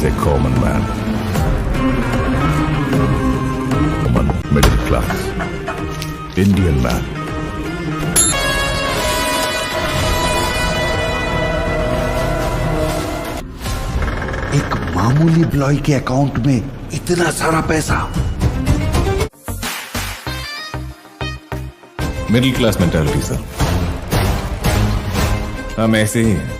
is a common man. Common middle class. Indian man. एक मामूली employ के account में इतना सारा पैसा। मिडिल क्लास मेंटालिटी सर, हम ऐसे ही हैं।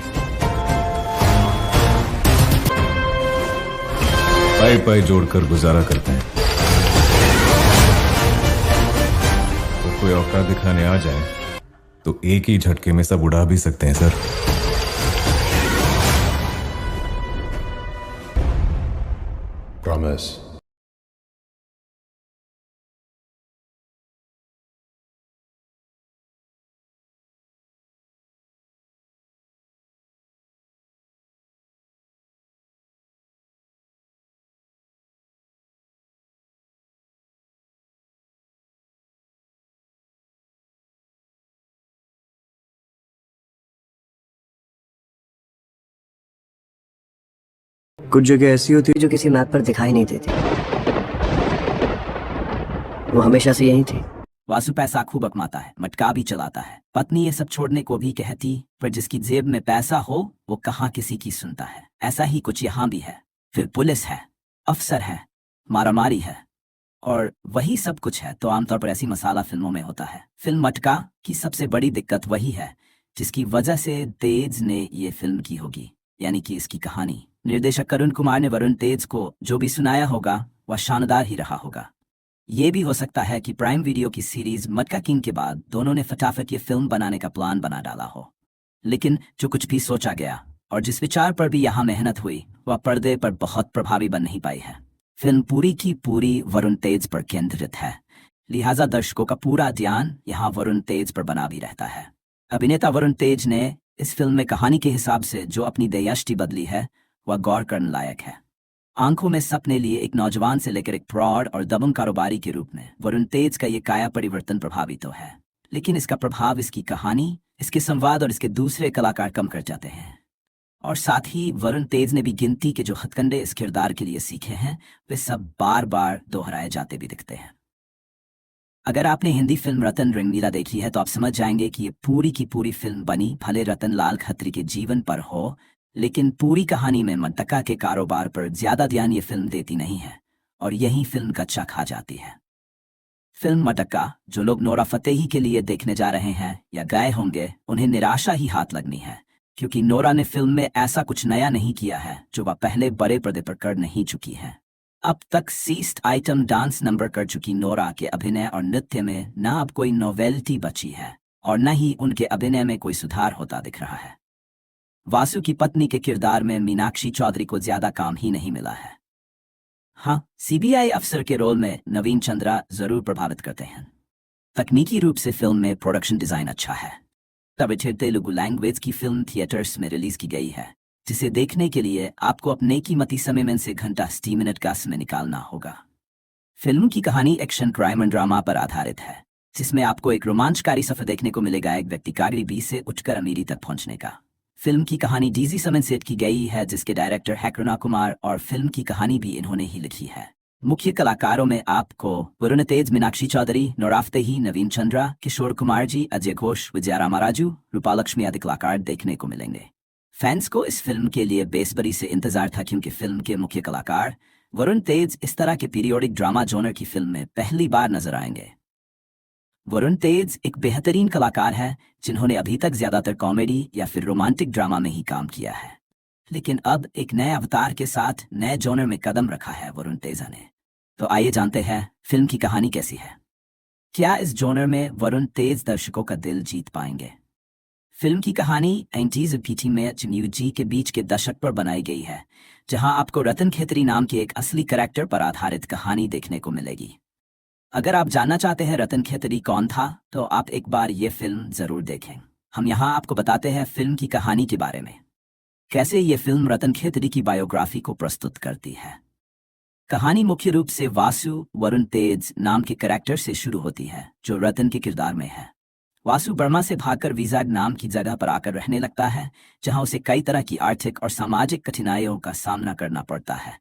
पाई पाई जोड़कर गुजारा करते हैं। तो कोई औकात दिखाने आ जाए तो एक ही झटके में सब उड़ा भी सकते हैं सर। Promise. कुछ जगह ऐसी होती है जो किसी मैप पर दिखाई नहीं देती। वो हमेशा से यही थी। वासु पैसा खूब अकमाता है, मटका भी चलाता है। पत्नी ये सब छोड़ने को भी कहती, पर जिसकी जेब में पैसा हो वो कहाँ किसी की सुनता है। ऐसा ही कुछ यहाँ भी है। फिर पुलिस है, अफसर है, मारामारी है और वही सब कुछ है। तो आमतौर पर ऐसी मसाला फिल्मों में होता है। फिल्म मटका की सबसे बड़ी दिक्कत वही है जिसकी वजह से तेज ने ये फिल्म की होगी, यानी कि इसकी कहानी। निर्देशक करुण कुमार ने वरुण तेज को जो भी सुनाया होगा वह शानदार ही रहा होगा। ये भी हो सकता है कि प्राइम वीडियो की सीरीज मटका किंग के बाद दोनों ने फटाफट ये फिल्म बनाने का प्लान बना डाला हो। लेकिन जो कुछ भी सोचा गया और जिस विचार पर भी यहाँ मेहनत हुई वह पर्दे पर बहुत प्रभावी बन नहीं पाई है। फिल्म पूरी की पूरी वरुण तेज पर केंद्रित है, लिहाजा दर्शकों का पूरा ध्यान यहाँ वरुण तेज पर बना भी रहता है। अभिनेता वरुण तेज ने इस फिल्म में कहानी के हिसाब से जो अपनी दयाष्टि बदली है वह गौर करने लायक है। आंखों में सपने लिए एक नौजवान से लेकर एक प्रौढ़ और दबंग कारोबारी के रूप में वरुण तेज का ये काया परिवर्तन प्रभावी तो है, लेकिन इसका प्रभाव इसकी कहानी, इसके संवाद और इसके दूसरे कलाकार कम कर जाते हैं। और साथ ही वरुण तेज ने भी गिनती के जो हथकंडे इस किरदार के लिए सीखे हैं वे सब बार बार दोहराए जाते भी दिखते हैं। अगर आपने हिंदी फिल्म रतन रंगीला देखी है तो आप समझ जाएंगे कि ये पूरी की पूरी फिल्म बनी भले रतन लाल खत्री के जीवन पर हो, लेकिन पूरी कहानी में मटका के कारोबार पर ज्यादा ध्यान ये फिल्म देती नहीं है और यही फिल्म का अच्छा खा जाती है। फिल्म मटका जो लोग नोरा फतेही के लिए देखने जा रहे हैं या गए होंगे उन्हें निराशा ही हाथ लगनी है, क्योंकि नोरा ने फिल्म में ऐसा कुछ नया नहीं किया है जो वह पहले बड़े पर्दे पर कर नहीं चुकी है। अब तक सीस्ट आइटम डांस नंबर कर चुकी नोरा के अभिनय और नृत्य में न अब कोई नोवेल्टी बची है और न ही उनके अभिनय में कोई सुधार होता दिख रहा है। वासु की पत्नी के किरदार में मीनाक्षी चौधरी को ज्यादा काम ही नहीं मिला है। हाँ, सीबीआई अफसर के रोल में नवीन चंद्रा जरूर प्रभावित करते हैं। तकनीकी रूप से फिल्म में प्रोडक्शन डिजाइन अच्छा है। तमिल तेलुगु लैंग्वेज की फिल्म थिएटर्स में रिलीज की गई है, जिसे देखने के लिए आपको अपने कीमती समय में से घंटा 60 मिनट का समय निकालना होगा। फिल्म की कहानी एक्शन क्राइम एंड ड्रामा पर आधारित है, जिसमें आपको एक रोमांचकारी सफर देखने को मिलेगा एक व्यक्ति का गरीबी से उठकर अमीरी तक पहुंचने का। फिल्म की कहानी डीजी समन सेट की गई है, जिसके डायरेक्टर है करुणा कुमार और फिल्म की कहानी भी इन्होंने ही लिखी है। मुख्य कलाकारों में आपको वरुण तेज, मीनाक्षी चौधरी, नोरा फतेही, नवीन चंद्रा, किशोर कुमार जी, अजय घोष, विजया रामाराजू, रूपालक्ष्मी आदि कलाकार देखने को मिलेंगे। फैंस को इस फिल्म के लिए बेसब्री से इंतजार था, क्योंकि फिल्म के मुख्य कलाकार वरुण तेज इस तरह के पीरियोडिक ड्रामा जॉनर की फिल्म में पहली बार नजर आएंगे। वरुण तेज एक बेहतरीन कलाकार है जिन्होंने अभी तक ज्यादातर कॉमेडी या फिर रोमांटिक ड्रामा में ही काम किया है, लेकिन अब एक नए अवतार के साथ नए जॉनर में कदम रखा है वरुण तेजा ने। तो आइए जानते हैं फिल्म की कहानी कैसी है। क्या इस जॉनर में वरुण तेज दर्शकों का दिल जीत पाएंगे? फिल्म की कहानी 90s और पीटी में जी के बीच के दशक पर बनाई गई है, जहां आपको रतन खेतरी नाम के एक असली कैरेक्टर पर आधारित कहानी देखने को मिलेगी। अगर आप जानना चाहते हैं रतन खेतरी कौन था, तो आप एक बार ये फिल्म जरूर देखें। हम यहाँ आपको बताते हैं फिल्म की कहानी के बारे में, कैसे ये फिल्म रतन खेतरी की बायोग्राफी को प्रस्तुत करती है। कहानी मुख्य रूप से वासु वरुण तेज नाम के कैरेक्टर से शुरू होती है, जो रतन के किरदार में है। वासु बर्मा से भागकर विजाग नाम की जगह पर आकर रहने लगता है, जहां उसे कई तरह की आर्थिक और सामाजिक कठिनाइयों का सामना करना पड़ता है,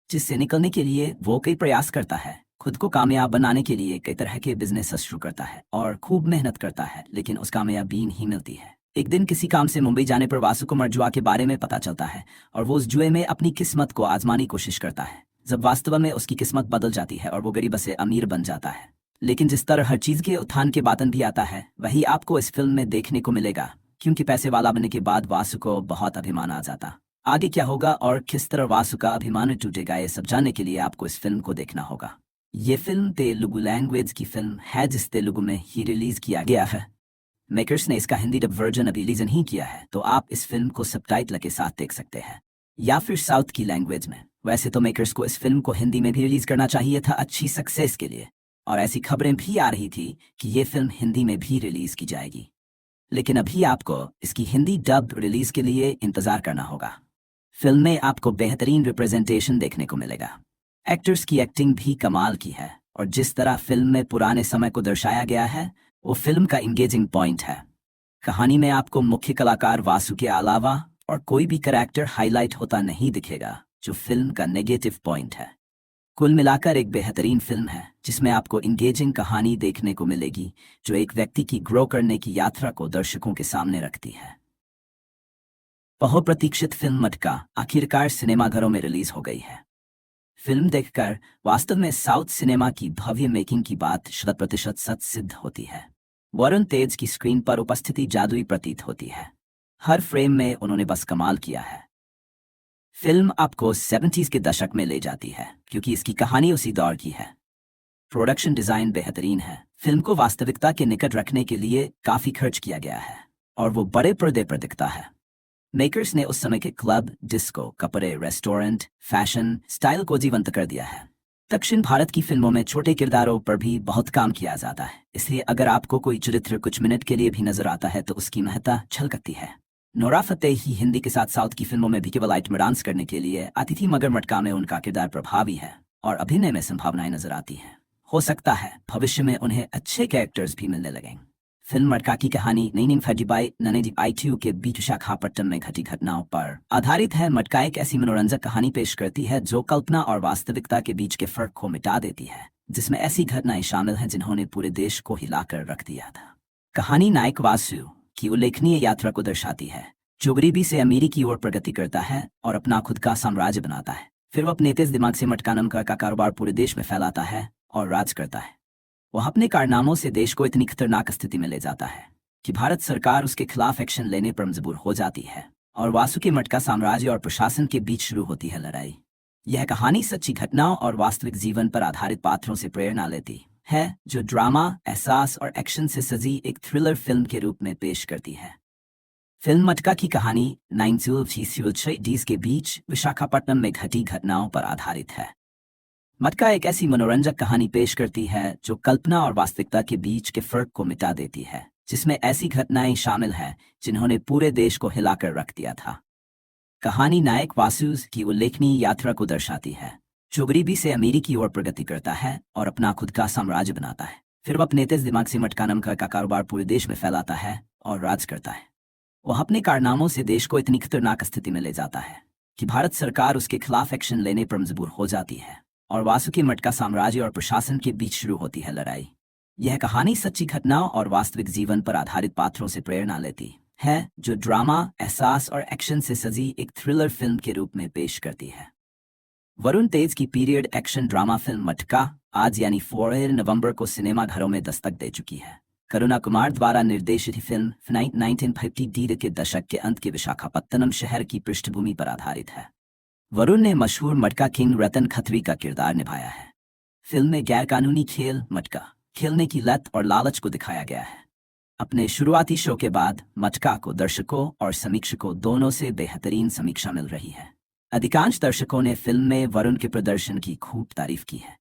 जिससे निकलने के लिए वो कई प्रयास करता है। खुद को कामयाब बनाने के लिए कई तरह के बिजनेस शुरू करता है और खूब मेहनत करता है, लेकिन उस कामयाबी नहीं मिलती है। एक दिन किसी काम से मुंबई जाने पर वासु को मरजुआ के बारे में पता चलता है और वो उस जुए में अपनी किस्मत को आजमाने की कोशिश करता है, जब वास्तव में उसकी किस्मत बदल जाती है और वो गरीब से अमीर बन जाता है। लेकिन जिस तरह हर चीज के उत्थान के बातन भी आता है, वही आपको इस फिल्म में देखने को मिलेगा, क्योंकि पैसे वाला बनने के बाद वासु को बहुत अभिमान आ जाता। आगे क्या होगा और किस तरह वासु का अभिमान टूटेगा, ये सब जानने के लिए आपको इस फिल्म को देखना होगा। ये फिल्म तेलुगु लैंग्वेज की फिल्म है, जिस तेलुगु में ही रिलीज किया गया है। मेकर्स ने इसका हिंदी डब वर्जन अभी रिलीज नहीं किया है, तो आप इस फिल्म को सबटाइटल के साथ देख सकते हैं, या फिर साउथ की लैंग्वेज में। वैसे तो मेकर्स को इस फिल्म को हिंदी में भी रिलीज करना चाहिए था अच्छी सक्सेस के लिए, और ऐसी खबरें भी आ रही थी कि ये फिल्म हिंदी में भी रिलीज की जाएगी, लेकिन अभी आपको इसकी हिंदी डब रिलीज के लिए इंतजार करना होगा। फिल्म में आपको बेहतरीन रिप्रेजेंटेशन देखने को मिलेगा, एक्टर्स की एक्टिंग भी कमाल की है, और जिस तरह फिल्म में पुराने समय को दर्शाया गया है वो फिल्म का इंगेजिंग पॉइंट है। कहानी में आपको मुख्य कलाकार वासु के अलावा और कोई भी कैरेक्टर हाईलाइट होता नहीं दिखेगा, जो फिल्म का नेगेटिव पॉइंट है। कुल मिलाकर एक बेहतरीन फिल्म है, जिसमें आपको इंगेजिंग कहानी देखने को मिलेगी, जो एक व्यक्ति की ग्रो करने की यात्रा को दर्शकों के सामने रखती है। बहुप्रतीक्षित फिल्म मटका आखिरकार सिनेमाघरों में रिलीज हो गई है। फिल्म देखकर वास्तव में साउथ सिनेमा की भव्य मेकिंग की बात 100% सच सिद्ध होती है। वरुण तेज की स्क्रीन पर उपस्थिति जादुई प्रतीत होती है। हर फ्रेम में उन्होंने बस कमाल किया है। फिल्म आपको 70s के दशक में ले जाती है, क्योंकि इसकी कहानी उसी दौर की है। प्रोडक्शन डिजाइन बेहतरीन है। फिल्म को वास्तविकता के निकट रखने के लिए काफी खर्च किया गया है, और वो बड़े पर्दे पर दिखता है। मेकर्स ने उस समय के क्लब, डिस्को, कपड़े, रेस्टोरेंट, फैशन, स्टाइल को जीवंत कर दिया है। दक्षिण भारत की फिल्मों में छोटे किरदारों पर भी बहुत काम किया जाता है, इसलिए अगर आपको कोई चरित्र कुछ मिनट के लिए भी नजर आता है तो उसकी महत्ता झलकती है। नोरा फतेही हिंदी के साथ साउथ की फिल्मों में भी केवल आइटम डांस करने के लिए आती थी, मगर मटका में उनका किरदार प्रभावी है और अभिनय में संभावनाएं नजर आती हैं। हो सकता है भविष्य में उन्हें अच्छे कैरेक्टर्स भी मिलने लगेंगे। फिल्म मटका की कहानी नैनीम फजीबाई ननेजी आईटीयू के बीच विशाखापट्टनम में घटी घटनाओं पर आधारित है। मटका एक ऐसी मनोरंजक कहानी पेश करती है जो कल्पना और वास्तविकता के बीच के फर्क को मिटा देती है, जिसमें ऐसी घटनाएं शामिल हैं जिन्होंने पूरे देश को हिलाकर रख दिया था। कहानी नायक वासु की उल्लेखनीय यात्रा को दर्शाती है, जो गरीबी से अमीरी की ओर प्रगति करता है और अपना खुद का साम्राज्य बनाता है। फिर वो अपने तेज दिमाग से मटका नाम का कारोबार पूरे देश में फैलाता है और राज करता है। वह अपने कारनामों से देश को इतनी खतरनाक स्थिति में ले जाता है कि भारत सरकार उसके खिलाफ एक्शन लेने पर मजबूर हो जाती है, और वासु के मटका साम्राज्य और प्रशासन के बीच शुरू होती है लड़ाई। यह कहानी सच्ची घटनाओं और वास्तविक जीवन पर आधारित पात्रों से प्रेरणा लेती है, जो ड्रामा, एहसास और एक्शन से सजी एक थ्रिलर फिल्म के रूप में पेश करती है। फिल्म मटका की कहानी 1960s के बीच विशाखापट्टनम में घटी घटनाओं पर आधारित है। मटका एक ऐसी मनोरंजक कहानी पेश करती है जो कल्पना और वास्तविकता के बीच के फर्क को मिटा देती है, जिसमें ऐसी घटनाएं शामिल हैं जिन्होंने पूरे देश को हिलाकर रख दिया था। कहानी नायक वासु की उल्लेखनीय यात्रा को दर्शाती है, जो गरीबी से अमीरी की ओर प्रगति करता है और अपना खुद का साम्राज्य बनाता है। फिर वह अपने तेज दिमाग से मटका नाम का कारोबार पूरे देश में फैलाता है और राज करता है। वह अपने कारनामों से देश को इतनी खतरनाक स्थिति में ले जाता है कि भारत सरकार उसके खिलाफ एक्शन लेने पर मजबूर हो जाती है, और वासु के मटका साम्राज्य और प्रशासन के बीच शुरू होती है लड़ाई। यह कहानी सच्ची घटनाओं और वास्तविक जीवन पर आधारित पात्रों से प्रेरणा लेती है, जो ड्रामा, एहसास और एक्शन से सजी एक थ्रिलर फिल्म के रूप में पेश करती है। वरुण तेज की पीरियड एक्शन ड्रामा फिल्म मटका आज यानी 4 नवंबर को सिनेमाघरों में दस्तक दे चुकी है। करुणा कुमार द्वारा निर्देशित फिल्म 1950 के दशक के अंत के विशाखापत्तनम शहर की पृष्ठभूमि पर आधारित है। वरुण ने मशहूर मटका किंग रतन खत्री का किरदार निभाया है। फिल्म में गैरकानूनी खेल मटका खेलने की लत और लालच को दिखाया गया है। अपने शुरुआती शो के बाद मटका को दर्शकों और समीक्षकों दोनों से बेहतरीन समीक्षा मिल रही है। अधिकांश दर्शकों ने फिल्म में वरुण के प्रदर्शन की खूब तारीफ की है।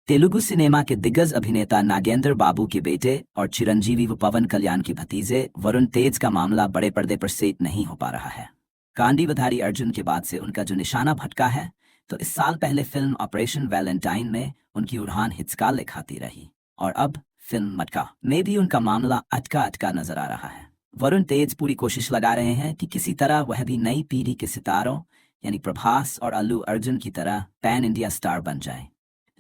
तेलुगु सिनेमा के दिग्गज अभिनेता नागेंद्र बाबू के बेटे और चिरंजीवी व पवन कल्याण के भतीजे वरुण तेज का मामला बड़े पर्दे पर सेट नहीं हो पा रहा है। कांडीवधारी अर्जुन के बाद से उनका जो निशाना भटका है, तो इस साल पहले फिल्म ऑपरेशन वैलेंटाइन में उनकी उड़ान हिचका ले खाती रही, और अब फिल्म मटका में भी उनका मामला अटका अटका नजर आ रहा है। वरुण तेज पूरी कोशिश लगा रहे हैं कि किसी तरह वह भी नई पीढ़ी के सितारों यानी प्रभास और अल्लू अर्जुन की तरह पैन इंडिया स्टार बन जाए,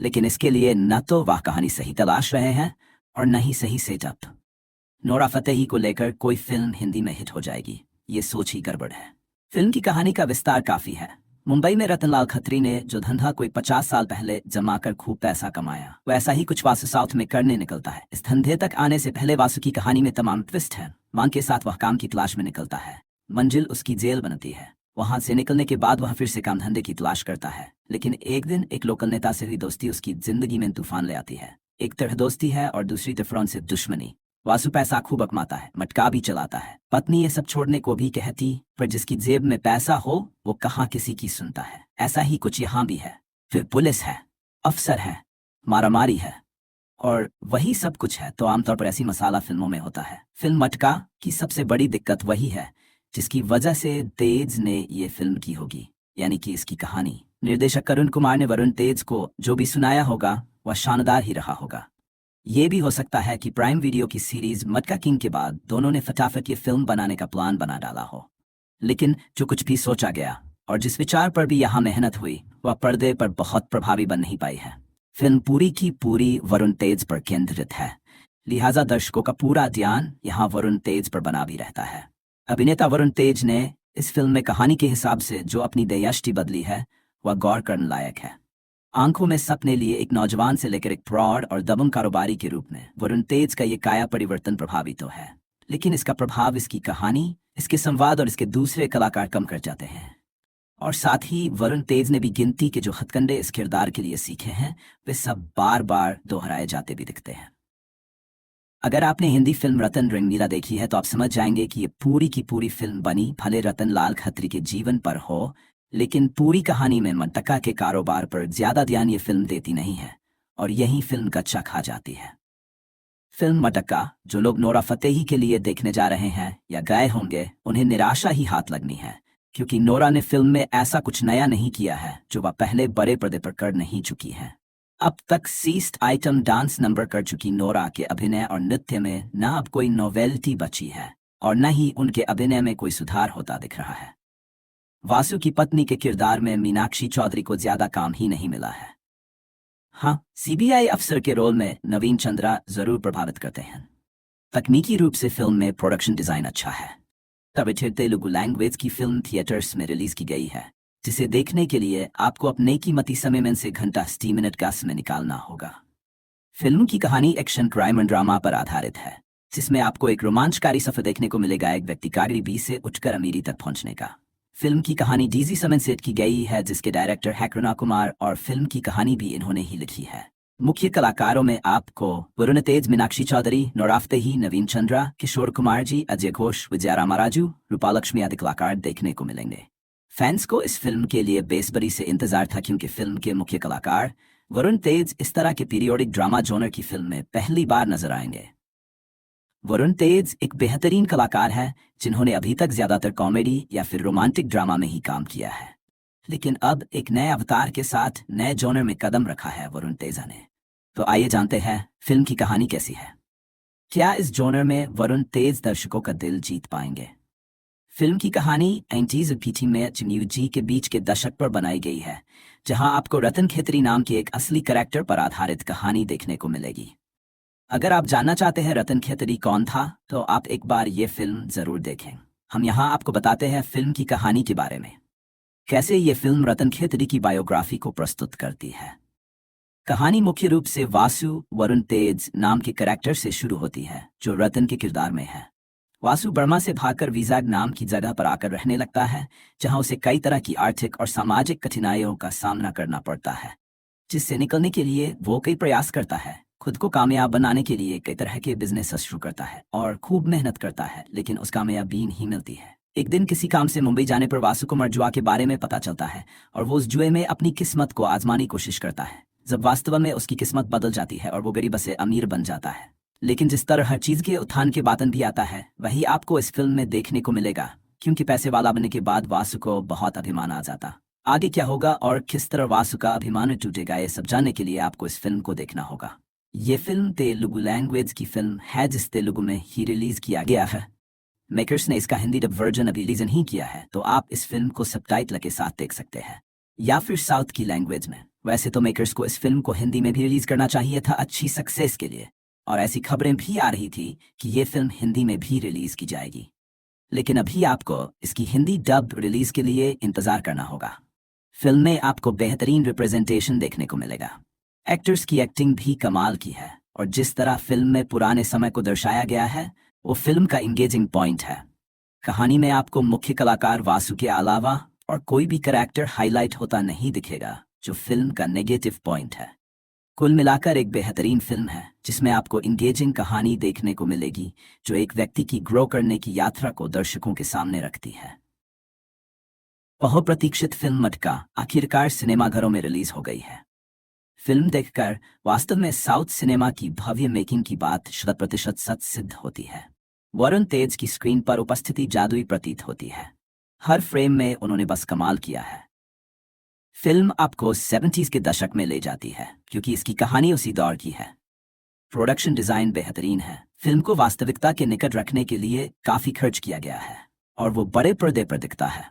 लेकिन इसके लिए न तो वह कहानी सही तलाश रहे हैं और न ही सही सेटअप। नोरा फतेही को लेकर कोई फिल्म हिंदी में हिट हो जाएगी, ये सोच ही गड़बड़ है। फिल्म की कहानी का विस्तार काफी है। मुंबई में रतनलाल खत्री ने जो धंधा कोई 50 साल पहले जमाकर खूब पैसा कमाया, वैसा ही कुछ वासु साउथ में करने निकलता है। इस धंधे तक आने से पहले वासु की कहानी में तमाम ट्विस्ट है। मांग के साथ वह काम की तलाश में निकलता है, मंजिल उसकी जेल बनती है। वहां से निकलने के बाद वह फिर से काम धंधे की तलाश करता है, लेकिन एक दिन एक लोकल नेता से हुई दोस्ती उसकी जिंदगी में तूफान ले आती है। एक तरह दोस्ती है और दूसरी तरफ से दुश्मनी। वासु पैसा खूब कमाता है, मटका भी चलाता है। पत्नी ये सब छोड़ने को भी कहती, पर जिसकी जेब में पैसा हो वो कहाँ किसी की सुनता है। ऐसा ही कुछ यहाँ भी है। फिर पुलिस है, अफसर है, मारामारी है और वही सब कुछ है तो आमतौर पर ऐसी मसाला फिल्मों में होता है। फिल्म मटका की सबसे बड़ी दिक्कत वही है जिसकी वजह से तेज ने ये फिल्म की होगी, यानी कि इसकी कहानी। निर्देशक करुण कुमार ने वरुण तेज को जो भी सुनाया होगा वह शानदार ही रहा होगा। ये भी हो सकता है कि प्राइम वीडियो की सीरीज मटका किंग के बाद दोनों ने फटाफट ये फिल्म बनाने का प्लान बना डाला हो, लेकिन जो कुछ भी सोचा गया और जिस विचार पर भी यहाँ मेहनत हुई वह पर्दे पर बहुत प्रभावी बन नहीं पाई है। फिल्म पूरी की पूरी वरुण तेज पर केंद्रित है, लिहाजा दर्शकों का पूरा ध्यान यहाँ वरुण तेज पर बना भी रहता है। अभिनेता वरुण तेज ने इस फिल्म में कहानी के हिसाब से जो अपनी दयाष्टि बदली है वह गौर करने लायक है। आंखों में सपने लिए एक नौजवान से लेकर एक प्रौढ़ और दबंग कारोबारी के रूप में वरुण तेज का ये काया परिवर्तन प्रभावी तो है, लेकिन इसका प्रभाव इसकी कहानी, इसके संवाद और इसके दूसरे कलाकार कम कर जाते हैं। और साथ ही वरुण तेज ने भी गिनती के जो हथकंडे इस किरदार के लिए सीखे हैं वे सब बार बार दोहराए जाते भी दिखते हैं। अगर आपने हिंदी फिल्म रतन रंगीला देखी है तो आप समझ जाएंगे कि ये पूरी की पूरी फिल्म बनी भले रतन लाल खत्री के जीवन पर हो, लेकिन पूरी कहानी में मटका के कारोबार पर ज्यादा ध्यान ये फिल्म देती नहीं है और यही फिल्म गच्चा खा जाती है। फिल्म मटका जो लोग नोरा फतेही के लिए देखने जा रहे हैं या गए होंगे उन्हें निराशा ही हाथ लगनी है, क्योंकि नोरा ने फिल्म में ऐसा कुछ नया नहीं किया है जो वह पहले बड़े पर्दे पर कर नहीं चुकी है। अब तक 60 आइटम डांस नंबर कर चुकी नोरा के अभिनय और नृत्य में न अब कोई नोवेल्टी बची है और न ही उनके अभिनय में कोई सुधार होता दिख रहा है। वासु की पत्नी के किरदार में मीनाक्षी चौधरी को ज्यादा काम ही नहीं मिला है। हाँ, सीबीआई अफसर के रोल में नवीन चंद्रा जरूर प्रभावित करते हैं। तकनीकी रूप से फिल्म में प्रोडक्शन डिजाइन अच्छा है। तमिल तेलुगु लैंग्वेज की फिल्म थिएटर्स में रिलीज की गई है, जिसे देखने के लिए आपको अपने कीमती समय में से घंटा 60 मिनट का समय निकालना होगा। फिल्म की कहानी एक्शन क्राइम और ड्रामा पर आधारित है, जिसमें आपको एक रोमांचकारी सफर देखने को मिलेगा एक व्यक्ति का गरीबी से उठकर अमीरी तक पहुंचने का। फिल्म की कहानी डीजी समय सेट की गई है, जिसके डायरेक्टर है करुणा कुमार और फिल्म की कहानी भी इन्होंने ही लिखी है। मुख्य कलाकारों में आपको वरुण तेज, मीनाक्षी चौधरी, नोरा फतेही, नवीन चंद्रा, किशोर कुमार जी, अजय घोष, विजया रामाराजू, रूपालक्ष्मी आदि कलाकार देखने को मिलेंगे। फैंस को इस फिल्म के लिए बेसब्री से इंतजार था, क्योंकि फिल्म के मुख्य कलाकार वरुण तेज इस तरह के पीरियोडिक ड्रामा जॉनर की फिल्म में पहली बार नजर आएंगे। वरुण तेज एक बेहतरीन कलाकार है जिन्होंने अभी तक ज्यादातर कॉमेडी या फिर रोमांटिक ड्रामा में ही काम किया है, लेकिन अब एक नए अवतार के साथ नए जॉनर में कदम रखा है वरुण तेजा ने। तो आइए जानते हैं फिल्म की कहानी कैसी है। क्या इस जॉनर में वरुण तेज दर्शकों का दिल जीत पाएंगे? फिल्म की कहानी 90s और पीटी में न्यू जी के बीच के दशक पर बनाई गई है, जहां आपको रतन खत्री नाम के एक असली कैरेक्टर पर आधारित कहानी देखने को मिलेगी। अगर आप जानना चाहते हैं रतन खत्री कौन था, तो आप एक बार ये फिल्म जरूर देखें। हम यहाँ आपको बताते हैं फिल्म की कहानी के बारे में, कैसे ये फिल्म रतन खत्री की बायोग्राफी को प्रस्तुत करती है। कहानी मुख्य रूप से वासु वरुण तेज नाम के कैरेक्टर से शुरू होती है, जो रतन के किरदार में है। वासु बर्मा से भागकर विजाग नाम की जगह पर आकर रहने लगता है, जहां उसे कई तरह की आर्थिक और सामाजिक कठिनाइयों का सामना करना पड़ता है, जिससे निकलने के लिए वो कई प्रयास करता है। खुद को कामयाब बनाने के लिए कई तरह के बिजनेस शुरू करता है और खूब मेहनत करता है, लेकिन उस कामयाबी नहीं मिलती है। एक दिन किसी काम से मुंबई जाने पर वासु को जुआ के बारे में पता चलता है और वो उस जुए में अपनी किस्मत को आजमाने की कोशिश करता है, जब वास्तव में उसकी किस्मत बदल जाती है और वो गरीब से अमीर बन जाता है। लेकिन जिस तरह हर चीज के उत्थान के बातन भी आता है, वही आपको इस फिल्म में देखने को मिलेगा, क्योंकि पैसे वाला बनने के बाद वासु को बहुत अभिमान आ जाता। आगे क्या होगा और किस तरह वासु का अभिमान टूटेगा, ये सब जानने के लिए आपको इस फिल्म को देखना होगा। ये फिल्म तेलुगु लैंग्वेज की फिल्म है जिस तेलुगु में ही रिलीज किया गया है। मेकर्स ने इसका हिंदी डब वर्जन अभी रिलीज नहीं किया है, तो आप इस फिल्म को सबटाइटल के साथ देख सकते हैं या फिर साउथ की लैंग्वेज में। वैसे तो मेकर्स को इस फिल्म को हिंदी में भी रिलीज करना चाहिए था अच्छी सक्सेस के लिए, और ऐसी खबरें भी आ रही थी कि ये फिल्म हिंदी में भी रिलीज की जाएगी, लेकिन अभी आपको इसकी हिंदी डब रिलीज के लिए इंतजार करना होगा। फिल्म में आपको बेहतरीन रिप्रेजेंटेशन देखने को मिलेगा। एक्टर्स की एक्टिंग भी कमाल की है, और जिस तरह फिल्म में पुराने समय को दर्शाया गया है वो फिल्म का इंगेजिंग पॉइंट है। कहानी में आपको मुख्य कलाकार वासु के अलावा और कोई भी कैरेक्टर हाईलाइट होता नहीं दिखेगा, जो फिल्म का नेगेटिव पॉइंट है। कुल मिलाकर एक बेहतरीन फिल्म है जिसमें आपको इंगेजिंग कहानी देखने को मिलेगी, जो एक व्यक्ति की ग्रो करने की यात्रा को दर्शकों के सामने रखती है। बहुप्रतीक्षित फिल्म मटका आखिरकार सिनेमाघरों में रिलीज हो गई है। फिल्म देखकर वास्तव में साउथ सिनेमा की भव्य मेकिंग की बात 100% सच सिद्ध होती है। वरुण तेज की स्क्रीन पर उपस्थिति जादुई प्रतीत होती है। हर फ्रेम में उन्होंने बस कमाल किया है। फिल्म आपको 70s के दशक में ले जाती है क्योंकि इसकी कहानी उसी दौर की है। प्रोडक्शन डिजाइन बेहतरीन है। फिल्म को वास्तविकता के निकट रखने के लिए काफी खर्च किया गया है और वो बड़े पर्दे पर दिखता है।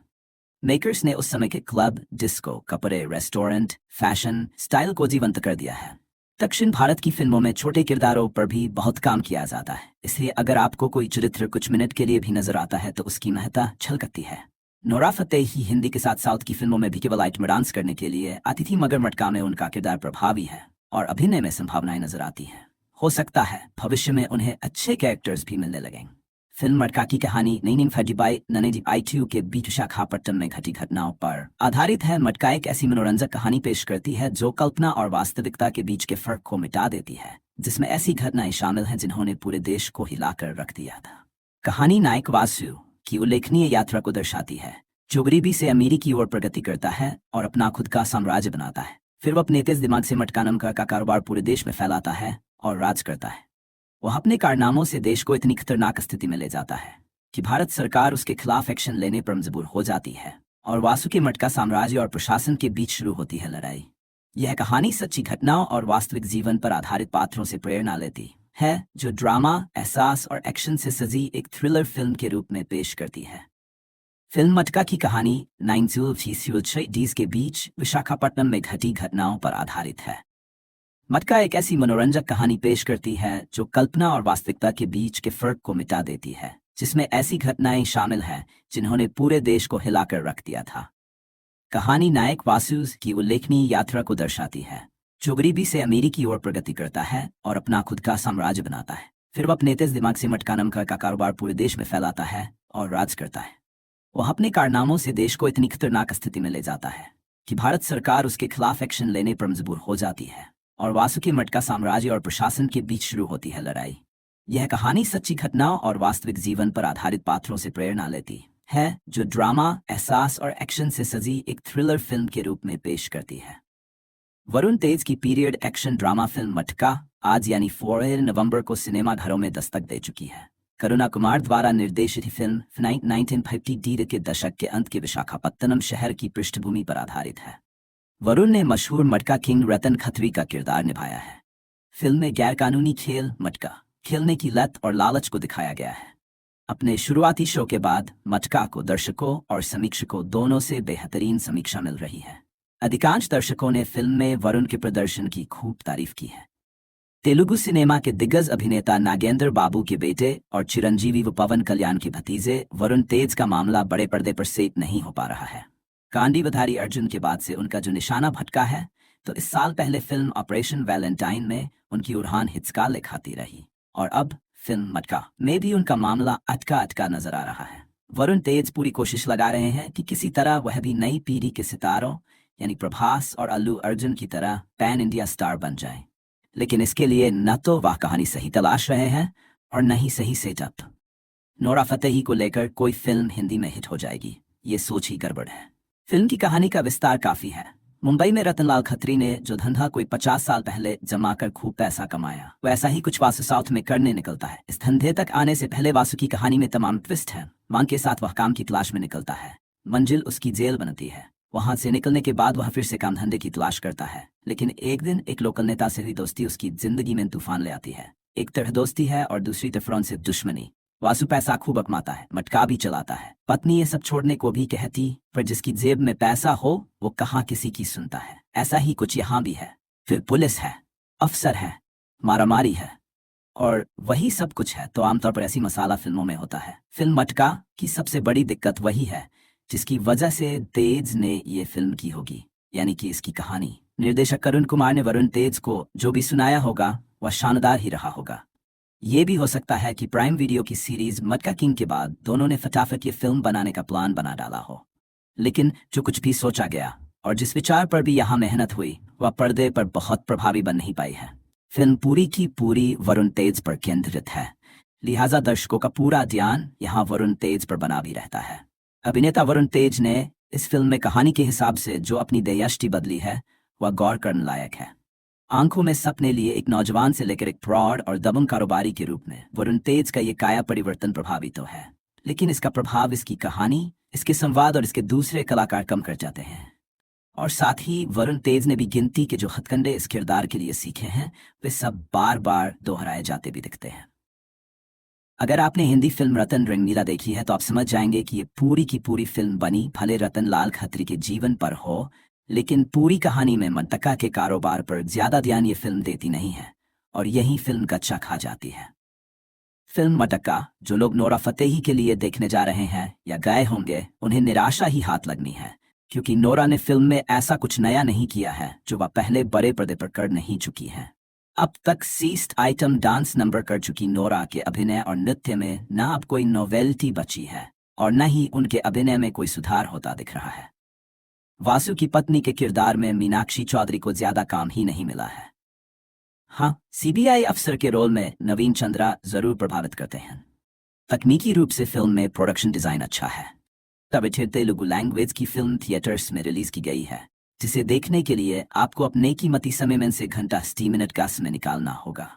मेकर्स ने उस समय के क्लब, डिस्को, कपड़े, रेस्टोरेंट, फैशन, स्टाइल को जीवंत कर दिया है। दक्षिण भारत की फिल्मों में छोटे किरदारों पर भी बहुत काम किया जाता है, इसलिए अगर आपको कोई चरित्र कुछ मिनट के लिए भी नजर आता है तो उसकी महत्ता छलकती है। नोरा फतेही हिंदी के साथ साउथ की फिल्मों में भी केवल आइटम डांस करने के लिए आती थी, मगर मटका में उनका किरदार प्रभावी है और अभिनय में संभावनाएं नजर आती हैं। हो सकता है भविष्य में उन्हें अच्छे कैरेक्टर्स भी मिलने लगेंगे। फिल्म मटका की कहानी नैनिम फजीबाई ननेजी ITU के बीच विशाखापट्टनम में घटी घटनाओं पर आधारित है। मटका एक ऐसी मनोरंजक कहानी पेश करती है जो कल्पना और वास्तविकता के बीच के फर्क को मिटा देती है, जिसमें ऐसी घटनाएं शामिल हैं जिन्होंने पूरे देश को हिलाकर रख दिया था। कहानी नायक वासु की उल्लेखनीय यात्रा को दर्शाती है, जो गरीबी से अमीरी की ओर प्रगति करता है और अपना खुद का साम्राज्य बनाता है। फिर वो अपने तेज दिमाग से मटका नाम का कारोबार पूरे देश में फैलाता है और राज करता है। वह अपने कारनामों से देश को इतनी खतरनाक स्थिति में ले जाता है कि भारत सरकार उसके खिलाफ एक्शन लेने पर मजबूर हो जाती है और वासु के मटका साम्राज्य और प्रशासन के बीच शुरू होती है लड़ाई। यह कहानी सच्ची घटनाओं और वास्तविक जीवन पर आधारित पात्रों से प्रेरणा लेती है, जो ड्रामा, एहसास और एक्शन से सजी एक थ्रिलर फिल्म के रूप में पेश करती है। फिल्म मटका की कहानी 1960s के बीच विशाखापट्टनम में घटी घटनाओं पर आधारित है। मटका एक ऐसी मनोरंजक कहानी पेश करती है जो कल्पना और वास्तविकता के बीच के फर्क को मिटा देती है, जिसमें ऐसी घटनाएं शामिल हैं जिन्होंने पूरे देश को हिलाकर रख दिया था। कहानी नायक वासु की उल्लेखनीय यात्रा को दर्शाती है, जो गरीबी से अमीरी की ओर प्रगति करता है और अपना खुद का साम्राज्य बनाता है। फिर वह अपने तेज दिमाग से मटका नाम का कारोबार पूरे देश में फैलाता है और राज करता है। वह अपने कारनामों से देश को इतनी खतरनाक स्थिति में ले जाता है कि भारत सरकार उसके खिलाफ एक्शन लेने पर मजबूर हो जाती है और वासु के मटका साम्राज्य और प्रशासन के बीच शुरू होती है लड़ाई। यह कहानी सच्ची घटनाओं और वास्तविक जीवन पर आधारित पात्रों से प्रेरणा लेती है, जो ड्रामा, एहसास और एक्शन से सजी एक थ्रिलर फिल्म के रूप में पेश करती है। वरुण तेज की पीरियड एक्शन ड्रामा फिल्म मटका आज यानी 4 नवंबर को सिनेमाघरों में दस्तक दे चुकी है। करुणा कुमार द्वारा निर्देशित फिल्म 1950 के दशक के अंत के विशाखापत्तनम शहर की पृष्ठभूमि पर आधारित है। वरुण ने मशहूर मटका किंग रतन खत्री का किरदार निभाया है। फिल्म में गैरकानूनी खेल मटका खेलने की लत और लालच को दिखाया गया है। अपने शुरुआती शो के बाद मटका को दर्शकों और समीक्षकों दोनों से बेहतरीन समीक्षा मिल रही है। अधिकांश दर्शकों ने फिल्म में वरुण के प्रदर्शन की खूब तारीफ की है। तेलुगु सिनेमा के दिग्गज अभिनेता नागेंद्र बाबू के बेटे और चिरंजीवी व पवन कल्याण के भतीजे वरुण तेज का मामला बड़े पर्दे पर सेट नहीं हो पा रहा है। कांडीवधारी अर्जुन के बाद से उनका जो निशाना भटका है, तो इस साल पहले फिल्म ऑपरेशन वैलेंटाइन में उनकी उड़ान हिचकाले खाती रही और अब फिल्म मटका में भी उनका मामला अटका नजर आ रहा है। वरुण तेज पूरी कोशिश लगा रहे हैं कि किसी तरह वह भी नई पीढ़ी के सितारों यानी प्रभास और अल्लू अर्जुन की तरह पैन इंडिया स्टार बन जाएं, लेकिन इसके लिए न तो वह कहानी सही तलाश रहे हैं और न ही सही सेटअप। नोरा फतेही को लेकर कोई फिल्म हिंदी में हिट हो जाएगी, ये सोच ही गड़बड़ है। फिल्म की कहानी का विस्तार काफी है। मुंबई में रतनलाल खत्री ने जो धंधा कोई 50 साल पहले जमा कर खूब पैसा कमाया, वैसा ही कुछ वासु साउथ में करने निकलता है। इस धंधे तक आने से पहले वासु की कहानी में तमाम ट्विस्ट है। मांग के साथ वह काम की तलाश में निकलता है, मंजिल उसकी जेल बनती है वहां से निकलने के बाद वह फिर से काम धंधे की तलाश करता है, लेकिन एक दिन एक लोकल नेता से हुई दोस्ती उसकी जिंदगी में तूफान ले आती है। एक तरफ दोस्ती है और दूसरी तरफ से दुश्मनी। वासु पैसा खूब कमाता है, मटका भी चलाता है। पत्नी ये सब छोड़ने को भी कहती, पर जिसकी जेब में पैसा हो वो कहाँ किसी की सुनता है। ऐसा ही कुछ यहाँ भी है। फिर पुलिस है, अफसर है, मारामारी है और वही सब कुछ है तो आमतौर पर ऐसी मसाला फिल्मों में होता है। फिल्म मटका की सबसे बड़ी दिक्कत वही है जिसकी वजह से तेज ने ये फिल्म की होगी, यानी कि इसकी कहानी। निर्देशक करुण कुमार ने वरुण तेज को जो भी सुनाया होगा वह शानदार ही रहा होगा। ये भी हो सकता है कि प्राइम वीडियो की सीरीज मटका किंग के बाद दोनों ने फटाफट ये फिल्म बनाने का प्लान बना डाला हो, लेकिन जो कुछ भी सोचा गया और जिस विचार पर भी यहाँ मेहनत हुई वह पर्दे पर बहुत प्रभावी बन नहीं पाई है। फिल्म पूरी की पूरी वरुण तेज पर केंद्रित है, लिहाजा दर्शकों का पूरा ध्यान यहाँ वरुण तेज पर बना भी रहता है। अभिनेता वरुण तेज ने इस फिल्म में कहानी के हिसाब से जो अपनी दयाष्टि बदली है वह गौर करने लायक है। आंखों में सपने लिए एक नौजवान से लेकर एक फ्रॉड और दबंग कारोबारी के रूप में वरुण तेज का ये काया परिवर्तन प्रभावी तो है, लेकिन इसका प्रभाव इसकी कहानी, इसके संवाद और इसके दूसरे कलाकार कम कर जाते हैं। और साथ ही वरुण तेज ने भी गिनती के जो हथकंडे इस किरदार के लिए सीखे हैं वे सब बार बार दोहराए जाते भी दिखते हैं। अगर आपने हिंदी फिल्म रतन रंगीला देखी है तो आप समझ जाएंगे कि ये पूरी की पूरी फिल्म बनी भले रतन लाल खत्री के जीवन पर हो, लेकिन पूरी कहानी में मटका के कारोबार पर ज्यादा ध्यान ये फिल्म देती नहीं है और यही फिल्म गच्चा खा जाती है। फिल्म मटका जो लोग नोरा फतेही के लिए देखने जा रहे हैं या गए होंगे उन्हें निराशा ही हाथ लगनी है, क्योंकि नोरा ने फिल्म में ऐसा कुछ नया नहीं किया है जो वह पहले बड़े पर्दे पर कर नहीं चुकी है। अब तक 60 आइटम डांस नंबर कर चुकी नोरा के अभिनय और नृत्य में न अब कोई नोवेल्टी बची है और न ही उनके अभिनय में कोई सुधार होता दिख रहा है। वासु की पत्नी के किरदार में मीनाक्षी चौधरी को ज्यादा काम ही नहीं मिला है। हाँ, सीबीआई अफसर के रोल में नवीन चंद्रा जरूर प्रभावित करते हैं। तकनीकी रूप से फिल्म में प्रोडक्शन डिजाइन अच्छा है। तब तेलुगु लैंग्वेज की फिल्म थिएटर्स में रिलीज की गई है, जिसे देखने के लिए आपको अपने कीमती समय में से घंटा 60 मिनट का समय निकालना होगा।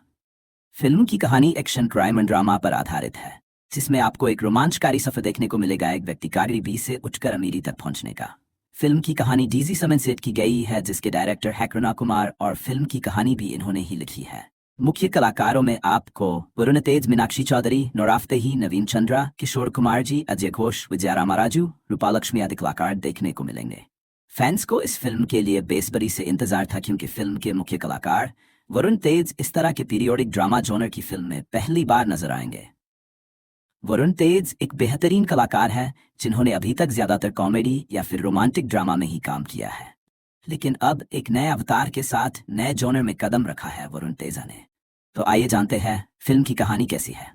फिल्म की कहानी एक्शन क्राइम एंड ड्रामा पर आधारित है, जिसमें आपको एक रोमांचकारी सफर देखने को मिलेगा एक व्यक्ति गरीबी से उठकर अमीरी तक पहुंचने का। फिल्म की कहानी डीजी समन सेट की गई है, जिसके डायरेक्टर है करुणा कुमार और फिल्म की कहानी भी इन्होंने ही लिखी है। मुख्य कलाकारों में आपको वरुण तेज, मीनाक्षी चौधरी, नोरा फतेही, नवीन चंद्रा, किशोर कुमार जी, अजय घोष, विजया रामाराजू, रूपालक्ष्मी आदि कलाकार देखने को मिलेंगे। फैंस को इस फिल्म के लिए बेसब्री से इंतजार था, क्योंकि फिल्म के मुख्य कलाकार वरुण तेज इस तरह के पीरियोडिक ड्रामा जॉनर की फिल्म में पहली बार नजर आएंगे। वरुण तेज एक बेहतरीन कलाकार है जिन्होंने अभी तक ज्यादातर कॉमेडी या फिर रोमांटिक ड्रामा में ही काम किया है, लेकिन अब एक नए अवतार के साथ नए जॉनर में कदम रखा है वरुण तेजा ने। तो आइए जानते हैं फिल्म की कहानी कैसी है।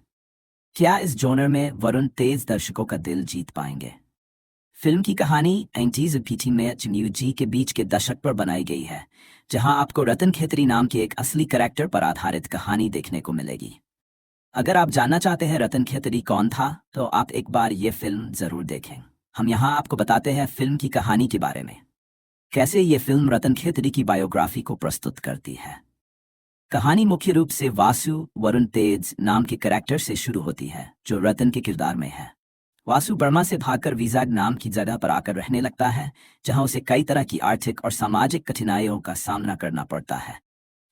क्या इस जॉनर में वरुण तेज दर्शकों का दिल जीत पाएंगे? फिल्म की कहानी 90s और पीटी में जी के बीच के दशक पर बनाई गई है, जहां आपको रतन खेतरी नाम के एक असली कैरेक्टर पर आधारित कहानी देखने को मिलेगी। अगर आप जानना चाहते हैं रतन खेतरी कौन था तो आप एक बार ये फिल्म जरूर देखें। हम यहाँ आपको बताते हैं फिल्म की कहानी के बारे में, कैसे ये फिल्म रतन खेतरी की बायोग्राफी को प्रस्तुत करती है। कहानी मुख्य रूप से वासु वरुण तेज नाम के कैरेक्टर से शुरू होती है, जो रतन के किरदार में है। वासु बर्मा से भागकर विजाग नाम की जगह पर आकर रहने लगता है, जहां उसे कई तरह की आर्थिक और सामाजिक कठिनाइयों का सामना करना पड़ता है,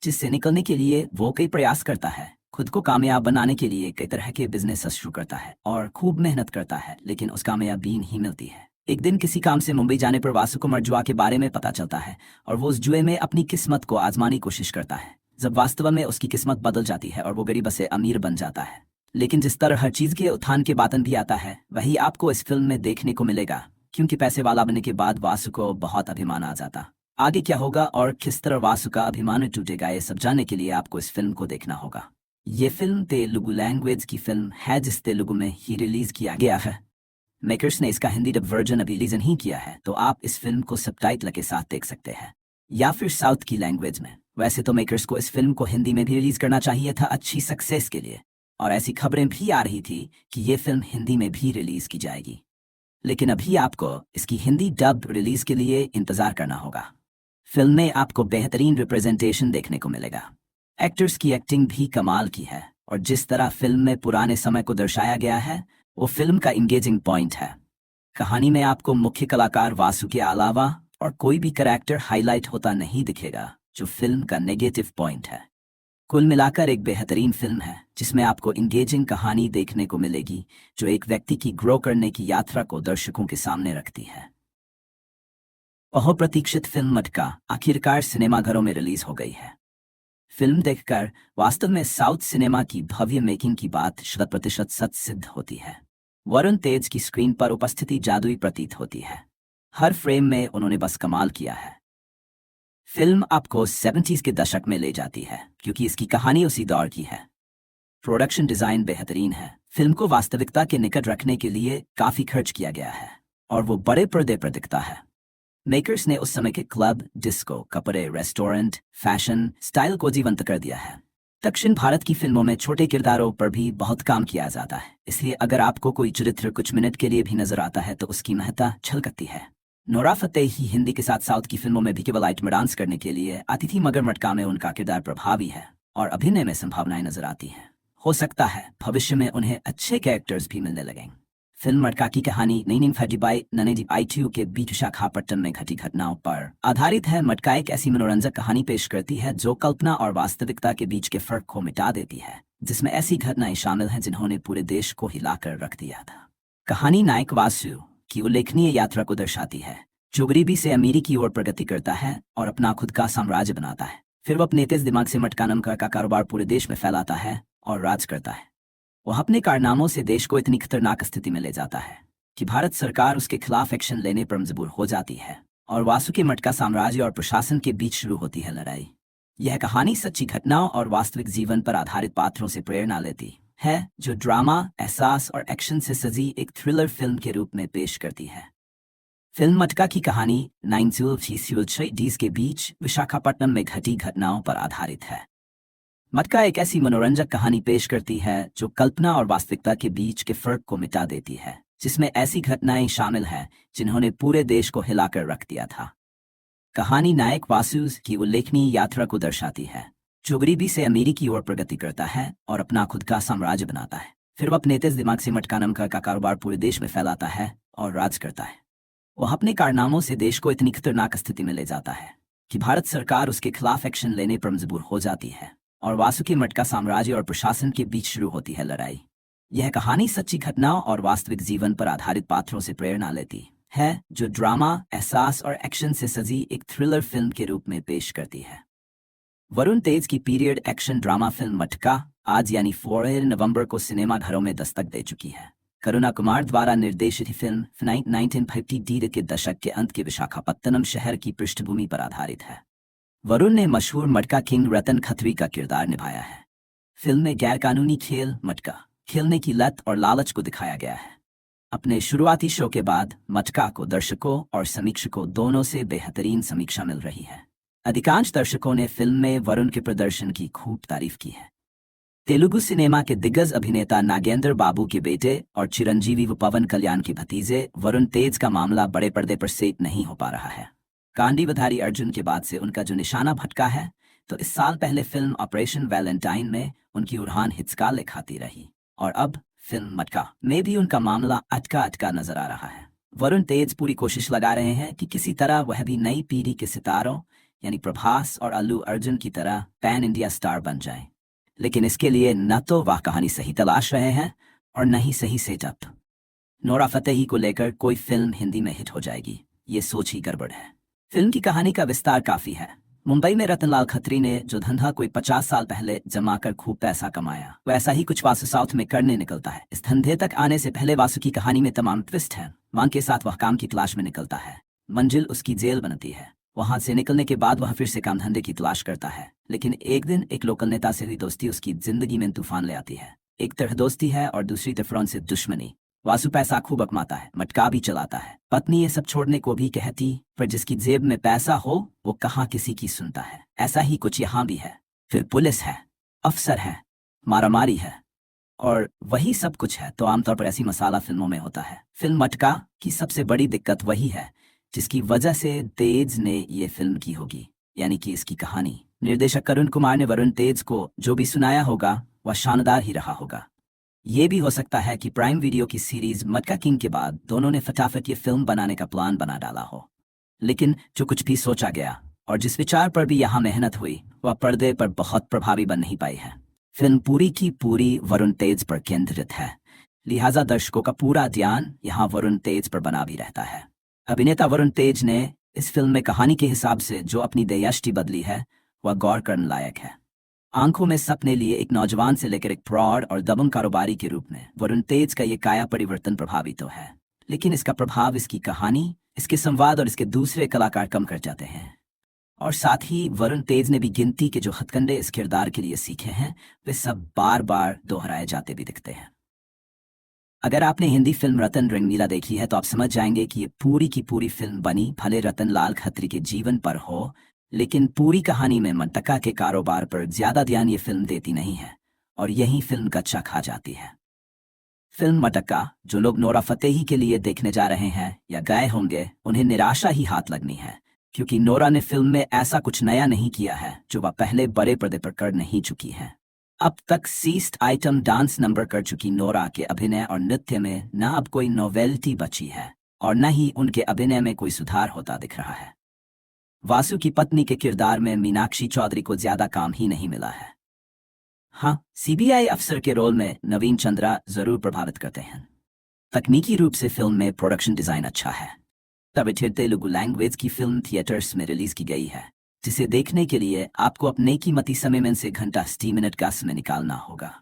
जिससे निकलने के लिए वो कई प्रयास करता है। खुद को कामयाब बनाने के लिए कई तरह के बिजनेस शुरू करता है और खूब मेहनत करता है, लेकिन उस कामयाबी नहीं मिलती है। एक दिन किसी काम से मुंबई जाने पर वासु को जुआ के बारे में पता चलता है और वो उस जुए में अपनी किस्मत को आजमाने की कोशिश करता है। जब वास्तव में उसकी किस्मत बदल जाती है और वो गरीब से अमीर बन जाता है। लेकिन जिस तरह हर चीज के उत्थान के बातन भी आता है, वही आपको इस फिल्म में देखने को मिलेगा, क्योंकि पैसे वाला बनने के बाद वासु को बहुत अभिमान आ जाता। आगे क्या होगा और किस तरह वासु का अभिमान टूटेगा, ये सब जानने के लिए आपको इस फिल्म को देखना होगा। ये फिल्म तेलुगु लैंग्वेज की फिल्म है, जिस तेलुगु में ही रिलीज किया गया है। मेकर्स ने इसका हिंदी डब वर्जन अभी रिलीज नहीं किया है, तो आप इस फिल्म को सबटाइटल के साथ देख सकते हैं या फिर साउथ की लैंग्वेज में। वैसे तो मेकर्स को इस फिल्म को हिंदी में भी रिलीज करना चाहिए था अच्छी सक्सेस के लिए, और ऐसी खबरें भी आ रही थी कि ये फिल्म हिंदी में भी रिलीज की जाएगी, लेकिन अभी आपको इसकी हिंदी डब रिलीज के लिए इंतजार करना होगा। फिल्म में आपको बेहतरीन रिप्रेजेंटेशन देखने को मिलेगा। एक्टर्स की एक्टिंग भी कमाल की है, और जिस तरह फिल्म में पुराने समय को दर्शाया गया है वो फिल्म का इंगेजिंग पॉइंट है। कहानी में आपको मुख्य कलाकार वासु के अलावा और कोई भी कैरेक्टर हाईलाइट होता नहीं दिखेगा, जो फिल्म का नेगेटिव पॉइंट है। कुल मिलाकर एक बेहतरीन फिल्म है जिसमें आपको इंगेजिंग कहानी देखने को मिलेगी, जो एक व्यक्ति की ग्रो करने की यात्रा को दर्शकों के सामने रखती है। बहुप्रतीक्षित फिल्म मटका आखिरकार सिनेमाघरों में रिलीज हो गई है। फिल्म देखकर वास्तव में साउथ सिनेमा की भव्य मेकिंग की बात 100% सच सिद्ध होती है। वरुण तेज की स्क्रीन पर उपस्थिति जादुई प्रतीत होती है। हर फ्रेम में उन्होंने बस कमाल किया है। फिल्म आपको 70s के दशक में ले जाती है क्योंकि इसकी कहानी उसी दौर की है। प्रोडक्शन डिजाइन बेहतरीन है। फिल्म को वास्तविकता के निकट रखने के लिए काफी खर्च किया गया है और वो बड़े पर्दे पर दिखता है। मेकर्स ने उस समय के क्लब, डिस्को, कपड़े, रेस्टोरेंट, फैशन, स्टाइल को जीवंत कर दिया है। दक्षिण भारत की फिल्मों में छोटे किरदारों पर भी बहुत काम किया जाता है, इसलिए अगर आपको कोई चरित्र कुछ मिनट के लिए भी नजर आता है तो उसकी महत्ता झलकती है। नोरा फतेही हिंदी के साथ साउथ की फिल्मों में भी केवल आइटम डांस करने के लिए आती थी, मगर मटका में उनका किरदार प्रभावी है और अभिनय में संभावनाएं नजर आती हैं। हो सकता है भविष्य में उन्हें अच्छे कैरेक्टर्स भी मिलने लगें। फिल्म मटका की कहानी नैनीम फजीबाई ननेजी आईटीयू के बीच विशाखापट्टनम में घटी घटनाओं पर आधारित है। मटका एक ऐसी मनोरंजक कहानी पेश करती है जो कल्पना और वास्तविकता के बीच के फर्क को मिटा देती है, जिसमें ऐसी घटनाएं शामिल हैं जिन्होंने पूरे देश को हिलाकर रख दिया था। कहानी नायक वासु की उल्लेखनीय यात्रा को दर्शाती है, जो गरीबी से अमीरी की ओर प्रगति करता है और अपना खुद का साम्राज्य बनाता है। फिर वो अपने तेज दिमाग से मटका नाम का कारोबार पूरे देश में फैलाता है और राज करता है। वह अपने कारनामों से देश को इतनी खतरनाक स्थिति में ले जाता है कि भारत सरकार उसके खिलाफ एक्शन लेने पर मजबूर हो जाती है और वासु के मटका साम्राज्य और प्रशासन के बीच शुरू होती है लड़ाई। यह कहानी सच्ची घटनाओं और वास्तविक जीवन पर आधारित पात्रों से प्रेरणा लेती है, जो ड्रामा, एहसास और एक्शन से सजी एक थ्रिलर फिल्म के रूप में पेश करती है। फिल्म मटका की कहानी 1960s के बीच विशाखापट्टनम में घटी घटनाओं पर आधारित है। मटका एक ऐसी मनोरंजक कहानी पेश करती है जो कल्पना और वास्तविकता के बीच के फर्क को मिटा देती है, जिसमें ऐसी घटनाएं शामिल हैं जिन्होंने पूरे देश को हिलाकर रख दिया था। कहानी नायक वासु की उल्लेखनीय यात्रा को दर्शाती है, जो गरीबी से अमीरी की ओर प्रगति करता है और अपना खुद का साम्राज्य बनाता है। फिर वह अपने तेज दिमाग से मटका नाम का कारोबार पूरे देश में फैलाता है और राज करता है। वह अपने कारनामों से देश को इतनी खतरनाक स्थिति में ले जाता है कि भारत सरकार उसके खिलाफ एक्शन लेने पर मजबूर हो जाती है और वासु के मटका साम्राज्य और प्रशासन के बीच शुरू होती है लड़ाई। यह कहानी सच्ची घटनाओं और वास्तविक जीवन पर आधारित पात्रों से प्रेरणा लेती है, जो ड्रामा, एहसास और एक्शन से सजी एक थ्रिलर फिल्म के रूप में पेश करती है। वरुण तेज की पीरियड एक्शन ड्रामा फिल्म मटका आज यानी 4 नवंबर को सिनेमाघरों में दस्तक दे चुकी है। करुणा कुमार द्वारा निर्देशित फिल्म 1950 के दशक के अंत के विशाखापत्तनम शहर की पृष्ठभूमि पर आधारित है। वरुण ने मशहूर मटका किंग रतन खत्री का किरदार निभाया है। फिल्म में गैरकानूनी खेल मटका खेलने की लत और लालच को दिखाया गया है। अपने शुरुआती शो के बाद मटका को दर्शकों और समीक्षकों दोनों से बेहतरीन समीक्षा मिल रही है। अधिकांश दर्शकों ने फिल्म में वरुण के प्रदर्शन की खूब तारीफ की है। तेलुगु सिनेमा के दिग्गज अभिनेता नागेंद्र बाबू के बेटे और चिरंजीवी व पवन कल्याण के भतीजे वरुण तेज का मामला बड़े पर्दे पर सेट नहीं हो पा रहा है। कांडीवधारी अर्जुन के बाद से उनका जो निशाना भटका है, तो इस साल पहले फिल्म ऑपरेशन वैलेंटाइन में उनकी उड़ान हिचकाले खाती रही और अब फिल्म मटका में भी उनका मामला अटका अटका नजर आ रहा है। वरुण तेज पूरी कोशिश लगा रहे हैं कि किसी तरह वह भी नई पीढ़ी के सितारों यानी प्रभास और अल्लू अर्जुन की तरह पैन इंडिया स्टार बन जाएं, लेकिन इसके लिए न तो वह कहानी सही तलाश रहे हैं और न ही सही सेटअप। नोरा फतेही को लेकर कोई फिल्म हिंदी में हिट हो जाएगी, ये सोच ही गड़बड़ है। फिल्म की कहानी का विस्तार काफी है। मुंबई में रतनलाल खत्री ने जो धंधा कोई 50 साल पहले जमाकर खूब पैसा कमाया, वैसा ही कुछ वासु साउथ में करने निकलता है। इस धंधे तक आने से पहले वासु की कहानी में तमाम ट्विस्ट है। मांग के साथ वह काम की तलाश में निकलता है। मंजिल उसकी जेल बनती है। वहां से निकलने के बाद वह फिर से काम धंधे की तलाश करता है, लेकिन एक दिन एक लोकल नेता से हुई दोस्ती उसकी जिंदगी में तूफान ले आती है। एक तरफ दोस्ती है और दूसरी तरफ उनसे दुश्मनी। वासु पैसा खूब कमाता है, मटका भी चलाता है। पत्नी ये सब छोड़ने को भी कहती, पर जिसकी जेब में पैसा हो वो कहाँ किसी की सुनता है। ऐसा ही कुछ यहाँ भी है। फिर पुलिस है, अफसर है, मारामारी है और वही सब कुछ है। तो आमतौर पर ऐसी मसाला फिल्मों में होता है। फिल्म मटका की सबसे बड़ी दिक्कत वही है जिसकी वजह से तेज ने ये फिल्म की होगी, यानी कि इसकी कहानी। निर्देशक करुण कुमार ने वरुण तेज को जो भी सुनाया होगा वह शानदार ही रहा होगा। ये भी हो सकता है कि प्राइम वीडियो की सीरीज मटका किंग के बाद दोनों ने फटाफट ये फिल्म बनाने का प्लान बना डाला हो। लेकिन जो कुछ भी सोचा गया और जिस विचार पर भी यहाँ मेहनत हुई वह पर्दे पर बहुत प्रभावी बन नहीं पाई है। फिल्म पूरी की पूरी वरुण तेज पर केंद्रित है, लिहाजा दर्शकों का पूरा ध्यान यहाँ वरुण तेज पर बना भी रहता है। अभिनेता वरुण तेज ने इस फिल्म में कहानी के हिसाब से जो अपनी दयाष्टि बदली है वह गौर करने लायक है। आंखों में सपने लिए एक नौजवान से लेकर एक फ्रॉड और दबंग कारोबारी के रूप में वरुण तेज का ये काया परिवर्तन प्रभावी तो है, लेकिन इसका प्रभाव इसकी कहानी, इसके संवाद और इसके दूसरे कलाकार कम कर जाते हैं। और साथ ही वरुण तेज ने भी गिनती के जो हथकंडे इस किरदार के लिए सीखे हैं वे सब बार बार दोहराए जाते भी दिखते हैं। अगर आपने हिंदी फिल्म रतन रंगीला देखी है तो आप समझ जाएंगे कि ये पूरी की पूरी फिल्म बनी भले रतन लाल खत्री के जीवन पर हो, लेकिन पूरी कहानी में मटका के कारोबार पर ज्यादा ध्यान ये फिल्म देती नहीं है और यही फिल्म कच्चा खा जाती है। फिल्म मटका जो लोग नोरा फतेही के लिए देखने जा रहे हैं या गए होंगे उन्हें निराशा ही हाथ लगनी है, क्योंकि नोरा ने फिल्म में ऐसा कुछ नया नहीं किया है जो वह पहले बड़े पर्दे पर कर नहीं चुकी है। अब तक सीस्ट आइटम डांस नंबर कर चुकी नोरा के अभिनय और नृत्य में न अब कोई नोवेल्टी बची है और न ही उनके अभिनय में कोई सुधार होता दिख रहा है। वासु की पत्नी के किरदार में मीनाक्षी चौधरी को ज्यादा काम ही नहीं मिला है। हाँ, सीबीआई अफसर के रोल में नवीन चंद्रा जरूर प्रभावित करते हैं। तकनीकी रूप से फिल्म में प्रोडक्शन डिजाइन अच्छा है। तब तेलुगु लैंग्वेज की फिल्म थिएटर्स में रिलीज की गई है, जिसे देखने के लिए आपको अपने कीमती समय में से घंटा 60 मिनट का समय निकालना होगा।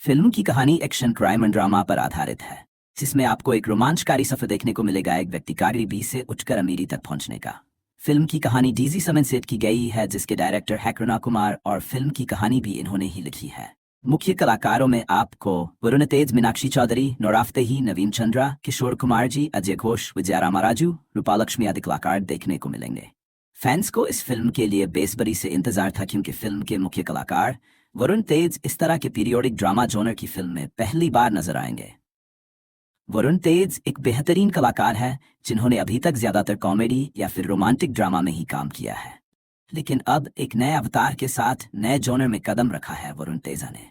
फिल्म की कहानी एक्शन क्राइम एंड ड्रामा पर आधारित है, जिसमें आपको एक रोमांचकारी सफर देखने को मिलेगा एक व्यक्ति गरीबी से उठकर अमीरी तक पहुंचने का। फिल्म की कहानी डीजी समन सेट की गई है, जिसके डायरेक्टर है करुणा कुमार और फिल्म की कहानी भी इन्होंने ही लिखी है। मुख्य कलाकारों में आपको वरुण तेज, मीनाक्षी चौधरी, नोरा फतेही, नवीन चंद्रा, किशोर कुमार जी, अजय घोष, विजया रामाराजू, रूपालक्ष्मी आदि कलाकार देखने को मिलेंगे। फैंस को इस फिल्म के लिए बेसब्री से इंतजार था, क्योंकि फिल्म के मुख्य कलाकार वरुण तेज इस तरह के पीरियोडिक ड्रामा जॉनर की फिल्म में पहली बार नजर आएंगे। वरुण तेज एक बेहतरीन कलाकार है जिन्होंने अभी तक ज्यादातर कॉमेडी या फिर रोमांटिक ड्रामा में ही काम किया है, लेकिन अब एक नए अवतार के साथ नए जॉनर में कदम रखा है वरुण तेजा ने।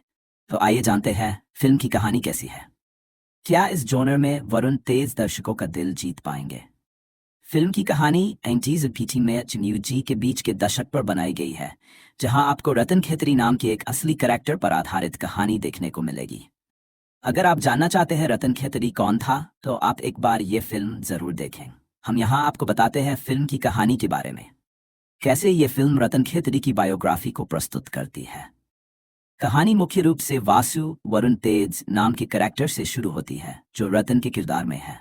तो आइए जानते हैं फिल्म की कहानी कैसी है। क्या इस जॉनर में वरुण तेज दर्शकों का दिल जीत पाएंगे? फिल्म की कहानी 90s और पीटी में जी के बीच के दशक पर बनाई गई है, जहां आपको रतन खेतरी नाम के एक असली कैरेक्टर पर आधारित कहानी देखने को मिलेगी। अगर आप जानना चाहते हैं रतन खेतरी कौन था, तो आप एक बार ये फिल्म जरूर देखें। हम यहाँ आपको बताते हैं फिल्म की कहानी के बारे में, कैसे ये फिल्म रतन खेतरी की बायोग्राफी को प्रस्तुत करती है। कहानी मुख्य रूप से वासु वरुण तेज नाम के कैरेक्टर से शुरू होती है, जो रतन के किरदार में है।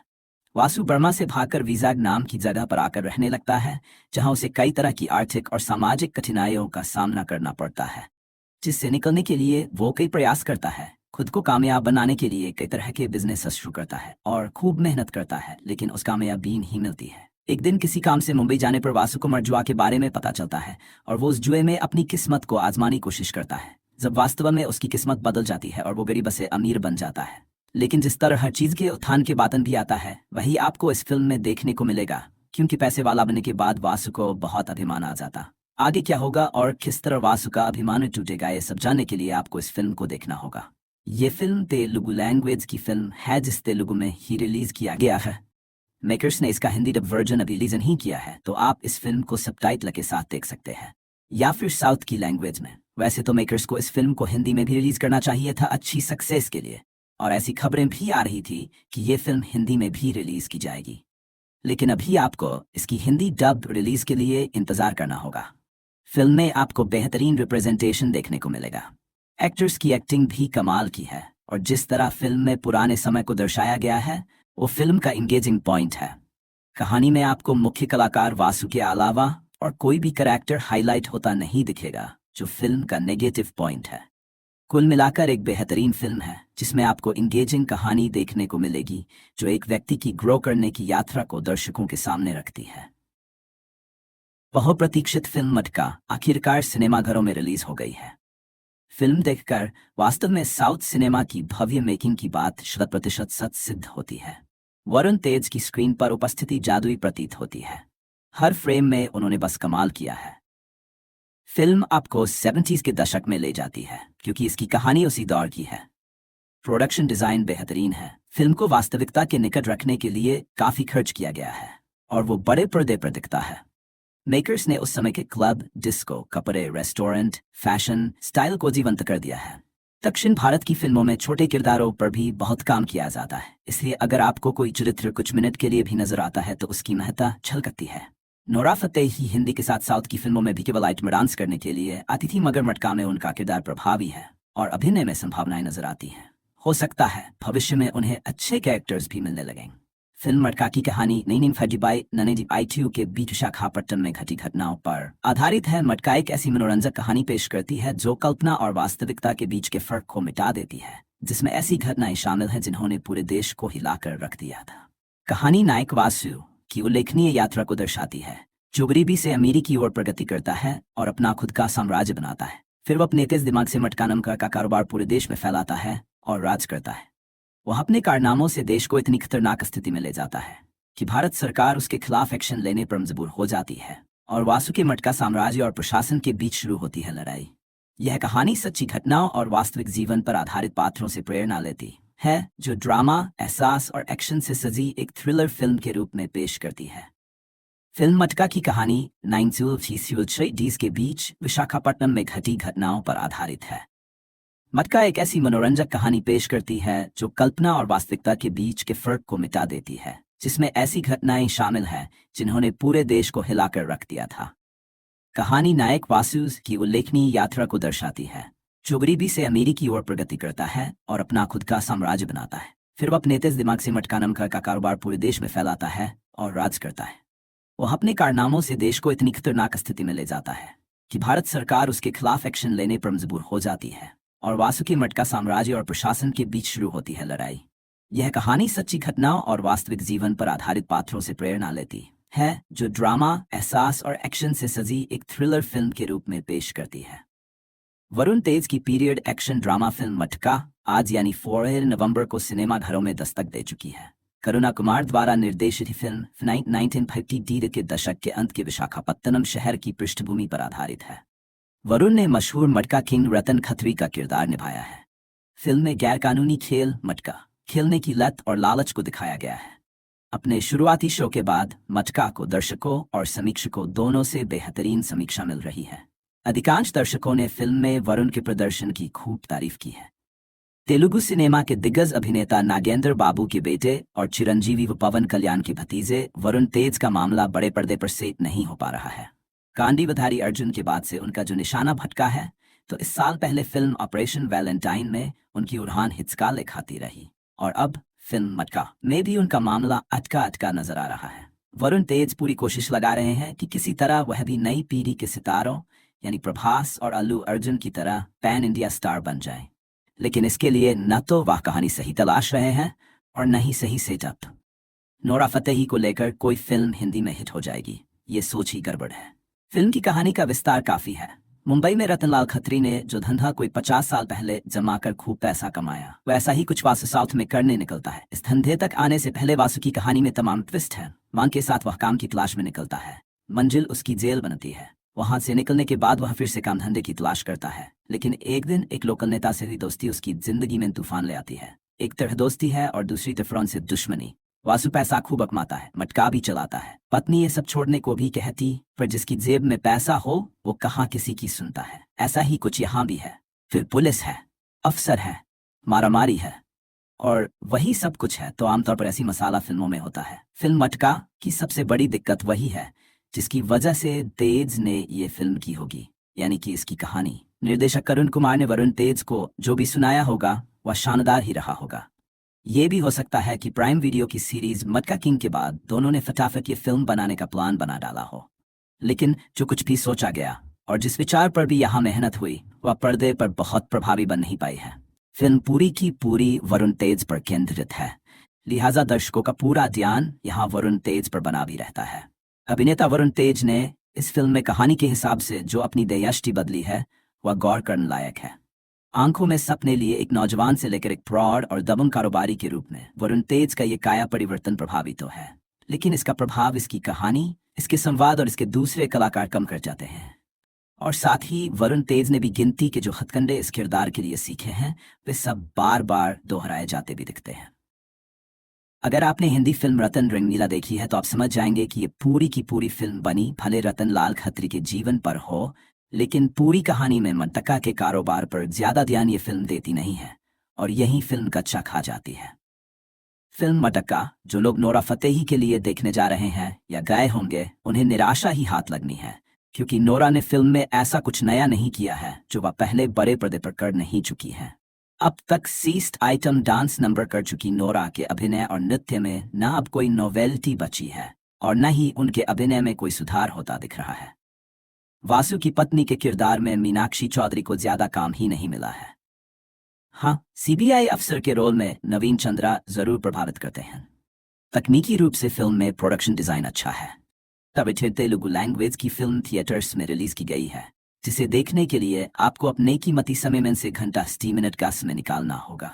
वासु बर्मा से भागकर विजाग नाम की जगह पर आकर रहने लगता है, जहां उसे कई तरह की आर्थिक और सामाजिक कठिनाइयों का सामना करना पड़ता है, जिससे निकलने के लिए वो कई प्रयास करता है। खुद को कामयाब बनाने के लिए कई तरह के बिजनेस शुरू करता है और खूब मेहनत करता है, लेकिन उस कामयाबी नहीं मिलती है। एक दिन किसी काम से मुंबई जाने पर वासु को जुआ के बारे में पता चलता है और वो उस जुए में अपनी किस्मत को आजमाने की कोशिश करता है, जब वास्तव में उसकी किस्मत बदल जाती है और वो गरीब से अमीर बन जाता है। लेकिन जिस तरह हर चीज के उत्थान के बातन भी आता है, वही आपको इस फिल्म में देखने को मिलेगा, क्योंकि पैसे वाला बनने के बाद वासु को बहुत अभिमान आ जाता। आगे क्या होगा और किस तरह वासु का अभिमान टूटेगा, ये सब जानने के लिए आपको इस फिल्म को देखना होगा। ये फिल्म तेलुगु लैंग्वेज की फिल्म है, जिस तेलुगु में ही रिलीज किया गया है। मेकर्स ने इसका हिंदी डब वर्जन अभी रिलीज नहीं किया है, तो आप इस फिल्म को सबटाइटल के साथ देख सकते हैं, या फिर साउथ की लैंग्वेज में। वैसे तो मेकर्स को इस फिल्म को हिंदी में भी रिलीज करना चाहिए था अच्छी सक्सेस के लिए, और ऐसी खबरें भी आ रही थी कि ये फिल्म हिंदी में भी रिलीज की जाएगी, लेकिन अभी आपको इसकी हिंदी डब रिलीज के लिए इंतजार करना होगा। फिल्म में आपको बेहतरीन रिप्रेजेंटेशन देखने को मिलेगा। एक्टर्स की एक्टिंग भी कमाल की है, और जिस तरह फिल्म में पुराने समय को दर्शाया गया है वो फिल्म का इंगेजिंग पॉइंट है। कहानी में आपको मुख्य कलाकार वासु के अलावा और कोई भी कैरेक्टर हाईलाइट होता नहीं दिखेगा, जो फिल्म का नेगेटिव पॉइंट है। कुल मिलाकर एक बेहतरीन फिल्म है, जिसमें आपको इंगेजिंग कहानी देखने को मिलेगी, जो एक व्यक्ति की ग्रो करने की यात्रा को दर्शकों के सामने रखती है। बहुप्रतीक्षित फिल्म मटका आखिरकार सिनेमाघरों में रिलीज हो गई है। फिल्म देखकर वास्तव में साउथ सिनेमा की भव्य मेकिंग की बात 100% सच सिद्ध होती है। वरुण तेज की स्क्रीन पर उपस्थिति जादुई प्रतीत होती है। हर फ्रेम में उन्होंने बस कमाल किया है। फिल्म आपको 70s के दशक में ले जाती है, क्योंकि इसकी कहानी उसी दौर की है। प्रोडक्शन डिजाइन बेहतरीन है। फिल्म को वास्तविकता के निकट रखने के लिए काफी खर्च किया गया है और वो बड़े पर्दे पर दिखता है। मेकर्स ने उस समय के क्लब, डिस्को, कपड़े, रेस्टोरेंट, फैशन, स्टाइल को जीवंत कर दिया है। दक्षिण भारत की फिल्मों में छोटे किरदारों पर भी बहुत काम किया जाता है, इसलिए अगर आपको कोई चरित्र कुछ मिनट के लिए भी नजर आता है तो उसकी महत्ता झलकती है। नोरा फतेही हिंदी के साथ साउथ की फिल्मों में भी केवल आइटम में डांस करने के लिए आती थी, मगर मटका में उनका किरदार प्रभावी है और अभिनय में संभावनाएं नजर आती हैं। हो सकता है भविष्य में उन्हें अच्छे कैरेक्टर्स भी मिलने लगें। फिल्म मटका की कहानी नैनीम फजीबाई ननेजी आईटीयू के बीच विशाखापट्टनम में घटी घटनाओं पर आधारित है। मटका एक ऐसी मनोरंजक कहानी पेश करती है जो कल्पना और वास्तविकता के बीच के फर्क को मिटा देती है, जिसमें ऐसी घटनाएं शामिल हैं जिन्होंने पूरे देश को हिलाकर रख दिया था। कहानी नायक वासु की उल्लेखनीय यात्रा को दर्शाती है, जो गरीबी से अमीरी की ओर प्रगति करता है और अपना खुद का साम्राज्य बनाता है। फिर वो अपने तेज दिमाग से मटका नाम का कारोबार पूरे देश में फैलाता है और राज करता है। वह अपने कारनामों से देश को इतनी खतरनाक स्थिति में ले जाता है कि भारत सरकार उसके खिलाफ एक्शन लेने पर मजबूर हो जाती है और वासु के मटका साम्राज्य और प्रशासन के बीच शुरू होती है लड़ाई। यह कहानी सच्ची घटनाओं और वास्तविक जीवन पर आधारित पात्रों से प्रेरणा लेती है, जो ड्रामा, एहसास और एक्शन से सजी एक थ्रिलर फिल्म के रूप में पेश करती है। फिल्म मटका की कहानी 1960s के बीच विशाखापट्टनम में घटी घटनाओं पर आधारित है। मटका एक ऐसी मनोरंजक कहानी पेश करती है जो कल्पना और वास्तविकता के बीच के फर्क को मिटा देती है, जिसमें ऐसी घटनाएं शामिल हैं जिन्होंने पूरे देश को हिलाकर रख दिया था। कहानी नायक वासु की उल्लेखनीय यात्रा को दर्शाती है, जो गरीबी से अमीरी की ओर प्रगति करता है और अपना खुद का साम्राज्य बनाता है। फिर वह अपने तेज दिमाग से मटका नाम का कारोबार पूरे देश में फैलाता है और राज करता है। वह अपने कारनामों से देश को इतनी खतरनाक स्थिति में ले जाता है कि भारत सरकार उसके खिलाफ एक्शन लेने पर मजबूर हो जाती है और वासु के मटका साम्राज्य और प्रशासन के बीच शुरू होती है लड़ाई। यह कहानी सच्ची घटनाओं और वास्तविक जीवन पर आधारित पात्रों से प्रेरणा लेती है, जो ड्रामा, एहसास और एक्शन से सजी एक थ्रिलर फिल्म के रूप में पेश करती है। वरुण तेज की पीरियड एक्शन ड्रामा फिल्म मटका आज यानी 4 नवंबर को सिनेमाघरों में दस्तक दे चुकी है। करुणा कुमार द्वारा निर्देशित फिल्म 1950 के दशक के अंत के विशाखापत्तनम शहर की पृष्ठभूमि पर आधारित है। वरुण ने मशहूर मटका किंग रतन खत्री का किरदार निभाया है। फिल्म में गैरकानूनी खेल मटका खेलने की लत और लालच को दिखाया गया है। अपने शुरुआती शो के बाद मटका को दर्शकों और समीक्षकों दोनों से बेहतरीन समीक्षा मिल रही है। अधिकांश दर्शकों ने फिल्म में वरुण के प्रदर्शन की खूब तारीफ की है। तेलुगु सिनेमा के दिग्गज अभिनेता नागेंद्र बाबू के बेटे और चिरंजीवी व पवन कल्याण के भतीजे वरुण तेज का मामला बड़े पर्दे पर सेट नहीं हो पा रहा है। कांडीवधारी अर्जुन के बाद से उनका जो निशाना भटका है, तो इस साल पहले फिल्म ऑपरेशन वैलेंटाइन में उनकी उड़ान हिचकाले खाती रही और अब फिल्म मटका में भी उनका मामला अटका अटका नजर आ रहा है। वरुण तेज पूरी कोशिश लगा रहे हैं कि किसी तरह वह भी नई पीढ़ी के सितारों यानी प्रभास और अल्लू अर्जुन की तरह पैन इंडिया स्टार बन जाएं, लेकिन इसके लिए न तो वह कहानी सही तलाश रहे हैं और न ही सही सेटअप। नोरा फतेही को लेकर कोई फिल्म हिंदी में हिट हो जाएगी, ये सोच ही गड़बड़ है। फिल्म की कहानी का विस्तार काफी है। मुंबई में रतनलाल खत्री ने जो धंधा कोई 50 साल पहले जमा कर खूब पैसा कमाया, वैसा ही कुछ वासु साउथ में करने निकलता है। इस धंधे तक आने से पहले वासु की कहानी में तमाम ट्विस्ट है। मांग के साथ वह काम की तलाश में निकलता है। मंजिल उसकी जेल बनती है। वहां से निकलने के बाद वह फिर से काम धंधे की तलाश करता है, लेकिन एक दिन एक लोकल नेता से हुई दोस्ती उसकी जिंदगी में तूफान ले आती है। एक तरह दोस्ती है और दूसरी तरफ से दुश्मनी। वासु पैसा खूब कमाता है, मटका भी चलाता है। पत्नी ये सब छोड़ने को भी कहती, पर जिसकी जेब में पैसा हो वो कहाँ किसी की सुनता है। ऐसा ही कुछ यहाँ भी है। फिर पुलिस है, अफसर है, मारामारी है और वही सब कुछ है। तो आमतौर पर ऐसी मसाला फिल्मों में होता है। फिल्म मटका की सबसे बड़ी दिक्कत वही है जिसकी वजह से तेज ने ये फिल्म की होगी, यानी कि इसकी कहानी। निर्देशक करुण कुमार ने वरुण तेज को जो भी सुनाया होगा वह शानदार ही रहा होगा। ये भी हो सकता है कि प्राइम वीडियो की सीरीज मटका किंग के बाद दोनों ने फटाफट ये फिल्म बनाने का प्लान बना डाला हो, लेकिन जो कुछ भी सोचा गया और जिस विचार पर भी यहाँ मेहनत हुई वह पर्दे पर बहुत प्रभावी बन नहीं पाई है। फिल्म पूरी की पूरी वरुण तेज पर केंद्रित है, लिहाजा दर्शकों का पूरा ध्यान यहाँ वरुण तेज पर बना भी रहता है। अभिनेता वरुण तेज ने इस फिल्म में कहानी के हिसाब से जो अपनी दयाष्टि बदली है वह गौर करने लायक है। आंखों में सपने लिए एक नौजवान से लेकर एक प्रौढ़ और दबंग कारोबारी के रूप में वरुण तेज का ये काया परिवर्तन प्रभावी तो है, लेकिन इसका प्रभाव इसकी कहानी, इसके संवाद और इसके दूसरे कलाकार कम कर जाते हैं। और साथ ही वरुण तेज ने भी गिनती के जो हथकंडे इस किरदार के लिए सीखे हैं वे सब बार बार दोहराए जाते भी दिखते हैं। अगर आपने हिंदी फिल्म रतन रंगीला देखी है तो आप समझ जाएंगे कि ये पूरी की पूरी फिल्म बनी भले रतन लाल खत्री के जीवन पर हो, लेकिन पूरी कहानी में मटका के कारोबार पर ज्यादा ध्यान ये फिल्म देती नहीं है और यही फिल्म का अच्छा खा जाती है। फिल्म मटक्का जो लोग नोरा फतेही के लिए देखने जा रहे हैं या गए होंगे उन्हें निराशा ही हाथ लगनी है, क्योंकि नोरा ने फिल्म में ऐसा कुछ नया नहीं किया है जो वह पहले बड़े पर्दे पर कर नहीं चुकी है। अब तक सीस्ट आइटम डांस नंबर कर चुकी नोरा के अभिनय और नृत्य में न अब कोई नोवेल्टी बची है और न ही उनके अभिनय में कोई सुधार होता दिख रहा है। वासु की पत्नी के किरदार में मीनाक्षी चौधरी को ज्यादा काम ही नहीं मिला है। हाँ, सीबीआई अफसर के रोल में नवीन चंद्रा जरूर प्रभावित करते हैं। तकनीकी रूप से फिल्म में प्रोडक्शन डिजाइन अच्छा है। तब तेलुगु लैंग्वेज की फिल्म थिएटर्स में रिलीज की गई है, जिसे देखने के लिए आपको अपने कीमती समय में से घंटा 60 मिनट का समय निकालना होगा।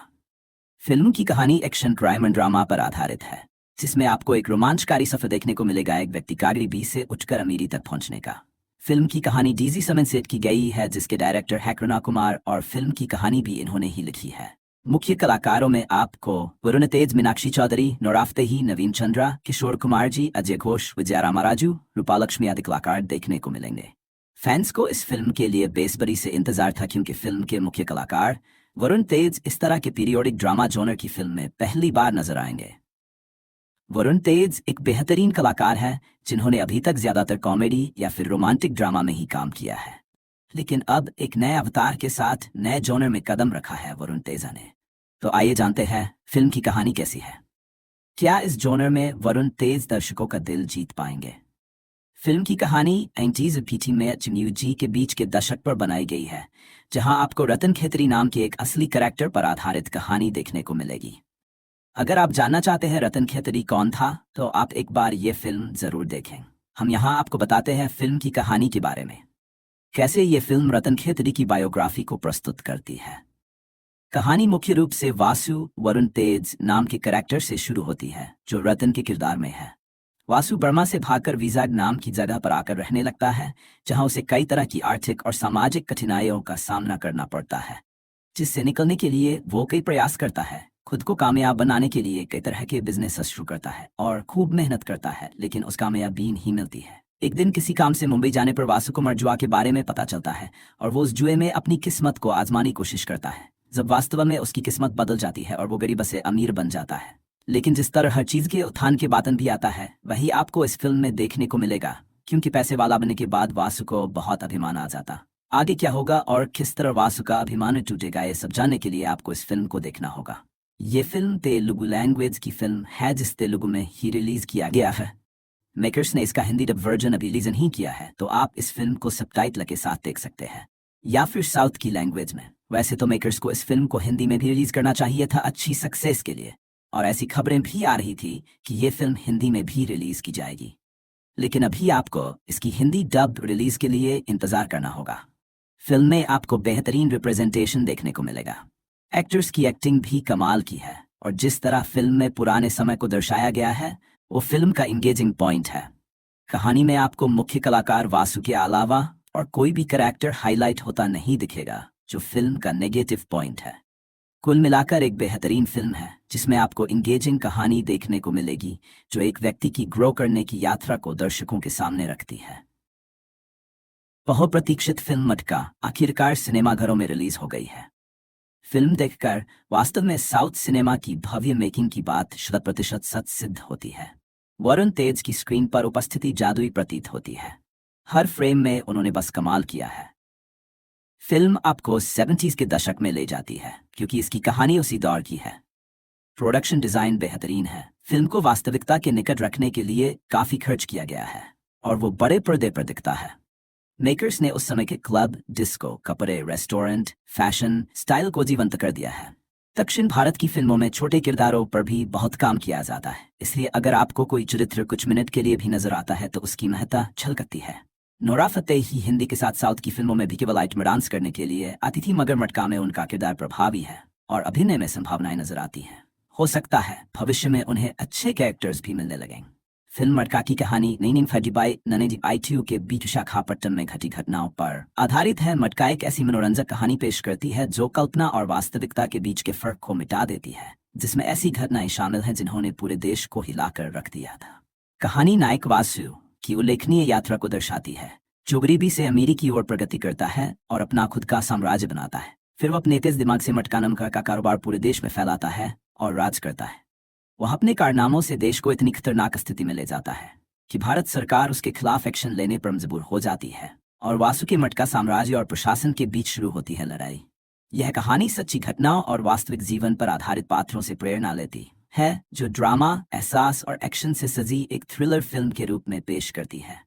फिल्म की कहानी एक्शन क्राइम एंड ड्रामा पर आधारित है, जिसमें आपको एक रोमांचकारी सफर देखने को मिलेगा एक व्यक्ति गरीबी से उठकर अमीरी तक पहुंचने का। फिल्म की कहानी डीजी समन सेट की गई है, जिसके डायरेक्टर है कृणा कुमार और फिल्म की कहानी भी इन्होंने ही लिखी है। मुख्य कलाकारों में आपको वरुण तेज, मीनाक्षी चौधरी, नोरा फतेही, नवीन चंद्रा, किशोर कुमार जी, अजय घोष, विजया रामाराजू, रूपालक्ष्मी आदि कलाकार देखने को मिलेंगे। फैंस को इस फिल्म के लिए बेसब्री से इंतजार था, क्योंकि फिल्म के मुख्य कलाकार वरुण तेज इस तरह के पीरियोडिक ड्रामा जॉनर की फिल्म में पहली बार नजर आएंगे। वरुण तेज एक बेहतरीन कलाकार है जिन्होंने अभी तक ज्यादातर कॉमेडी या फिर रोमांटिक ड्रामा में ही काम किया है, लेकिन अब एक नए अवतार के साथ नए जॉनर में कदम रखा है वरुण तेजा ने। तो आइए जानते हैं फिल्म की कहानी कैसी है। क्या इस जॉनर में वरुण तेज दर्शकों का दिल जीत पाएंगे? फिल्म की कहानी 90s और पीटी में जी के बीच के दशक पर बनाई गई है, जहां आपको रतन खेतरी नाम के एक असली कैरेक्टर पर आधारित कहानी देखने को मिलेगी। अगर आप जानना चाहते हैं रतन खेतरी कौन था, तो आप एक बार ये फिल्म जरूर देखें। हम यहाँ आपको बताते हैं फिल्म की कहानी के बारे में, कैसे ये फिल्म रतन खेतरी की बायोग्राफी को प्रस्तुत करती है। कहानी मुख्य रूप से वासु वरुण तेज नाम के कैरेक्टर से शुरू होती है, जो रतन के किरदार में है। वासु बर्मा से भागकर विजाग नाम की जगह पर आकर रहने लगता है, जहां उसे कई तरह की आर्थिक और सामाजिक कठिनाइयों का सामना करना पड़ता है, जिससे निकलने के लिए वो कई प्रयास करता है। खुद को कामयाब बनाने के लिए कई तरह के बिजनेस शुरू करता है और खूब मेहनत करता है, लेकिन उस कामयाबी नहीं मिलती है। एक दिन किसी काम से मुंबई जाने पर वासु को जुआ के बारे में पता चलता है और वो उस जुए में अपनी किस्मत को आजमाने की कोशिश करता है, जब वास्तव में उसकी किस्मत बदल जाती है और वो गरीब से अमीर बन जाता है। लेकिन जिस तरह हर चीज के उत्थान के बातन भी आता है, वही आपको इस फिल्म में देखने को मिलेगा, क्योंकि पैसे वाला बनने के बाद वासु को बहुत अभिमान आ जाता। आगे क्या होगा और किस तरह वासु का अभिमान टूटेगा, ये सब जानने के लिए आपको इस फिल्म को देखना होगा। ये फिल्म तेलुगु लैंग्वेज की फिल्म है, जिस तेलुगु में ही रिलीज किया गया है। मेकर्स ने इसका हिंदी डब वर्जन अभी रिलीज नहीं किया है, तो आप इस फिल्म को सबटाइटल के साथ देख सकते हैं या फिर साउथ की लैंग्वेज में। वैसे तो मेकर्स को इस फिल्म को हिंदी में भी रिलीज करना चाहिए था अच्छी सक्सेस के लिए, और ऐसी खबरें भी आ रही थी कि ये फिल्म हिंदी में भी रिलीज की जाएगी, लेकिन अभी आपको इसकी हिंदी डब रिलीज के लिए इंतजार करना होगा। फिल्म में आपको बेहतरीन रिप्रेजेंटेशन देखने को मिलेगा। एक्टर्स की एक्टिंग भी कमाल की है, और जिस तरह फिल्म में पुराने समय को दर्शाया गया है वो फिल्म का इंगेजिंग पॉइंट है। कहानी में आपको मुख्य कलाकार वासु के अलावा और कोई भी कैरेक्टर हाईलाइट होता नहीं दिखेगा, जो फिल्म का नेगेटिव पॉइंट है। कुल मिलाकर एक बेहतरीन फिल्म है, जिसमें आपको इंगेजिंग कहानी देखने को मिलेगी, जो एक व्यक्ति की ग्रो करने की यात्रा को दर्शकों के सामने रखती है। बहुप्रतीक्षित फिल्म मटका आखिरकार सिनेमाघरों में रिलीज हो गई है। फिल्म देखकर वास्तव में साउथ सिनेमा की भव्य मेकिंग की बात 100% सच सिद्ध होती है। वरुण तेज की स्क्रीन पर उपस्थिति जादुई प्रतीत होती है। हर फ्रेम में उन्होंने बस कमाल किया है। फिल्म आपको 70s के दशक में ले जाती है, क्योंकि इसकी कहानी उसी दौर की है। प्रोडक्शन डिजाइन बेहतरीन है। फिल्म को वास्तविकता के निकट रखने के लिए काफी खर्च किया गया है, और वो बड़े पर्दे पर दिखता है। मेकर्स ने उस समय के क्लब, डिस्को, कपड़े, रेस्टोरेंट, फैशन, स्टाइल को जीवंत कर दिया है। दक्षिण भारत की फिल्मों में छोटे किरदारों पर भी बहुत काम किया जाता है, इसलिए अगर आपको कोई चरित्र कुछ मिनट के लिए भी नजर आता है तो उसकी महत्ता झलकती है। नोरा फतेही हिंदी के साथ साउथ की फिल्मों में भी केवल आइटम डांस करने के लिए आती थी, मगर मटका में उनका किरदार प्रभावी है और अभिनय में संभावनाएं नजर आती हैं। हो सकता है भविष्य में उन्हें अच्छे कैरेक्टर्स भी मिलने लगें। फिल्म मटका की कहानी 1935 1992 के बीच विशाखापट्टनम में घटी घटनाओं पर आधारित है। मटका एक ऐसी मनोरंजक कहानी पेश करती है जो कल्पना और वास्तविकता के बीच के फर्क को मिटा देती है, जिसमें ऐसी घटनाएं शामिल हैं जिन्होंने पूरे देश को हिलाकर रख दिया था। कहानी नायक वासु की उल्लेखनीय यात्रा को दर्शाती है, जो गरीबी से अमीरी की ओर प्रगति करता है और अपना खुद का साम्राज्य बनाता है। फिर वह अपने तेज दिमाग से मटका नाम का कारोबार पूरे देश में फैलाता है और राज करता है। वह अपने कारनामों से देश को इतनी खतरनाक स्थिति में ले जाता है कि भारत सरकार उसके खिलाफ एक्शन लेने पर मजबूर हो जाती है और वासु के मटका साम्राज्य और प्रशासन के बीच शुरू होती है लड़ाई। यह कहानी सच्ची घटनाओं और वास्तविक जीवन पर आधारित पात्रों से प्रेरणा लेती है, जो ड्रामा, एहसास और एक्शन से सजी एक थ्रिलर फिल्म के रूप में पेश करती है।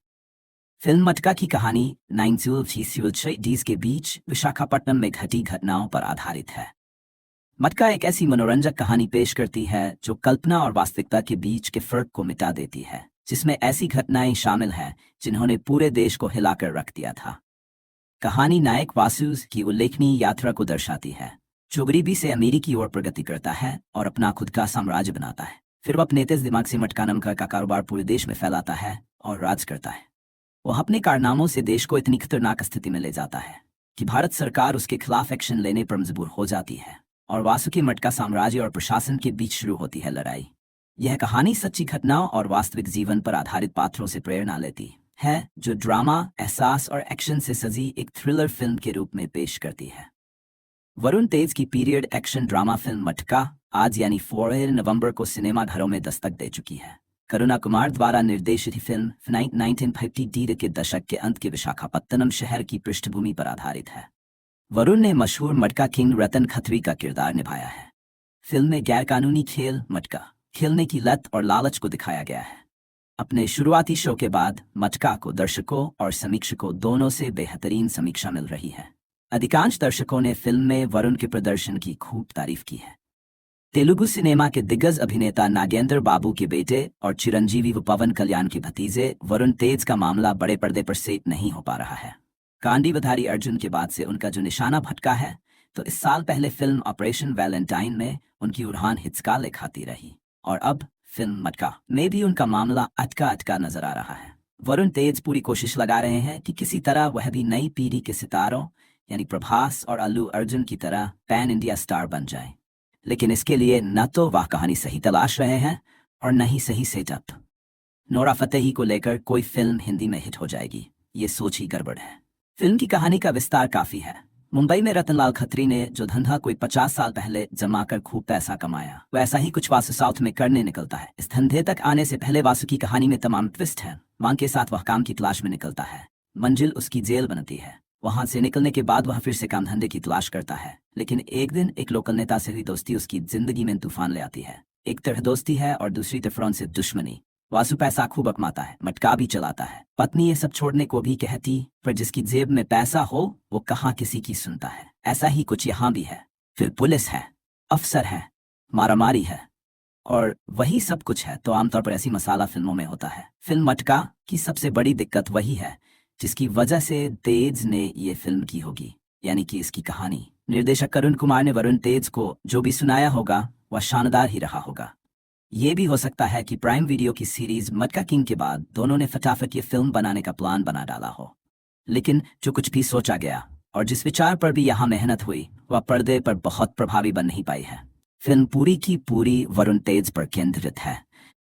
फिल्म मटका की कहानी 1936 के बीच विशाखापट्टनम में घटी घटनाओं पर आधारित है। मटका एक ऐसी मनोरंजक कहानी पेश करती है जो कल्पना और वास्तविकता के बीच के फर्क को मिटा देती है, जिसमें ऐसी घटनाएं शामिल हैं जिन्होंने पूरे देश को हिलाकर रख दिया था। कहानी नायक वासु की उल्लेखनीय यात्रा को दर्शाती है, जो गरीबी से अमीरी की ओर प्रगति करता है और अपना खुद का साम्राज्य बनाता है। फिर वह अपने तेज दिमाग से मटका नाम का कारोबार पूरे देश में फैलाता है और राज करता है। वह अपने कारनामों से देश को इतनी खतरनाक स्थिति में ले जाता है कि भारत सरकार उसके खिलाफ एक्शन लेने पर मजबूर हो जाती है और वासु के मटका साम्राज्य और प्रशासन के बीच शुरू होती है लड़ाई। यह कहानी सच्ची घटनाओं और वास्तविक जीवन पर आधारित पात्रों से प्रेरणा लेती है, जो ड्रामा, एहसास और एक्शन से सजी एक थ्रिलर फिल्म के रूप में पेश करती है। वरुण तेज की पीरियड एक्शन ड्रामा फिल्म मटका आज यानी 4 नवंबर को सिनेमाघरों में दस्तक दे चुकी है। करुणा कुमार द्वारा निर्देशित फिल्म 1950 के दशक के अंत के विशाखापत्तनम शहर की पृष्ठभूमि पर आधारित है। वरुण ने मशहूर मटका किंग रतन खत्री का किरदार निभाया है। फिल्म में गैरकानूनी खेल मटका खेलने की लत और लालच को दिखाया गया है। अपने शुरुआती शो के बाद मटका को दर्शकों और समीक्षकों दोनों से बेहतरीन समीक्षा मिल रही है। अधिकांश दर्शकों ने फिल्म में वरुण के प्रदर्शन की खूब तारीफ की है। तेलुगु सिनेमा के दिग्गज अभिनेता नागेंद्र बाबू के बेटे और चिरंजीवी व पवन कल्याण के भतीजे वरुण तेज का मामला बड़े पर्दे पर सेट नहीं हो पा रहा है। गांडीवधारी अर्जुन के बाद से उनका जो निशाना भटका है, तो इस साल पहले फिल्म ऑपरेशन वैलेंटाइन में उनकी उड़ान हिचकाले खाती रही और अब फिल्म मटका में भी उनका मामला अटका अटका नजर आ रहा है। वरुण तेज पूरी कोशिश लगा रहे हैं कि किसी तरह वह भी नई पीढ़ी के सितारों यानी प्रभास और अल्लू अर्जुन की तरह पैन इंडिया स्टार बन जाए, लेकिन इसके लिए न तो वह कहानी सही तलाश रहे हैं और न ही सही सेटअप। नोरा फतेही को लेकर कोई फिल्म हिंदी में हिट हो जाएगी, ये सोच ही गड़बड़ है। फिल्म की कहानी का विस्तार काफी है। मुंबई में रतनलाल खत्री ने जो धंधा कोई 50 साल पहले जमाकर खूब पैसा कमाया, वैसा ही कुछ वासु साउथ में करने निकलता है। इस धंधे तक आने से पहले वासु की कहानी में तमाम ट्विस्ट है। मांग के साथ वह काम की तलाश में निकलता है। मंजिल उसकी जेल बनती है। वहां से निकलने के बाद वह फिर से काम धंधे की तलाश करता है, लेकिन एक दिन एक लोकल नेता से हुई दोस्ती उसकी जिंदगी में तूफान ले आती है। एक तरह दोस्ती है और दूसरी तरफ से दुश्मनी। वासु पैसा खूब कमाता है, मटका भी चलाता है। पत्नी ये सब छोड़ने को भी कहती, पर जिसकी जेब में पैसा हो वो कहाँ किसी की सुनता है। ऐसा ही कुछ यहाँ भी है। फिर पुलिस है, अफसर है, मारामारी है और वही सब कुछ है तो आमतौर पर ऐसी मसाला फिल्मों में होता है। फिल्म मटका की सबसे बड़ी दिक्कत वही है जिसकी वजह से तेज ने ये फिल्म की होगी, यानी कि इसकी कहानी। निर्देशक करुण कुमार ने वरुण तेज को जो भी सुनाया होगा वह शानदार ही रहा होगा। ये भी हो सकता है कि प्राइम वीडियो की सीरीज मटका किंग के बाद दोनों ने फटाफट ये फिल्म बनाने का प्लान बना डाला हो, लेकिन जो कुछ भी सोचा गया और जिस विचार पर भी यहाँ मेहनत हुई वह पर्दे पर बहुत प्रभावी बन नहीं पाई है। फिल्म पूरी की पूरी वरुण तेज पर केंद्रित है,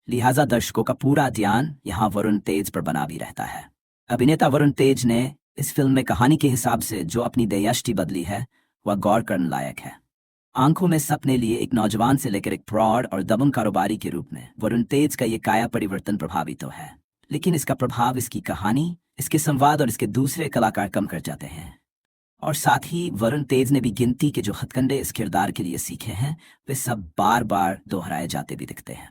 लिहाजा दर्शकों का पूरा ध्यान यहाँ वरुण तेज पर बना भी रहता है। अभिनेता वरुण तेज ने इस फिल्म में कहानी के हिसाब से जो अपनी दयाष्टि बदली है वह गौर करने लायक है। आंखों में सपने लिए एक नौजवान से लेकर एक फ्रॉड और दबंग कारोबारी के रूप में वरुण तेज का ये काया परिवर्तन प्रभावी तो है, लेकिन इसका प्रभाव इसकी कहानी, इसके संवाद और इसके दूसरे कलाकार कम कर जाते हैं। और साथ ही वरुण तेज ने भी गिनती के जो हथकंडे इस किरदार के लिए सीखे हैं वे सब बार बार दोहराए जाते भी दिखते हैं।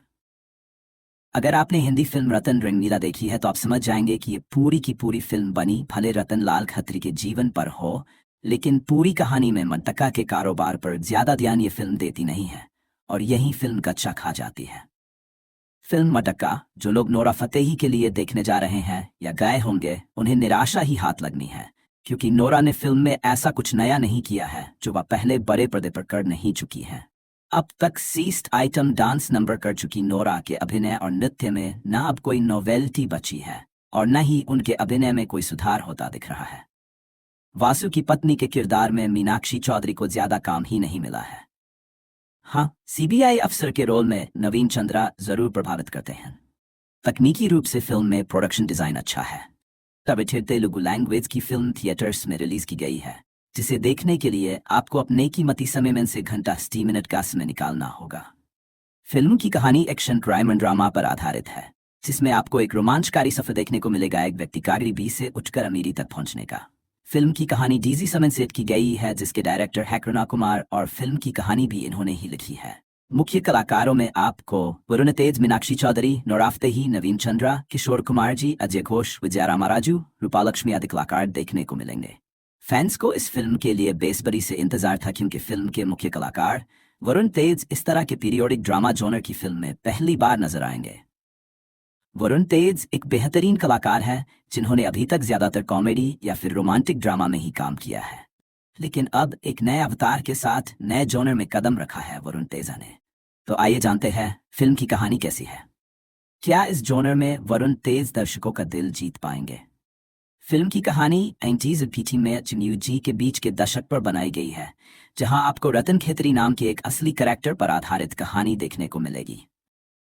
अगर आपने हिंदी फिल्म रतन रंगीला देखी है तो आप समझ जाएंगे कि ये पूरी की पूरी फिल्म बनी भले रतन लाल खत्री के जीवन पर हो, लेकिन पूरी कहानी में मटका के कारोबार पर ज्यादा ध्यान ये फिल्म देती नहीं है और यही फिल्म कच्चा खा जाती है। फिल्म मटका जो लोग नोरा फतेही के लिए देखने जा रहे हैं या गए होंगे, उन्हें निराशा ही हाथ लगनी है, क्योंकि नोरा ने फिल्म में ऐसा कुछ नया नहीं किया है जो वह पहले बड़े पर्दे पर कर नहीं चुकी है। अब तक सीस्ट आइटम डांस नंबर कर चुकी नोरा के अभिनय और नृत्य में न अब कोई नोवेल्टी बची है और न ही उनके अभिनय में कोई सुधार होता दिख रहा है। वासु की पत्नी के किरदार में मीनाक्षी चौधरी को ज्यादा काम ही नहीं मिला है। हाँ, सीबीआई अफसर के रोल में नवीन चंद्रा जरूर प्रभावित करते हैं। तकनीकी रूप से फिल्म में प्रोडक्शन डिजाइन अच्छा है। तब तेलुगु लैंग्वेज की फिल्म थिएटर्स में रिलीज की गई है, जिसे देखने के लिए आपको अपने कीमती समय में से घंटा 60 मिनट का समय निकालना होगा। फिल्म की कहानी एक्शन क्राइम एंड ड्रामा पर आधारित है, जिसमें आपको एक रोमांचकारी सफर देखने को मिलेगा एक व्यक्ति गरीबी से उठकर अमीरी तक पहुंचने का। फिल्म की कहानी डीजी समन सेट की गई है, जिसके डायरेक्टर है करुणा कुमार, और फिल्म की कहानी भी इन्होंने ही लिखी है। मुख्य कलाकारों में आपको वरुण तेज, मीनाक्षी चौधरी, नोरा फतेही, नवीन चंद्रा, किशोर कुमार जी, अजय घोष, विजया रामाराजू, रूपालक्ष्मी आदि कलाकार देखने को मिलेंगे। फैंस को इस फिल्म के लिए बेसब्री से इंतजार था, क्योंकि फिल्म के मुख्य कलाकार वरुण तेज इस तरह के पीरियोडिक ड्रामा जॉनर की फिल्म में पहली बार नजर आएंगे। वरुण तेज एक बेहतरीन कलाकार है, जिन्होंने अभी तक ज्यादातर कॉमेडी या फिर रोमांटिक ड्रामा में ही काम किया है, लेकिन अब एक नए अवतार के साथ नए जॉनर में कदम रखा है वरुण तेजा ने। तो आइए जानते हैं फिल्म की कहानी कैसी है। क्या इस जॉनर में वरुण तेज दर्शकों का दिल जीत पाएंगे? फिल्म की कहानी 90s और पीटी में चिन्यू जी के बीच के दशक पर बनाई गई है, जहां आपको रतन खेतरी नाम के एक असली कैरेक्टर पर आधारित कहानी देखने को मिलेगी।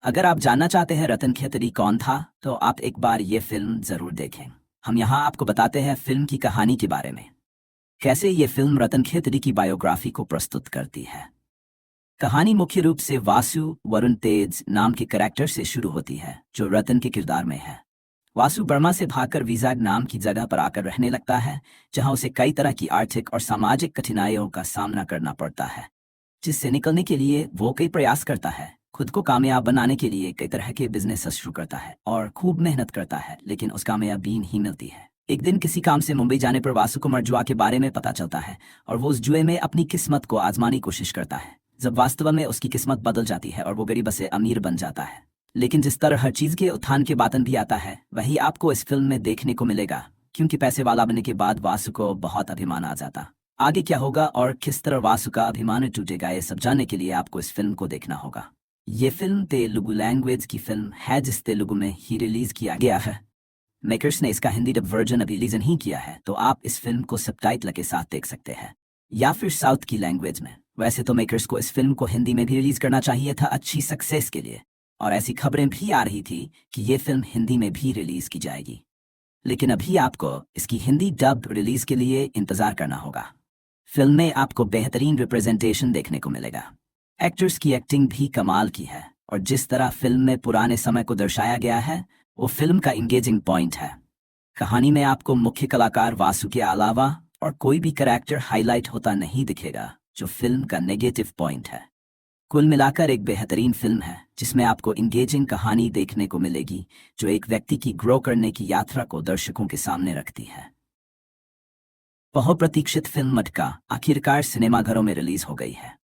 अगर आप जानना चाहते हैं रतन खेतरी कौन था, तो आप एक बार ये फिल्म जरूर देखें। हम यहाँ आपको बताते हैं फिल्म की कहानी के बारे में, कैसे ये फिल्म रतन खेतरी की बायोग्राफी को प्रस्तुत करती है। कहानी मुख्य रूप से वासु वरुण तेज नाम के कैरेक्टर से शुरू होती है, जो रतन के किरदार में है। वासु बर्मा से भागकर विजाग नाम की जगह पर आकर रहने लगता है, जहां उसे कई तरह की आर्थिक और सामाजिक कठिनाइयों का सामना करना पड़ता है, जिससे निकलने के लिए वो कई प्रयास करता है। खुद को कामयाब बनाने के लिए कई तरह के बिजनेस शुरू करता है और खूब मेहनत करता है, लेकिन उस कामयाबी नहीं मिलती है। एक दिन किसी काम से मुंबई जाने पर वासु को जुआ के बारे में पता चलता है और वो उस जुए में अपनी किस्मत को आजमाने की कोशिश करता है। जब वास्तव में उसकी किस्मत बदल जाती है और वो गरीब से अमीर बन जाता है। लेकिन जिस तरह हर चीज के उत्थान के बातन भी आता है, वही आपको इस फिल्म में देखने को मिलेगा, क्योंकि पैसे वाला बनने के बाद वासु को बहुत अभिमान आ जाता। आगे क्या होगा और किस तरह वासु का अभिमान टूटेगा, ये सब जानने के लिए आपको इस फिल्म को देखना होगा। ये फिल्म तेलुगु लैंग्वेज की फिल्म है, जिस तेलुगु में ही रिलीज किया गया है। मेकर्स ने इसका हिंदी डब वर्जन अभी रिलीज नहीं किया है, तो आप इस फिल्म को सबटाइटल के साथ देख सकते हैं, या फिर साउथ की लैंग्वेज में। वैसे तो मेकर्स को इस फिल्म को हिंदी में भी रिलीज करना चाहिए था अच्छी सक्सेस के लिए, और ऐसी खबरें भी आ रही थी कि ये फिल्म हिंदी में भी रिलीज की जाएगी, लेकिन अभी आपको इसकी हिंदी डब रिलीज के लिए इंतजार करना होगा। फिल्म में आपको बेहतरीन रिप्रेजेंटेशन देखने को मिलेगा। एक्टर्स की एक्टिंग भी कमाल की है, और जिस तरह फिल्म में पुराने समय को दर्शाया गया है, वो फिल्म का इंगेजिंग पॉइंट है। कहानी में आपको मुख्य कलाकार वासु के अलावा और कोई भी कैरेक्टर हाईलाइट होता नहीं दिखेगा, जो फिल्म का नेगेटिव पॉइंट है। कुल मिलाकर एक बेहतरीन फिल्म है, जिसमें आपको इंगेजिंग कहानी देखने को मिलेगी, जो एक व्यक्ति की ग्रो करने की यात्रा को दर्शकों के सामने रखती है। बहुप्रतीक्षित फिल्म मटका आखिरकार सिनेमाघरों में रिलीज हो गई है।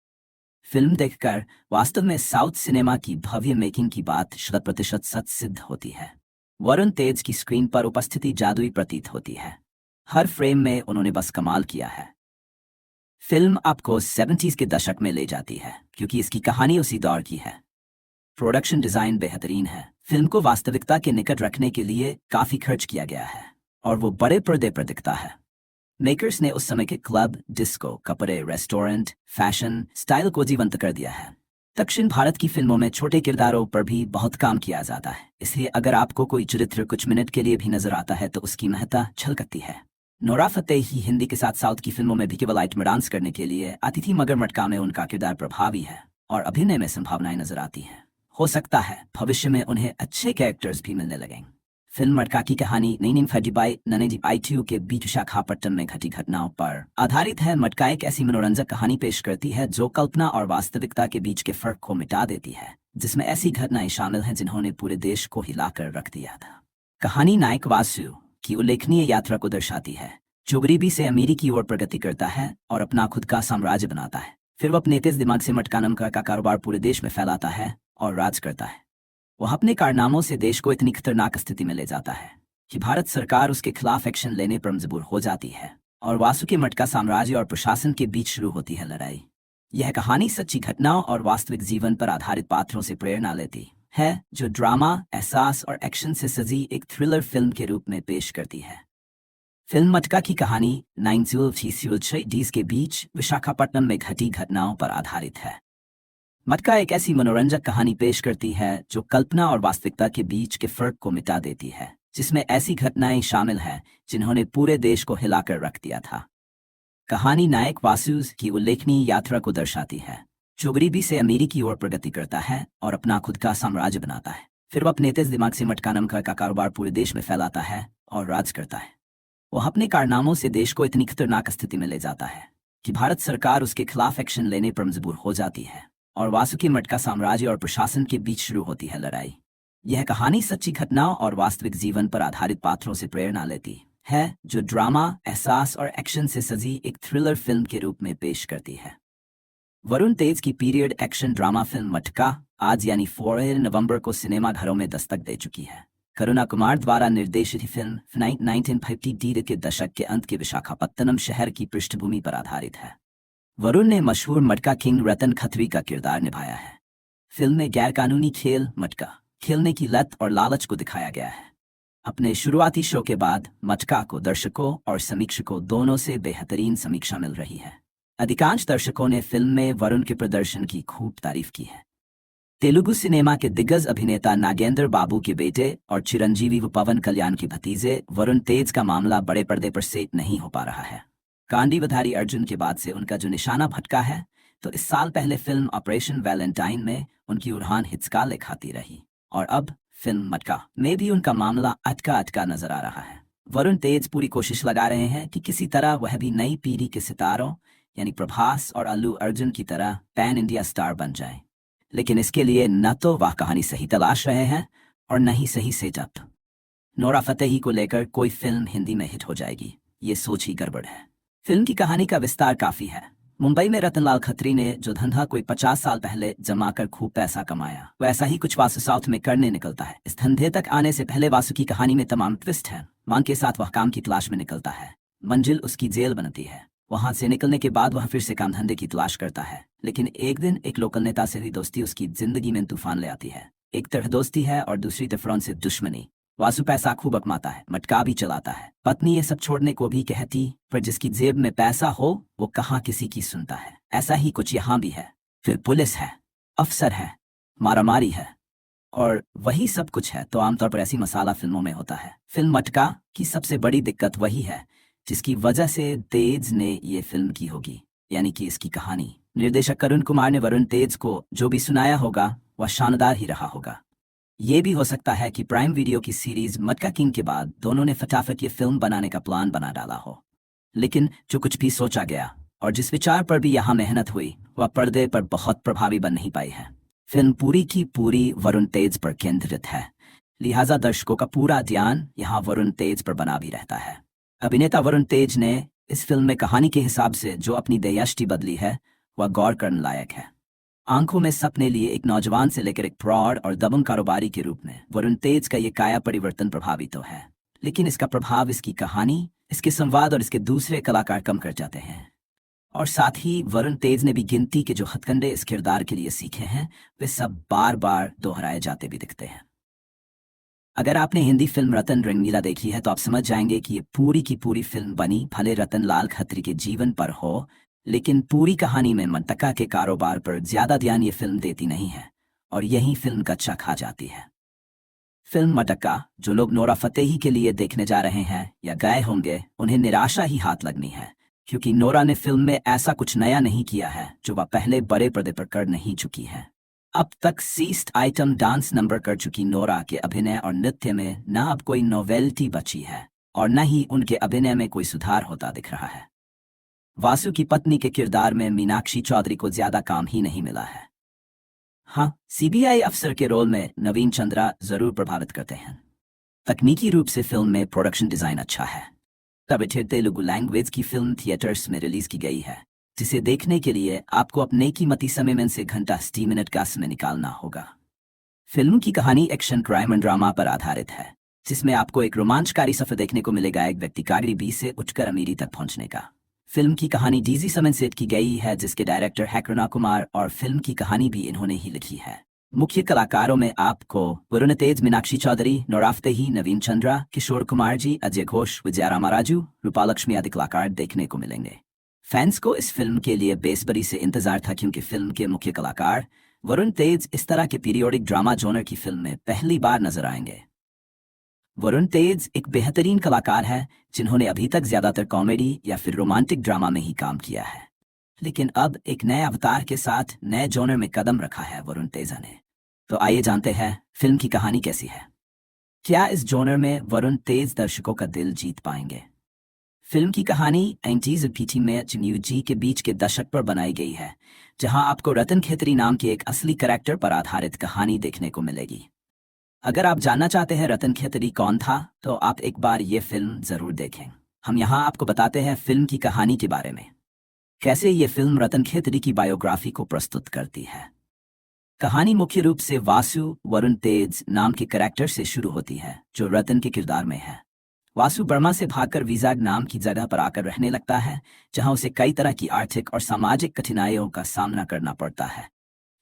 फिल्म देखकर वास्तव में साउथ सिनेमा की भव्य मेकिंग की बात 100% सच सिद्ध होती है। वरुण तेज की स्क्रीन पर उपस्थिति जादुई प्रतीत होती है। हर फ्रेम में उन्होंने बस कमाल किया है। फिल्म आपको 70s के दशक में ले जाती है, क्योंकि इसकी कहानी उसी दौर की है। प्रोडक्शन डिजाइन बेहतरीन है। फिल्म को वास्तविकता के निकट रखने के लिए काफी खर्च किया गया है, और वो बड़े पर्दे पर दिखता है। मेकर्स ने उस समय के क्लब, डिस्को, कपड़े, रेस्टोरेंट, फैशन, स्टाइल को जीवंत कर दिया है। दक्षिण भारत की फिल्मों में छोटे किरदारों पर भी बहुत काम किया जाता है, इसलिए अगर आपको कोई चरित्र कुछ मिनट के लिए भी नजर आता है तो उसकी महत्ता झलकती है। नोरा फतेही हिंदी के साथ साउथ की फिल्मों में भी केवल आइटम डांस करने के लिए आती थी, मगर मटका में उनका किरदार प्रभावी है और अभिनय में संभावनाएं नजर आती हैं। हो सकता है भविष्य में उन्हें अच्छे कैरेक्टर्स भी मिलने लगेंगे। फिल्म मटका की कहानी नैनीफाजीबाई ननेजीबाईट्यू के बीच विशाखापट्टनम में घटी घटनाओं पर आधारित है। मटका एक ऐसी मनोरंजक कहानी पेश करती है जो कल्पना और वास्तविकता के बीच के फर्क को मिटा देती है, जिसमें ऐसी घटनाएं शामिल हैं जिन्होंने पूरे देश को हिलाकर रख दिया था। कहानी नायक वासु की उल्लेखनीय यात्रा को दर्शाती है, जो गरीबी से अमीरी की ओर प्रगति करता है और अपना खुद का साम्राज्य बनाता है। फिर वो अपने तेज दिमाग से मटका नाम का कारोबार पूरे देश में फैलाता है और राज करता है। वह अपने कारनामों से देश को इतनी खतरनाक स्थिति में ले जाता है कि भारत सरकार उसके खिलाफ एक्शन लेने पर मजबूर हो जाती है, और वासु के मटका साम्राज्य और प्रशासन के बीच शुरू होती है लड़ाई। यह कहानी सच्ची घटनाओं और वास्तविक जीवन पर आधारित पात्रों से प्रेरणा लेती है, जो ड्रामा, एहसास और एक्शन से सजी एक थ्रिलर फिल्म के रूप में पेश करती है। फिल्म मटका की कहानी 1936 के बीच विशाखापट्टनम में घटी घटनाओं पर आधारित है। मटका एक ऐसी मनोरंजक कहानी पेश करती है जो कल्पना और वास्तविकता के बीच के फर्क को मिटा देती है, जिसमें ऐसी घटनाएं शामिल हैं जिन्होंने पूरे देश को हिलाकर रख दिया था। कहानी नायक वासु की उल्लेखनीय यात्रा को दर्शाती है, जो गरीबी से अमीरी की ओर प्रगति करता है और अपना खुद का साम्राज्य बनाता है। फिर वह अपने तेज दिमाग से मटका नाम का कारोबार पूरे देश में फैलाता है और राज करता है। वह अपने कारनामों से देश को इतनी खतरनाक स्थिति में ले जाता है कि भारत सरकार उसके खिलाफ एक्शन लेने पर मजबूर हो जाती है और वासु की मटका साम्राज्य और प्रशासन के बीच शुरू होती है लड़ाई। यह कहानी सच्ची घटनाओं और वास्तविक जीवन पर आधारित पात्रों से प्रेरणा लेती है, जो ड्रामा, एहसास और एक्शन से सजी एक थ्रिलर फिल्म के रूप में पेश करती है। वरुण तेज की पीरियड एक्शन ड्रामा फिल्म मटका आज यानी 4 नवंबर को सिनेमाघरों में दस्तक दे चुकी है। करुणा कुमार द्वारा निर्देशित फिल्म 1950 के दशक के अंत के विशाखापत्तनम शहर की पृष्ठभूमि पर आधारित है। वरुण ने मशहूर मटका किंग रतन खत्री का किरदार निभाया है। फिल्म में गैरकानूनी खेल मटका खेलने की लत और लालच को दिखाया गया है। अपने शुरुआती शो के बाद मटका को दर्शकों और समीक्षकों दोनों से बेहतरीन समीक्षा मिल रही है। अधिकांश दर्शकों ने फिल्म में वरुण के प्रदर्शन की खूब तारीफ की है। तेलुगु सिनेमा के दिग्गज अभिनेता नागेंद्र बाबू के बेटे और चिरंजीवी व पवन कल्याण के भतीजे वरुण तेज का मामला बड़े पर्दे पर सेट नहीं हो पा रहा है। कांडीवधारी अर्जुन के बाद से उनका जो निशाना भटका है, तो इस साल पहले फिल्म ऑपरेशन वैलेंटाइन में उनकी उड़ान हिचकाले खाती रही और अब फिल्म मटका में भी उनका मामला अटका अटका नजर आ रहा है। वरुण तेज पूरी कोशिश लगा रहे हैं कि किसी तरह वह भी नई पीढ़ी के सितारों यानी प्रभास और अल्लू अर्जुन की तरह पैन इंडिया स्टार बन जाए, लेकिन इसके लिए न तो वह कहानी सही तलाश रहे हैं और न ही सही सेटअप। नोरा फतेही को लेकर कोई फिल्म हिंदी में हिट हो जाएगी, ये सोच ही गड़बड़ है। फिल्म की कहानी का विस्तार काफी है। मुंबई में रतनलाल खत्री ने जो धंधा कोई 50 साल पहले जमा कर खूब पैसा कमाया, वैसा ही कुछ वासु साउथ में करने निकलता है। इस धंधे तक आने से पहले वासु की कहानी में तमाम ट्विस्ट है। मांग के साथ वह काम की तलाश में निकलता है। मंजिल उसकी जेल बनती है। वहां से निकलने के बाद वह फिर से काम धंधे की तलाश करता है, लेकिन एक दिन एक लोकल नेता से भी दोस्ती उसकी जिंदगी में तूफान ले आती है। एक तरफ दोस्ती है और दूसरी तरफ से दुश्मनी। वासु पैसा खूब कमाता है, मटका भी चलाता है। पत्नी ये सब छोड़ने को भी कहती, पर जिसकी जेब में पैसा हो वो कहाँ किसी की सुनता है। ऐसा ही कुछ यहाँ भी है। फिर पुलिस है, अफसर है, मारामारी है और वही सब कुछ है तो आमतौर पर ऐसी मसाला फिल्मों में होता है। फिल्म मटका की सबसे बड़ी दिक्कत वही है जिसकी वजह से तेज ने ये फिल्म की होगी, यानी कि इसकी कहानी। निर्देशक करुण कुमार ने वरुण तेज को जो भी सुनाया होगा वह शानदार ही रहा होगा। ये भी हो सकता है कि प्राइम वीडियो की सीरीज मटका किंग के बाद दोनों ने फटाफट ये फिल्म बनाने का प्लान बना डाला हो, लेकिन जो कुछ भी सोचा गया और जिस विचार पर भी यहाँ मेहनत हुई वह पर्दे पर बहुत प्रभावी बन नहीं पाई है। फिल्म पूरी की पूरी वरुण तेज पर केंद्रित है, लिहाजा दर्शकों का पूरा ध्यान यहाँ वरुण तेज पर बना भी रहता है। अभिनेता वरुण तेज ने इस फिल्म में कहानी के हिसाब से जो अपनी दयाष्टि बदली है वह गौर करने लायक है। आंखों में सपने लिए एक नौजवान से लेकर एक फ्रॉड और दबंग कारोबारी के रूप में वरुण तेज का ये काया परिवर्तन प्रभावी तो है, लेकिन इसका प्रभाव इसकी कहानी, इसके संवाद और इसके दूसरे कलाकार कम कर जाते हैं। और साथ ही वरुण तेज ने भी गिनती के जो हथकंडे इस किरदार के लिए सीखे हैं वे सब बार बार दोहराए जाते भी दिखते हैं। अगर आपने हिंदी फिल्म रतन रंगीला देखी है तो आप समझ जाएंगे कि ये पूरी की पूरी फिल्म बनी भले रतन लाल खत्री के जीवन पर हो, लेकिन पूरी कहानी में मटका के कारोबार पर ज्यादा ध्यान ये फिल्म देती नहीं है और यही फिल्म कच्चा खा जाती है। फिल्म मटका जो लोग नोरा फतेही के लिए देखने जा रहे हैं या गए होंगे, उन्हें निराशा ही हाथ लगनी है, क्योंकि नोरा ने फिल्म में ऐसा कुछ नया नहीं किया है जो वह पहले बड़े पर्दे पर कर नहीं चुकी है। अब तक 60 आइटम डांस नंबर कर चुकी नोरा के अभिनय और नृत्य में न अब कोई नोवेल्टी बची है और न ही उनके अभिनय में कोई सुधार होता दिख रहा है। वासु की पत्नी के किरदार में मीनाक्षी चौधरी को ज्यादा काम ही नहीं मिला है। हाँ, सीबीआई अफसर के रोल में नवीन चंद्रा जरूर प्रभावित करते हैं। तकनीकी रूप से फिल्म में प्रोडक्शन डिजाइन अच्छा है। तब तेलुगु लैंग्वेज की फिल्म थिएटर्स में रिलीज की गई है, जिसे देखने के लिए आपको अपने कीमती समय में से घंटा 60 मिनट का समय निकालना होगा। फिल्म की कहानी एक्शन क्राइम एंड ड्रामा पर आधारित है, जिसमें आपको एक रोमांचकारी सफर देखने को मिलेगा एक व्यक्ति गरीबी से उठकर अमीरी तक पहुंचने का। फिल्म की कहानी डीजी समन सेट की गई है, जिसके डायरेक्टर है करुणा कुमार, और फिल्म की कहानी भी इन्होंने ही लिखी है। मुख्य कलाकारों में आपको वरुण तेज, मीनाक्षी चौधरी, नोरा फतेही, नवीन चंद्रा, किशोर कुमार जी, अजय घोष, विजया रामाराजू, रूपालक्ष्मी आदि कलाकार देखने को मिलेंगे। फैंस को इस फिल्म के लिए बेसब्री से इंतजार था, क्योंकि फिल्म के मुख्य कलाकार वरुण तेज इस तरह के पीरियोडिक ड्रामा जॉनर की फिल्म में पहली बार नजर आएंगे। वरुण तेज एक बेहतरीन कलाकार है, जिन्होंने अभी तक ज्यादातर कॉमेडी या फिर रोमांटिक ड्रामा में ही काम किया है, लेकिन अब एक नए अवतार के साथ नए जॉनर में कदम रखा है वरुण तेजा ने। तो आइए जानते हैं फिल्म की कहानी कैसी है। क्या इस जॉनर में वरुण तेज दर्शकों का दिल जीत पाएंगे? फिल्म की कहानी 90s और पीटी में जी के बीच के दशक पर बनाई गई है, जहां आपको रतन खेतरी नाम के एक असली कैरेक्टर पर आधारित कहानी देखने को मिलेगी। अगर आप जानना चाहते हैं रतन खेतरी कौन था, तो आप एक बार ये फिल्म जरूर देखें। हम यहाँ आपको बताते हैं फिल्म की कहानी के बारे में, कैसे ये फिल्म रतन खेतरी की बायोग्राफी को प्रस्तुत करती है। कहानी मुख्य रूप से वासु वरुण तेज नाम के कैरेक्टर से शुरू होती है, जो रतन के किरदार में है। वासु बर्मा से भागकर विजाग नाम की जगह पर आकर रहने लगता है, जहां उसे कई तरह की आर्थिक और सामाजिक कठिनाइयों का सामना करना पड़ता है,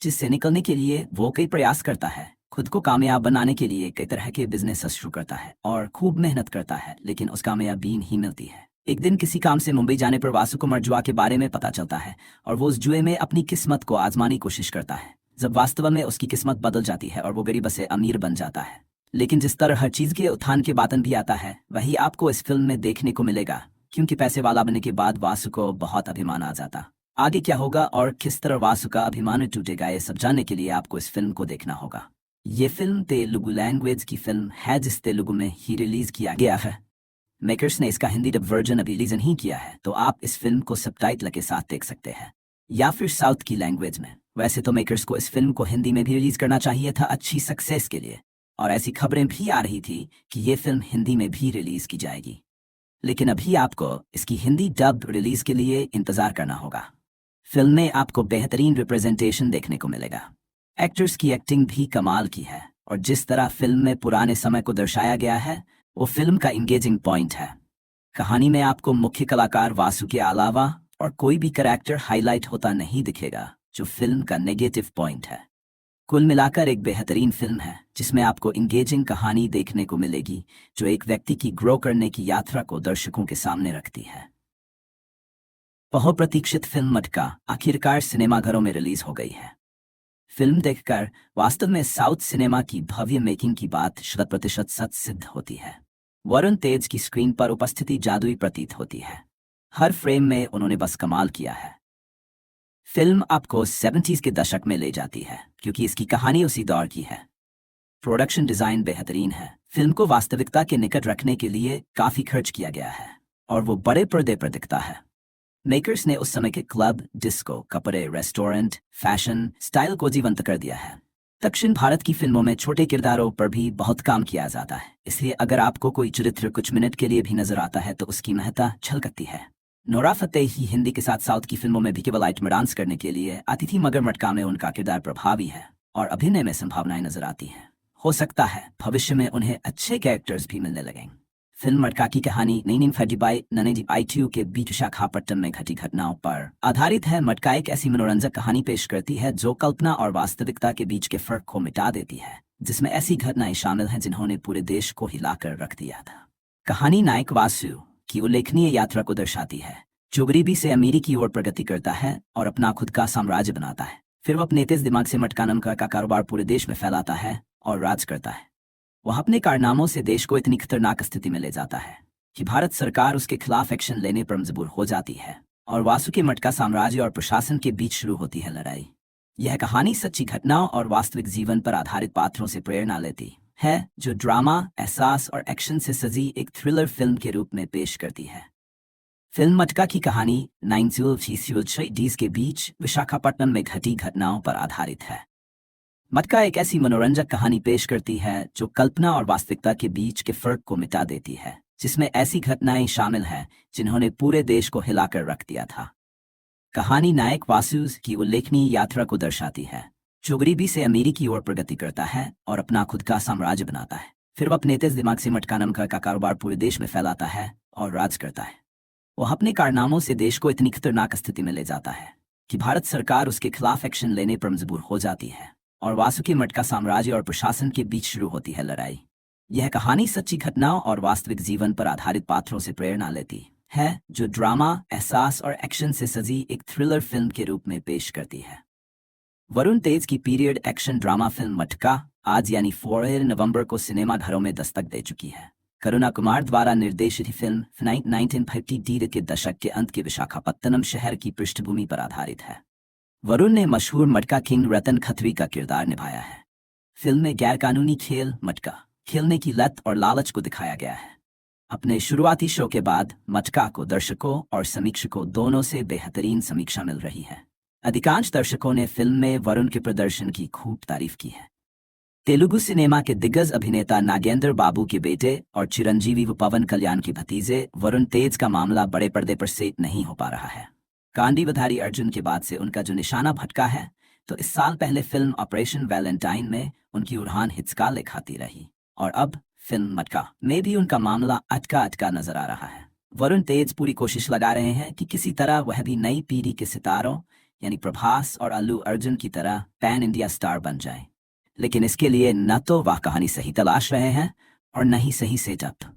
जिससे निकलने के लिए वो कई प्रयास करता है। खुद को कामयाब बनाने के लिए कई तरह के बिजनेस शुरू करता है और खूब मेहनत करता है, लेकिन उस कामयाबी नहीं मिलती है। एक दिन किसी काम से मुंबई जाने पर वासु को जुआ के बारे में पता चलता है, और वो उस जुए में अपनी किस्मत को आजमाने की कोशिश करता है। जब वास्तव में उसकी किस्मत बदल जाती है और वो गरीब से अमीर बन जाता है। लेकिन जिस तरह हर चीज के उत्थान के बातन भी आता है, वही आपको इस फिल्म में देखने को मिलेगा, क्योंकि पैसे वाला बनने के बाद वासु को बहुत अभिमान आ जाता। आगे क्या होगा और किस तरह वासु का अभिमान टूटेगा, ये सब जानने के लिए आपको इस फिल्म को देखना होगा। ये फिल्म तेलुगु लैंग्वेज की फिल्म है, जिस तेलुगु में ही रिलीज किया गया है। मेकर्स ने इसका हिंदी डब वर्जन अभी रिलीज नहीं किया है, तो आप इस फिल्म को सबटाइटल के साथ देख सकते हैं, या फिर साउथ की लैंग्वेज में। वैसे तो मेकर्स को इस फिल्म को हिंदी में भी रिलीज करना चाहिए था अच्छी सक्सेस के लिए, और ऐसी खबरें भी आ रही थी कि ये फिल्म हिंदी में भी रिलीज की जाएगी, लेकिन अभी आपको इसकी हिंदी डब रिलीज के लिए इंतजार करना होगा। फिल्म में आपको बेहतरीन रिप्रेजेंटेशन देखने को मिलेगा। एक्टर्स की एक्टिंग भी कमाल की है, और जिस तरह फिल्म में पुराने समय को दर्शाया गया है, वो फिल्म का इंगेजिंग पॉइंट है। कहानी में आपको मुख्य कलाकार वासु के अलावा और कोई भी कैरेक्टर हाईलाइट होता नहीं दिखेगा, जो फिल्म का नेगेटिव पॉइंट है। कुल मिलाकर एक बेहतरीन फिल्म है, जिसमें आपको इंगेजिंग कहानी देखने को मिलेगी, जो एक व्यक्ति की ग्रो करने की यात्रा को दर्शकों के सामने रखती है। बहुप्रतीक्षित फिल्म मटका आखिरकार सिनेमाघरों में रिलीज हो गई है। फिल्म देखकर वास्तव में साउथ सिनेमा की भव्य मेकिंग की बात 100% सच सिद्ध होती है। वरुण तेज की स्क्रीन पर उपस्थिति जादुई प्रतीत होती है। हर फ्रेम में उन्होंने बस कमाल किया है। फिल्म आपको 70s के दशक में ले जाती है, क्योंकि इसकी कहानी उसी दौर की है। प्रोडक्शन डिजाइन बेहतरीन है। फिल्म को वास्तविकता के निकट रखने के लिए काफी खर्च किया गया है, और वो बड़े पर्दे पर दिखता है। मेकर्स ने उस समय के क्लब, डिस्को, कपड़े, रेस्टोरेंट, फैशन, स्टाइल को जीवंत कर दिया है। दक्षिण भारत की फिल्मों में छोटे किरदारों पर भी बहुत काम किया जाता है, इसलिए अगर आपको कोई चरित्र कुछ मिनट के लिए भी नजर आता है तो उसकी महत्ता झलकती है। नोरा फतेही हिंदी के साथ साउथ की फिल्मों में भी केवल आइटम डांस करने के लिए आती थी, मगर मटका में उनका किरदार प्रभावी है और अभिनय में संभावनाएं नजर आती हैं। हो सकता है भविष्य में उन्हें अच्छे कैरेक्टर्स भी मिलने लगेंगे। फिल्म मटका की कहानी 1945 के बीच विशाखापट्टनम में घटी घटनाओं पर आधारित है। मटका एक ऐसी मनोरंजक कहानी पेश करती है जो कल्पना और वास्तविकता के बीच के फर्क को मिटा देती है, जिसमें ऐसी घटनाएं शामिल हैं जिन्होंने पूरे देश को हिलाकर रख दिया था। कहानी नायक वासु की उल्लेखनीय यात्रा को दर्शाती है, जो गरीबी से अमीरी की ओर प्रगति करता है और अपना खुद का साम्राज्य बनाता है। फिर वो अपने तेज दिमाग से मटका नाम का कारोबार पूरे देश में फैलाता है और राज करता है। वह अपने कारनामों से देश को इतनी खतरनाक स्थिति में ले जाता है कि भारत सरकार उसके खिलाफ एक्शन लेने पर मजबूर हो जाती है, और वासु के मटका साम्राज्य और प्रशासन के बीच शुरू होती है लड़ाई। यह कहानी सच्ची घटनाओं और वास्तविक जीवन पर आधारित पात्रों से प्रेरणा लेती है, जो ड्रामा, एहसास और एक्शन से सजी एक थ्रिलर फिल्म के रूप में पेश करती है। फिल्म मटका की कहानी 1960 के बीच विशाखापट्टनम में घटी घटनाओं पर आधारित है। मटका एक ऐसी मनोरंजक कहानी पेश करती है जो कल्पना और वास्तविकता के बीच के फर्क को मिटा देती है, जिसमें ऐसी घटनाएं शामिल हैं जिन्होंने पूरे देश को हिलाकर रख दिया था। कहानी नायक वासु की उल्लेखनीय यात्रा को दर्शाती है, जो गरीबी से अमीरी की ओर प्रगति करता है और अपना खुद का साम्राज्य बनाता है। फिर वह अपने तेज दिमाग से मटका नाम का कारोबार पूरे देश में फैलाता है और राज करता है। वो अपने कारनामों से देश को इतनी खतरनाक स्थिति में ले जाता है कि भारत सरकार उसके खिलाफ एक्शन लेने पर मजबूर हो जाती है और वासुकी मटका साम्राज्य और प्रशासन के बीच शुरू होती है लड़ाई। यह कहानी सच्ची घटनाओं और वास्तविक जीवन पर आधारित पात्रों से प्रेरणा लेती है, जो ड्रामा, एहसास और एक्शन से सजी एक थ्रिलर फिल्म के रूप में पेश करती है। वरुण तेज की पीरियड एक्शन ड्रामा फिल्म मटका आज यानी 4 नवंबर को सिनेमाघरों में दस्तक दे चुकी है। करुणा कुमार द्वारा निर्देशित फिल्म 1950 के दशक के अंत के विशाखापत्तनम शहर की पृष्ठभूमि पर आधारित है। वरुण ने मशहूर मटका किंग रतन खत्री का किरदार निभाया है। फिल्म में गैरकानूनी खेल मटका खेलने की लत और लालच को दिखाया गया है। अपने शुरुआती शो के बाद मटका को दर्शकों और समीक्षकों दोनों से बेहतरीन समीक्षा मिल रही है। अधिकांश दर्शकों ने फिल्म में वरुण के प्रदर्शन की खूब तारीफ की है। तेलुगु सिनेमा के दिग्गज अभिनेता नागेंद्र बाबू के बेटे और चिरंजीवी व पवन कल्याण के भतीजे वरुण तेज का मामला बड़े पर्दे पर सेट नहीं हो पा रहा है। कांडीवधारी अर्जुन के बाद से उनका जो निशाना भटका है, तो इस साल पहले फिल्म ऑपरेशन वैलेंटाइन में उनकी उड़ान हिचकाले खाती रही और अब फिल्म मटका में भी उनका मामला अटका अटका नजर आ रहा है। वरुण तेज पूरी कोशिश लगा रहे हैं कि किसी तरह वह भी नई पीढ़ी के सितारों यानी प्रभास और अल्लू अर्जुन की तरह पैन इंडिया स्टार बन जाए, लेकिन इसके लिए न तो वह कहानी सही तलाश रहे हैं और न ही सही सेटअप।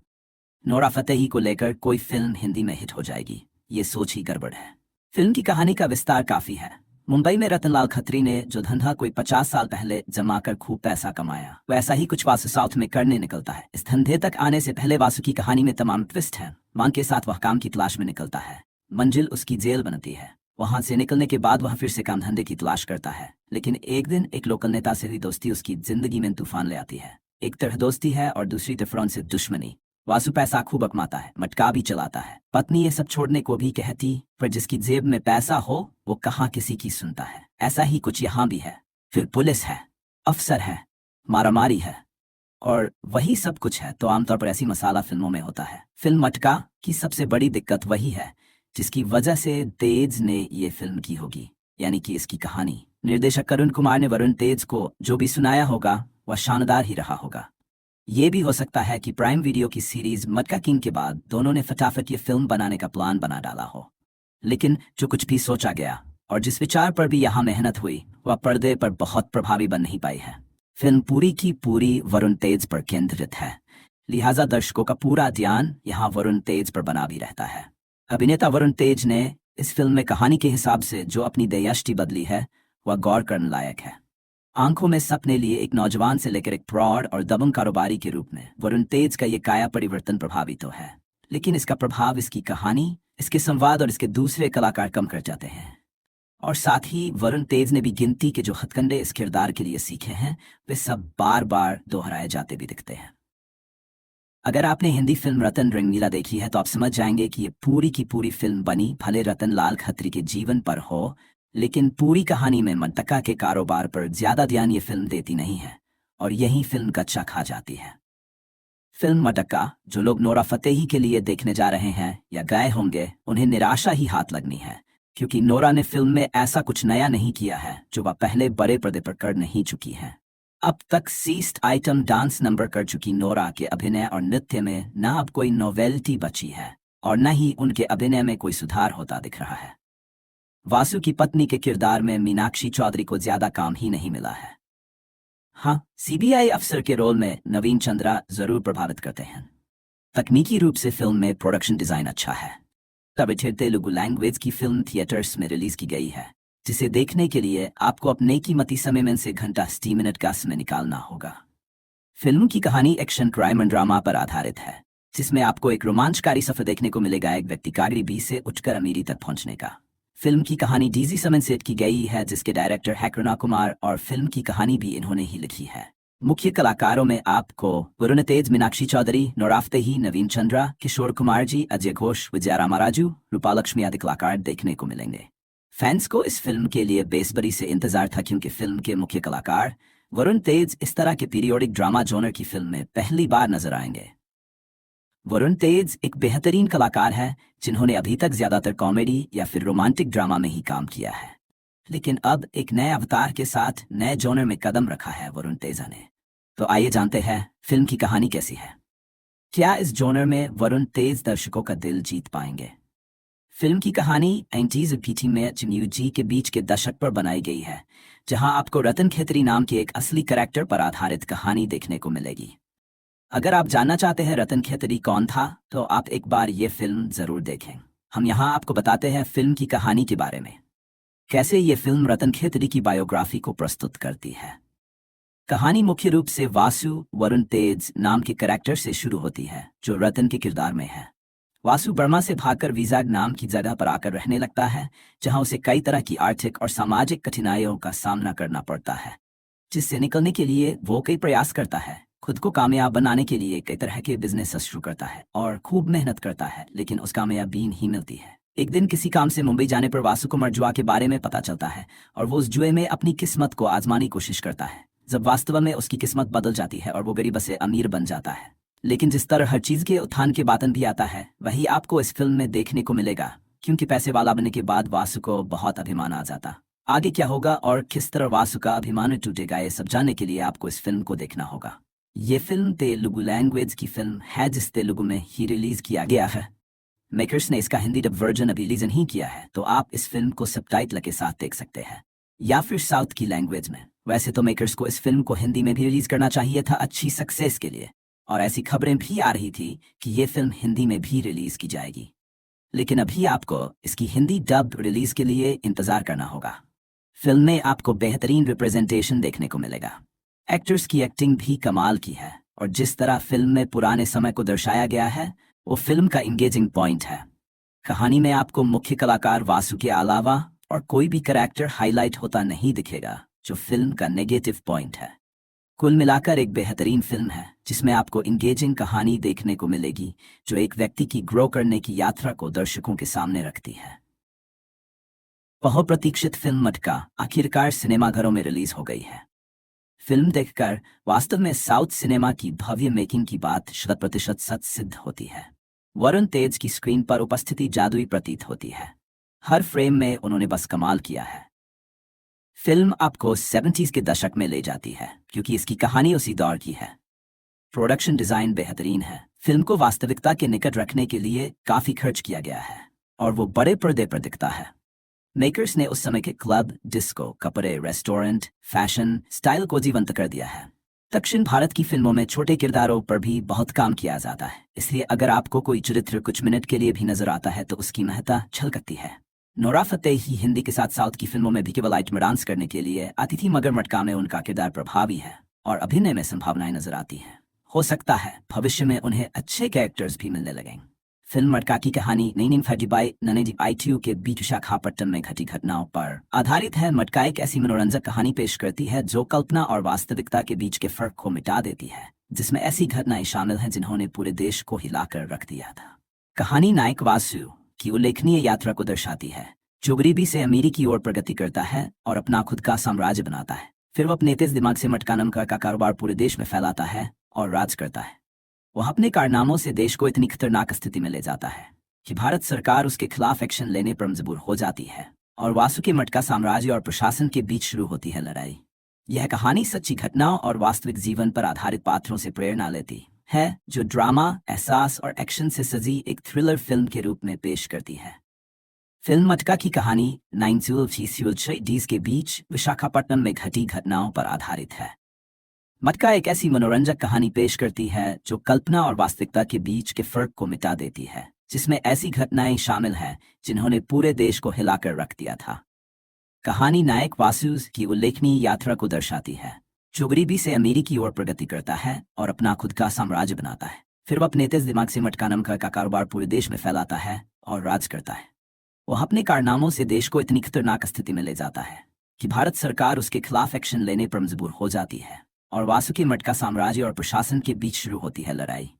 नोरा फतेही को लेकर कोई फिल्म हिंदी में हिट हो जाएगी, ये सोच ही गड़बड़ है। फिल्म की कहानी का विस्तार काफी है। मुंबई में रतनलाल खत्री ने जो धंधा कोई 50 साल पहले जमा कर खूब पैसा कमाया, वैसा ही कुछ वासु साउथ में करने निकलता है। इस धंधे तक आने से पहले वासु की कहानी में तमाम ट्विस्ट है। मांग के साथ वह काम की तलाश में निकलता है। मंजिल उसकी जेल बनती है। वहां से निकलने के बाद वह फिर से काम धंधे की तलाश करता है, लेकिन एक दिन एक लोकल नेता से हुई दोस्ती उसकी जिंदगी में तूफान ले आती है। एक तरह दोस्ती है और दूसरी तरफ से दुश्मनी। वासु पैसा खूब कमाता है, मटका भी चलाता है। पत्नी ये सब छोड़ने को भी कहती, पर जिसकी जेब में पैसा हो वो कहाँ किसी की सुनता है। ऐसा ही कुछ यहाँ भी है। फिर पुलिस है, अफसर है, मारामारी है और वही सब कुछ है। तो आमतौर पर ऐसी मसाला फिल्मों में होता है। फिल्म मटका की सबसे बड़ी दिक्कत वही है जिसकी वजह से तेज ने ये फिल्म की होगी, यानी कि इसकी कहानी। निर्देशक करुण कुमार ने वरुण तेज को जो भी सुनाया होगा वह शानदार ही रहा होगा। ये भी हो सकता है कि प्राइम वीडियो की सीरीज मटका किंग के बाद दोनों ने फटाफट ये फिल्म बनाने का प्लान बना डाला हो, लेकिन जो कुछ भी सोचा गया और जिस विचार पर भी यहाँ मेहनत हुई वह पर्दे पर बहुत प्रभावी बन नहीं पाई है। फिल्म पूरी की पूरी वरुण तेज पर केंद्रित है, लिहाजा दर्शकों का पूरा ध्यान यहाँ वरुण तेज पर बना भी रहता है। अभिनेता वरुण तेज ने इस फिल्म में कहानी के हिसाब से जो अपनी दयाष्टि बदली है वह गौर करने लायक है। आंखों में सपने लिए एक नौजवान से लेकर एक प्रौढ़ और दबंग कारोबारी के रूप में वरुण तेज का ये काया परिवर्तन प्रभावी तो है, लेकिन इसका प्रभाव इसकी कहानी, इसके संवाद और इसके दूसरे कलाकार कम कर जाते हैं। और साथ ही वरुण तेज ने भी गिनती के जो हथकंडे इस किरदार के लिए सीखे हैं वे सब बार बार दोहराए जाते भी दिखते हैं। अगर आपने हिंदी फिल्म रतन रंगीला देखी है तो आप समझ जाएंगे कि ये पूरी की पूरी फिल्म बनी भले रतन लाल खत्री के जीवन पर हो, लेकिन पूरी कहानी में मटका के कारोबार पर ज्यादा ध्यान ये फिल्म देती नहीं है और यही फिल्म कच्चा खा जाती है। फिल्म मटका जो लोग नोरा फतेही के लिए देखने जा रहे हैं या गए होंगे, उन्हें निराशा ही हाथ लगनी है, क्योंकि नोरा ने फिल्म में ऐसा कुछ नया नहीं किया है जो वह पहले बड़े पर्दे पर कर नहीं चुकी है। अब तक 60 आइटम डांस नंबर कर चुकी नोरा के अभिनय और नृत्य में न अब कोई नोवेल्टी बची है और न ही उनके अभिनय में कोई सुधार होता दिख रहा है। वासु की पत्नी के किरदार में मीनाक्षी चौधरी को ज्यादा काम ही नहीं मिला है। हाँ, सीबीआई अफसर के रोल में नवीन चंद्रा जरूर प्रभावित करते हैं। तकनीकी रूप से फिल्म में प्रोडक्शन डिजाइन अच्छा है। तब तेलुगु लैंग्वेज की फिल्म थिएटर्स में रिलीज की गई है, जिसे देखने के लिए आपको अपने कीमती समय में से घंटा 60 मिनट का समय निकालना होगा। फिल्म की कहानी एक्शन क्राइम एंड ड्रामा पर आधारित है, जिसमें आपको एक रोमांचकारी सफर देखने को मिलेगा एक व्यक्ति का गरीबी से उठकर अमीरी तक पहुंचने का। फिल्म की कहानी डीजी समन सेट की गई है, जिसके डायरेक्टर है करुणा कुमार और फिल्म की कहानी भी इन्होंने ही लिखी है। मुख्य कलाकारों में आपको वरुण तेज, मीनाक्षी चौधरी, नोरा फतेही, नवीन चंद्रा, किशोर कुमार जी, अजय घोष, विजया रामाराजू, रूपालक्ष्मी आदि कलाकार देखने को मिलेंगे। फैंस को इस फिल्म के लिए बेसब्री से इंतजार था, क्योंकि फिल्म के मुख्य कलाकार वरुण तेज इस तरह के पीरियोडिक ड्रामा जॉनर की फिल्म में पहली बार नजर आएंगे। वरुण तेज एक बेहतरीन कलाकार है जिन्होंने अभी तक ज्यादातर कॉमेडी या फिर रोमांटिक ड्रामा में ही काम किया है, लेकिन अब एक नए अवतार के साथ नए जॉनर में कदम रखा है वरुण तेजा ने। तो आइए जानते हैं फिल्म की कहानी कैसी है। क्या इस जॉनर में वरुण तेज दर्शकों का दिल जीत पाएंगे? फिल्म की कहानी 90s और 80 में जी के बीच के दशक पर बनाई गई है, जहां आपको रतन खत्री नाम के एक असली कैरेक्टर पर आधारित कहानी देखने को मिलेगी। अगर आप जानना चाहते हैं रतन खत्री कौन था, तो आप एक बार ये फिल्म जरूर देखें। हम यहाँ आपको बताते हैं फिल्म की कहानी के बारे में, कैसे ये फिल्म रतन खत्री की बायोग्राफी को प्रस्तुत करती है। कहानी मुख्य रूप से वासु वरुण तेज नाम के कैरेक्टर से शुरू होती है, जो रतन के किरदार में है। वासु बर्मा से भागकर विजाग नाम की जगह पर आकर रहने लगता है, जहां उसे कई तरह की आर्थिक और सामाजिक कठिनाइयों का सामना करना पड़ता है, जिससे निकलने के लिए वो कई प्रयास करता है। खुद को कामयाब बनाने के लिए कई तरह के बिजनेस शुरू करता है और खूब मेहनत करता है, लेकिन उस कामयाबी नहीं मिलती है। एक दिन किसी काम से मुंबई जाने पर वासु को मरजुआ के बारे में पता चलता है और वो उस जुए में अपनी किस्मत को आजमाने की कोशिश करता है, जब वास्तव में उसकी किस्मत बदल जाती है और वो गरीब से अमीर बन जाता है। लेकिन जिस तरह हर चीज के उत्थान के बातन भी आता है, वही आपको इस फिल्म में देखने को मिलेगा, क्योंकि पैसे वाला बनने के बाद वासु को बहुत अभिमान आ जाता। आगे क्या होगा और किस तरह वासु का अभिमान टूटेगा, ये सब जानने के लिए आपको इस फिल्म को देखना होगा। ये फिल्म तेलुगु लैंग्वेज की फिल्म है, जिस तेलुगु में ही रिलीज किया गया है। मेकर्स ने इसका हिंदी डब वर्जन अभी रिलीज नहीं किया है, तो आप इस फिल्म को सबटाइटल के साथ देख सकते हैं, या फिर साउथ की लैंग्वेज में। वैसे तो मेकर्स को इस फिल्म को हिंदी में भी रिलीज करना चाहिए था अच्छी सक्सेस के लिए, और ऐसी खबरें भी आ रही थी कि ये फिल्म हिंदी में भी रिलीज की जाएगी। लेकिन अभी आपको इसकी हिंदी डब रिलीज के लिए इंतजार करना होगा। फिल्म में आपको बेहतरीन रिप्रेजेंटेशन देखने को मिलेगा। एक्टर्स की एक्टिंग भी कमाल की है, और जिस तरह फिल्म में पुराने समय को दर्शाया गया है, वो फिल्म का इंगेजिंग पॉइंट है। कहानी में आपको मुख्य कलाकार वासु के अलावा और कोई भी कैरेक्टर हाईलाइट होता नहीं दिखेगा, जो फिल्म का नेगेटिव पॉइंट है। कुल मिलाकर एक बेहतरीन फिल्म है, जिसमें आपको इंगेजिंग कहानी देखने को मिलेगी, जो एक व्यक्ति की ग्रो करने की यात्रा को दर्शकों के सामने रखती है। बहुप्रतीक्षित फिल्म मटका आखिरकार सिनेमाघरों में रिलीज हो गई है। फिल्म देखकर वास्तव में साउथ सिनेमा की भव्य मेकिंग की बात 100% सच सिद्ध होती है। वरुण तेज की स्क्रीन पर उपस्थिति जादुई प्रतीत होती है। हर फ्रेम में उन्होंने बस कमाल किया है। फिल्म आपको 70s के दशक में ले जाती है, क्योंकि इसकी कहानी उसी दौर की है। प्रोडक्शन डिजाइन बेहतरीन है। फिल्म को वास्तविकता के निकट रखने के लिए काफी खर्च किया गया है, और वो बड़े पर्दे पर दिखता है। मेकर्स ने उस समय के क्लब, डिस्को, कपड़े, रेस्टोरेंट, फैशन, स्टाइल को जीवंत कर दिया है। दक्षिण भारत की फिल्मों में छोटे किरदारों पर भी बहुत काम किया जाता है, इसलिए अगर आपको कोई चरित्र कुछ मिनट के लिए भी नजर आता है तो उसकी महत्ता झलकती है। नोरा फतेही हिंदी के साथ साउथ की फिल्मों में भी केवल आइटम डांस करने के लिए आती थी, मगर मटका में उनका किरदार प्रभावी है और अभिनय में संभावनाएं नजर आती हैं। हो सकता है भविष्य में उन्हें अच्छे कैरेक्टर्स भी मिलने लगें। फिल्म मटका की कहानी नैनीम फजीबाई ननेजी ITU के बीच विशाखापट्टनम में घटी घटनाओं पर आधारित है। मटका एक ऐसी मनोरंजक कहानी पेश करती है जो कल्पना और वास्तविकता के बीच के फर्क को मिटा देती है, जिसमें ऐसी घटनाएं शामिल हैं जिन्होंने पूरे देश को हिलाकर रख दिया था। कहानी नायक वासु की उल्लेखनीय यात्रा को दर्शाती है, जो गरीबी से अमीरी की ओर प्रगति करता है और अपना खुद का साम्राज्य बनाता है। फिर वो अपने तेज दिमाग से मटका नाम का कारोबार पूरे देश में फैलाता है और राज करता है। वह अपने कारनामों से देश को इतनी खतरनाक स्थिति में ले जाता है कि भारत सरकार उसके खिलाफ एक्शन लेने पर मजबूर हो जाती है, और वासु के मटका साम्राज्य और प्रशासन के बीच शुरू होती है लड़ाई। यह कहानी सच्ची घटनाओं और वास्तविक जीवन पर आधारित पात्रों से प्रेरणा लेती है, जो ड्रामा, एहसास और एक्शन से सजी एक थ्रिलर फिल्म के रूप में पेश करती है। फिल्म मटका की कहानी 1960s के बीच विशाखापट्टनम में घटी घटनाओं पर आधारित है। मटका एक ऐसी मनोरंजक कहानी पेश करती है जो कल्पना और वास्तविकता के बीच के फर्क को मिटा देती है, जिसमें ऐसी घटनाएं शामिल हैं जिन्होंने पूरे देश को हिलाकर रख दिया था। कहानी नायक वासु की उल्लेखनीय यात्रा को दर्शाती है, जो गरीबी से अमीरी की ओर प्रगति करता है और अपना खुद का साम्राज्य बनाता है। फिर वह अपने तेज दिमाग से मटका नाम का कारोबार पूरे देश में फैलाता है और राज करता है। वह अपने कारनामों से देश को इतनी खतरनाक स्थिति में ले जाता है कि भारत सरकार उसके खिलाफ एक्शन लेने पर मजबूर हो जाती है, और वासु के मटका साम्राज्य और प्रशासन के बीच शुरू होती है लड़ाई।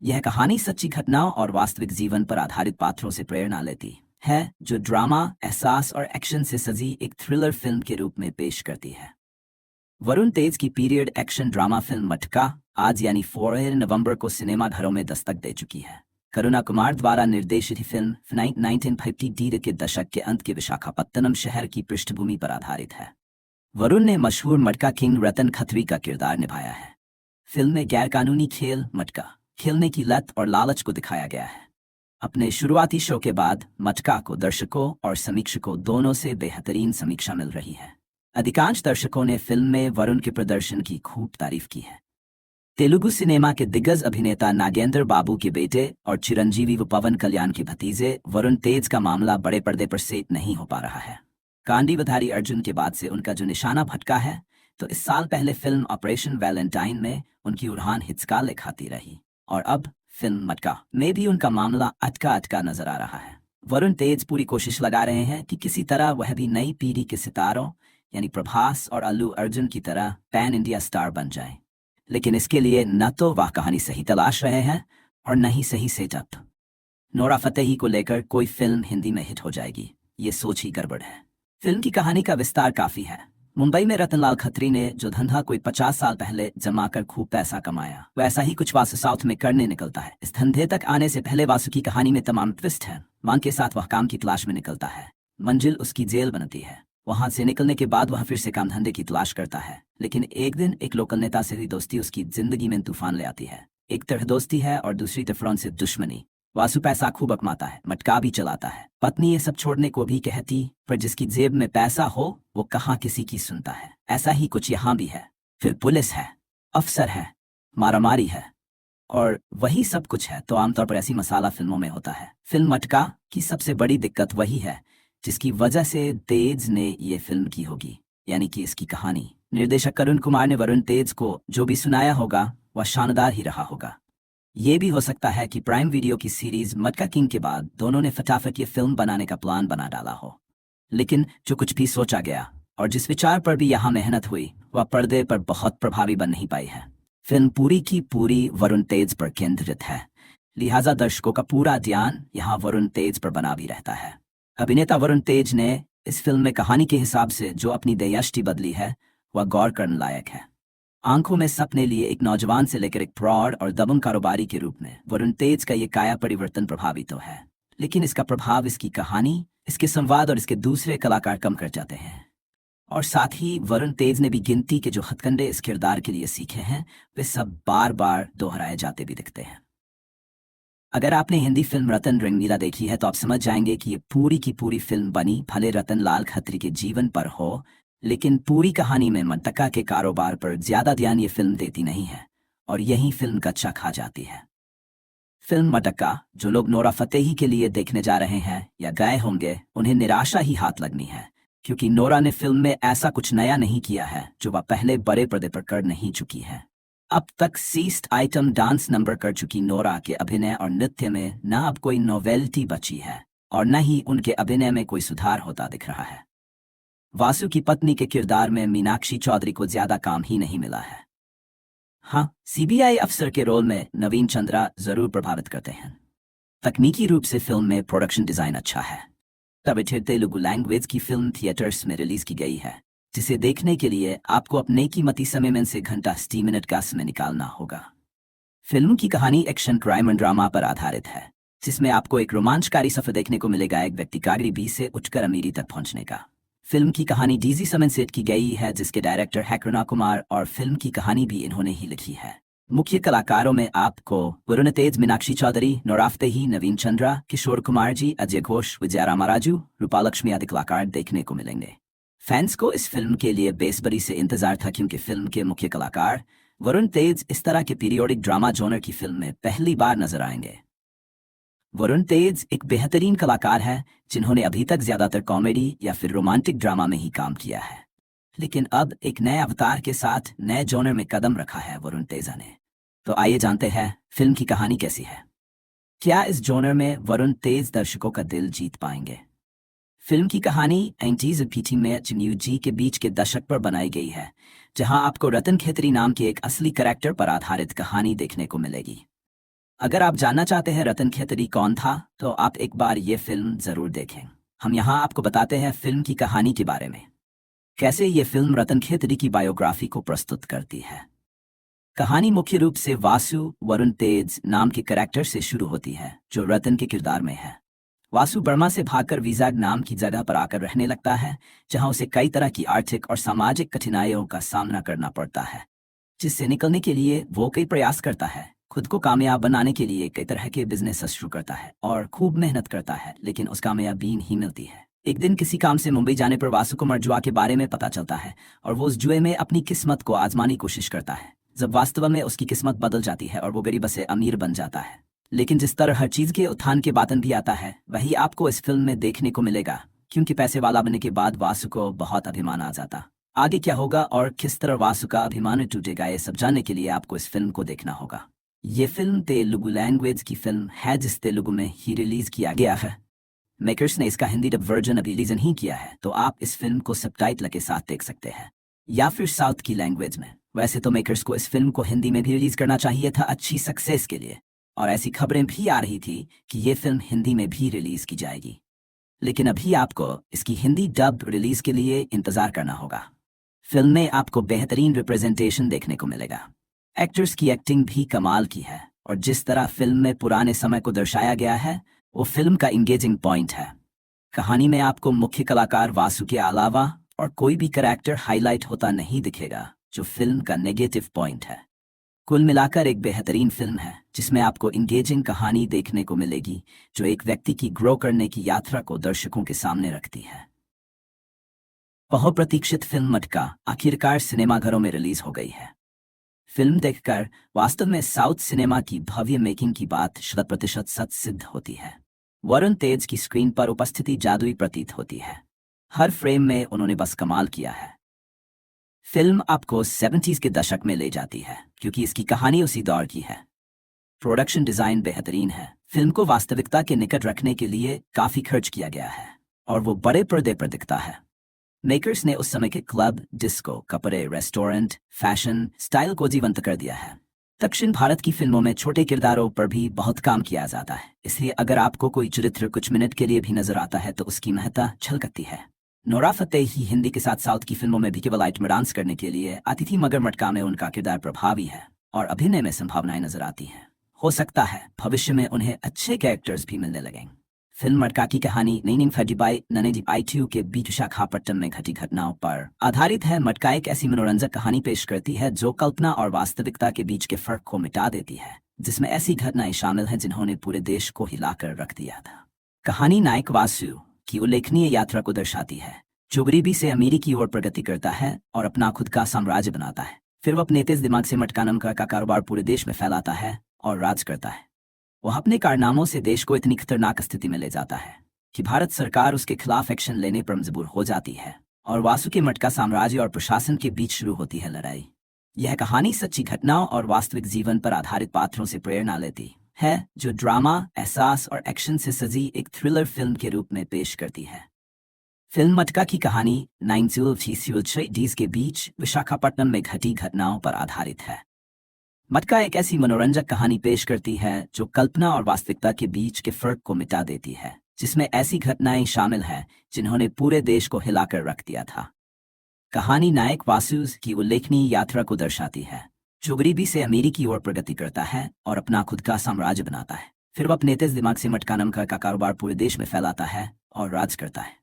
यह कहानी सच्ची घटनाओं और वास्तविक जीवन पर आधारित पात्रों से प्रेरणा लेती है, जो ड्रामा, एहसास और एक्शन से सजी एक थ्रिलर फिल्म के रूप में पेश करती है। वरुण तेज की पीरियड एक्शन ड्रामा फिल्म मटका आज यानी 4 नवंबर को सिनेमाघरों में दस्तक दे चुकी है। करुणा कुमार द्वारा निर्देशित फिल्म 1950 के दशक के अंत के विशाखापत्तनम शहर की पृष्ठभूमि पर आधारित है। वरुण ने मशहूर मटका किंग रतन खत्री का किरदार निभाया है। फिल्म में गैरकानूनी खेल मटका खेलने की लत और लालच को दिखाया गया है। अपने शुरुआती शो के बाद मटका को दर्शकों और समीक्षकों दोनों से बेहतरीन समीक्षा मिल रही है। अधिकांश दर्शकों ने फिल्म में वरुण के प्रदर्शन की खूब तारीफ की है। तेलुगु सिनेमा के दिग्गज अभिनेता नागेंद्र बाबू के बेटे और चिरंजीवी व पवन कल्याण के भतीजे वरुण तेज का मामला बड़े पर्दे पर सेट नहीं हो पा रहा है। कांडीवधारी अर्जुन के बाद से उनका जो निशाना भटका है, तो इस साल पहले फिल्म ऑपरेशन वैलेंटाइन में उनकी उड़ान हिचकाले खाती रही और अब फिल्म मटका में भी उनका मामला अटका अटका नजर आ रहा है। वरुण तेज पूरी कोशिश लगा रहे हैं कि किसी तरह वह भी नई पीढ़ी के सितारों यानी प्रभास और अल्लू अर्जुन की तरह पैन इंडिया स्टार बन जाएं। लेकिन इसके लिए न तो वह कहानी सही तलाश रहे हैं और न ही सही सेटअप। नोरा फतेही को लेकर कोई फिल्म हिंदी में हिट हो जाएगी, ये सोच ही गड़बड़ है। फिल्म की कहानी का विस्तार काफी है। मुंबई में रतनलाल खत्री ने जो धंधा कोई 50 साल पहले जमाकर खूब पैसा कमाया, वैसा ही कुछ वासु साउथ में करने निकलता है। इस धंधे तक आने से पहले वासु की कहानी में तमाम ट्विस्ट है। मांग के साथ वह काम की तलाश में निकलता है। मंजिल उसकी जेल बनती है। वहां से निकलने के बाद वह फिर से काम धंधे की तलाश करता है। लेकिन एक दिन एक लोकल नेता से हुई दोस्ती उसकी जिंदगी में तूफान ले आती है। एक तरफ दोस्ती है और दूसरी तरफ फ्रंट से दुश्मनी। वासु पैसा खूब कमाता है, मटका भी चलाता है। पत्नी ये सब छोड़ने को भी कहती, पर जिसकी जेब में पैसा हो वो कहाँ किसी की सुनता है। ऐसा ही कुछ यहाँ भी है। फिर पुलिस है, अफसर है, मारामारी है और वही सब कुछ है। तो आमतौर पर ऐसी मसाला फिल्मों में होता है। फिल्म मटका की सबसे बड़ी दिक्कत वही है जिसकी वजह से तेज ने ये फिल्म की होगी, यानी कि इसकी कहानी। निर्देशक करुण कुमार ने वरुण तेज को जो भी सुनाया होगा वह शानदार ही रहा होगा। ये भी हो सकता है कि प्राइम वीडियो की सीरीज मटका किंग के बाद दोनों ने फटाफट ये फिल्म बनाने का प्लान बना डाला हो। लेकिन जो कुछ भी सोचा गया और जिस विचार पर भी यहाँ मेहनत हुई, वह पर्दे पर बहुत प्रभावी बन नहीं पाई है। फिल्म पूरी की पूरी वरुण तेज पर केंद्रित है, लिहाजा दर्शकों का पूरा ध्यान यहाँ वरुण तेज पर बना भी रहता है। अभिनेता वरुण तेज ने इस फिल्म में कहानी के हिसाब से जो अपनी दयाष्टि बदली है, वह गौर करने लायक है। आंखों में सपने लिए एक नौजवान से लेकर एक प्रौढ़ और दबंग कारोबारी के रूप में वरुण तेज का ये काया परिवर्तन प्रभावी तो है, लेकिन इसका प्रभाव इसकी कहानी, इसके संवाद और इसके दूसरे कलाकार कम कर जाते हैं। और साथ ही वरुण तेज ने भी गिनती के जो हथकंडे इस किरदार के लिए सीखे हैं, वे सब बार बार दोहराए जाते भी दिखते हैं। अगर आपने हिंदी फिल्म रतन रंगीला देखी है तो आप समझ जाएंगे कि ये पूरी की पूरी फिल्म बनी भले रतन लाल खत्री के जीवन पर हो, लेकिन पूरी कहानी में मटका के कारोबार पर ज्यादा ध्यान ये फिल्म देती नहीं है और यही फिल्म का अच्छा खा जाती है। फिल्म मटका जो लोग नोरा फतेही के लिए देखने जा रहे हैं या गए होंगे, उन्हें निराशा ही हाथ लगनी है, क्योंकि नोरा ने फिल्म में ऐसा कुछ नया नहीं किया है जो वह पहले बड़े पर्दे पर कर नहीं चुकी है। अब तक 60 आइटम डांस नंबर कर चुकी नोरा के अभिनय और नृत्य में न अब कोई नोवेल्टी बची है और न ही उनके अभिनय में कोई सुधार होता दिख रहा है। वासु की पत्नी के किरदार में मीनाक्षी चौधरी को ज्यादा काम ही नहीं मिला है। हाँ, सीबीआई अफसर के रोल में नवीन चंद्रा जरूर प्रभावित करते हैं। तकनीकी रूप से फिल्म में प्रोडक्शन डिजाइन अच्छा है। तब तेलुगु लैंग्वेज की फिल्म थिएटर्स में रिलीज की गई है, जिसे देखने के लिए आपको अपने कीमती समय में से घंटा 60 मिनट का समय निकालना होगा। फिल्म की कहानी एक्शन क्राइम एंड ड्रामा पर आधारित है, जिसमें आपको एक रोमांचकारी सफर देखने को मिलेगा एक व्यक्ति का गरीबी से उठकर अमीरी तक पहुंचने का। फिल्म की कहानी डीजी समन सेट की गई है, जिसके डायरेक्टर है करुणा कुमार और फिल्म की कहानी भी इन्होंने ही लिखी है। मुख्य कलाकारों में आपको वरुण तेज, मीनाक्षी चौधरी, नोरा फतेही, नवीन चंद्रा, किशोर कुमार जी, अजय घोष, विजया रामाराजू, रूपालक्ष्मी आदि कलाकार देखने को मिलेंगे। फैंस को इस फिल्म के लिए बेसब्री से इंतजार था, क्योंकि फिल्म के मुख्य कलाकार वरुण तेज इस तरह के पीरियोडिक ड्रामा जॉनर की फिल्म में पहली बार नजर आएंगे। वरुण तेज एक बेहतरीन कलाकार है जिन्होंने अभी तक ज्यादातर कॉमेडी या फिर रोमांटिक ड्रामा में ही काम किया है, लेकिन अब एक नए अवतार के साथ नए जॉनर में कदम रखा है वरुण तेजा ने। तो आइए जानते हैं फिल्म की कहानी कैसी है। क्या इस जॉनर में वरुण तेज दर्शकों का दिल जीत पाएंगे? फिल्म की कहानी 90s और पीटी में न्यू जी के बीच के दशक पर बनाई गई है, जहां आपको रतन खत्री नाम के एक असली कैरेक्टर पर आधारित कहानी देखने को मिलेगी। अगर आप जानना चाहते हैं रतन खत्री कौन था, तो आप एक बार ये फिल्म जरूर देखें। हम यहाँ आपको बताते हैं फिल्म की कहानी के बारे में, कैसे ये फिल्म रतन खत्री की बायोग्राफी को प्रस्तुत करती है। कहानी मुख्य रूप से वासु वरुण तेज नाम के कैरेक्टर से शुरू होती है, जो रतन के किरदार में है। वासु बर्मा से भागकर विजाग नाम की जगह पर आकर रहने लगता है, जहां उसे कई तरह की आर्थिक और सामाजिक कठिनाइयों का सामना करना पड़ता है, जिससे निकलने के लिए वो कई प्रयास करता है। खुद खुद को कामयाब बनाने के लिए कई तरह के बिजनेस शुरू करता है और खूब मेहनत करता है, लेकिन उस कामयाबी नहीं मिलती है। एक दिन किसी काम से मुंबई जाने पर वासु को जुआ के बारे में पता चलता है और वो उस जुए में अपनी किस्मत को आजमाने की कोशिश करता है। जब वास्तव में उसकी किस्मत बदल जाती है और वो गरीब से अमीर बन जाता है। लेकिन जिस तरह हर चीज के उत्थान के बातन भी आता है, वही आपको इस फिल्म में देखने को मिलेगा, क्योंकि पैसे वाला बनने के बाद वासु को बहुत अभिमान आ जाता। आगे क्या होगा और किस तरह वासु का अभिमान टूटेगा, ये सब जानने के लिए आपको इस फिल्म को देखना होगा। ये फिल्म तेलुगु लैंग्वेज की फिल्म है, जिस तेलुगु में ही रिलीज किया गया है। मेकर्स ने इसका हिंदी डब वर्जन अभी रिलीज नहीं किया है, तो आप इस फिल्म को सबटाइटल के साथ देख सकते हैं या फिर साउथ की लैंग्वेज में। वैसे तो मेकर्स को इस फिल्म को हिंदी में भी रिलीज करना चाहिए था अच्छी सक्सेस के लिए, और ऐसी खबरें भी आ रही थी कि ये फिल्म हिंदी में भी रिलीज की जाएगी। लेकिन अभी आपको इसकी हिंदी डब रिलीज के लिए इंतजार करना होगा। फिल्म में आपको बेहतरीन रिप्रेजेंटेशन देखने को मिलेगा। एक्टर्स की एक्टिंग भी कमाल की है, और जिस तरह फिल्म में पुराने समय को दर्शाया गया है वो फिल्म का इंगेजिंग पॉइंट है। कहानी में आपको मुख्य कलाकार वासु के अलावा और कोई भी कैरेक्टर हाईलाइट होता नहीं दिखेगा, जो फिल्म का नेगेटिव पॉइंट है। कुल मिलाकर एक बेहतरीन फिल्म है, जिसमें आपको इंगेजिंग कहानी देखने को मिलेगी, जो एक व्यक्ति की ग्रो करने की यात्रा को दर्शकों के सामने रखती है। बहुप्रतीक्षित फिल्म मटका आखिरकार सिनेमाघरों में रिलीज हो गई है। फिल्म देखकर वास्तव में साउथ सिनेमा की भव्य मेकिंग की बात 100% सच सिद्ध होती है। वरुण तेज की स्क्रीन पर उपस्थिति जादुई प्रतीत होती है। हर फ्रेम में उन्होंने बस कमाल किया है। फिल्म आपको 70s के दशक में ले जाती है, क्योंकि इसकी कहानी उसी दौर की है। प्रोडक्शन डिजाइन बेहतरीन है। फिल्म को वास्तविकता के निकट रखने के लिए काफी खर्च किया गया है, और वो बड़े पर्दे पर दिखता है। मेकर्स ने उस समय के क्लब, डिस्को, कपड़े, रेस्टोरेंट, फैशन, स्टाइल को जीवंत कर दिया है। दक्षिण भारत की फिल्मों में छोटे किरदारों पर भी बहुत काम किया जाता है, इसलिए अगर आपको कोई चरित्र कुछ मिनट के लिए भी नजर आता है तो उसकी महत्ता झलकती है। नोरा फतेही हिंदी के साथ साउथ की फिल्मों में भी केवल आइटम डांस करने के लिए आती थी, मगर मटका में उनका किरदार प्रभावी है और अभिनय में संभावनाएं नजर आती हैं। हो सकता है भविष्य में उन्हें अच्छे कैरेक्टर्स भी मिलने लगेंगे। फिल्म मटका की कहानी नैनिम फजीबाई ननेजी आईटीयू के बीच विशाखापट्टनम में घटी घटनाओं पर आधारित है। मटका एक ऐसी मनोरंजक कहानी पेश करती है जो कल्पना और वास्तविकता के बीच के फर्क को मिटा देती है, जिसमें ऐसी घटनाएं शामिल हैं जिन्होंने पूरे देश को हिलाकर रख दिया था। कहानी नायक वासु की उल्लेखनीय यात्रा को दर्शाती है, जो गरीबी से अमीरी की ओर प्रगति करता है और अपना खुद का साम्राज्य बनाता है। फिर वह अपने तेज दिमाग से मटका नाम का कारोबार पूरे देश में फैलाता है और राज करता है। वह अपने कारनामों से देश को इतनी खतरनाक स्थिति में ले जाता है कि भारत सरकार उसके खिलाफ एक्शन लेने पर मजबूर हो जाती है, और वासु के मटका साम्राज्य और प्रशासन के बीच शुरू होती है लड़ाई। यह कहानी सच्ची घटनाओं और वास्तविक जीवन पर आधारित पात्रों से प्रेरणा लेती है, जो ड्रामा, एहसास और एक्शन से सजी एक थ्रिलर फिल्म के रूप में पेश करती है। फिल्म मटका की कहानी 1930s के बीच विशाखापट्टनम में घटी घटनाओं पर आधारित है। मटका एक ऐसी मनोरंजक कहानी पेश करती है जो कल्पना और वास्तविकता के बीच के फर्क को मिटा देती है, जिसमें ऐसी घटनाएं शामिल हैं जिन्होंने पूरे देश को हिलाकर रख दिया था। कहानी नायक वासु की उल्लेखनीय यात्रा को दर्शाती है, जो गरीबी से अमीरी की ओर प्रगति करता है और अपना खुद का साम्राज्य बनाता है। फिर वह अपने तेज दिमाग से मटका नाम का कारोबार पूरे देश में फैलाता है और राज करता है।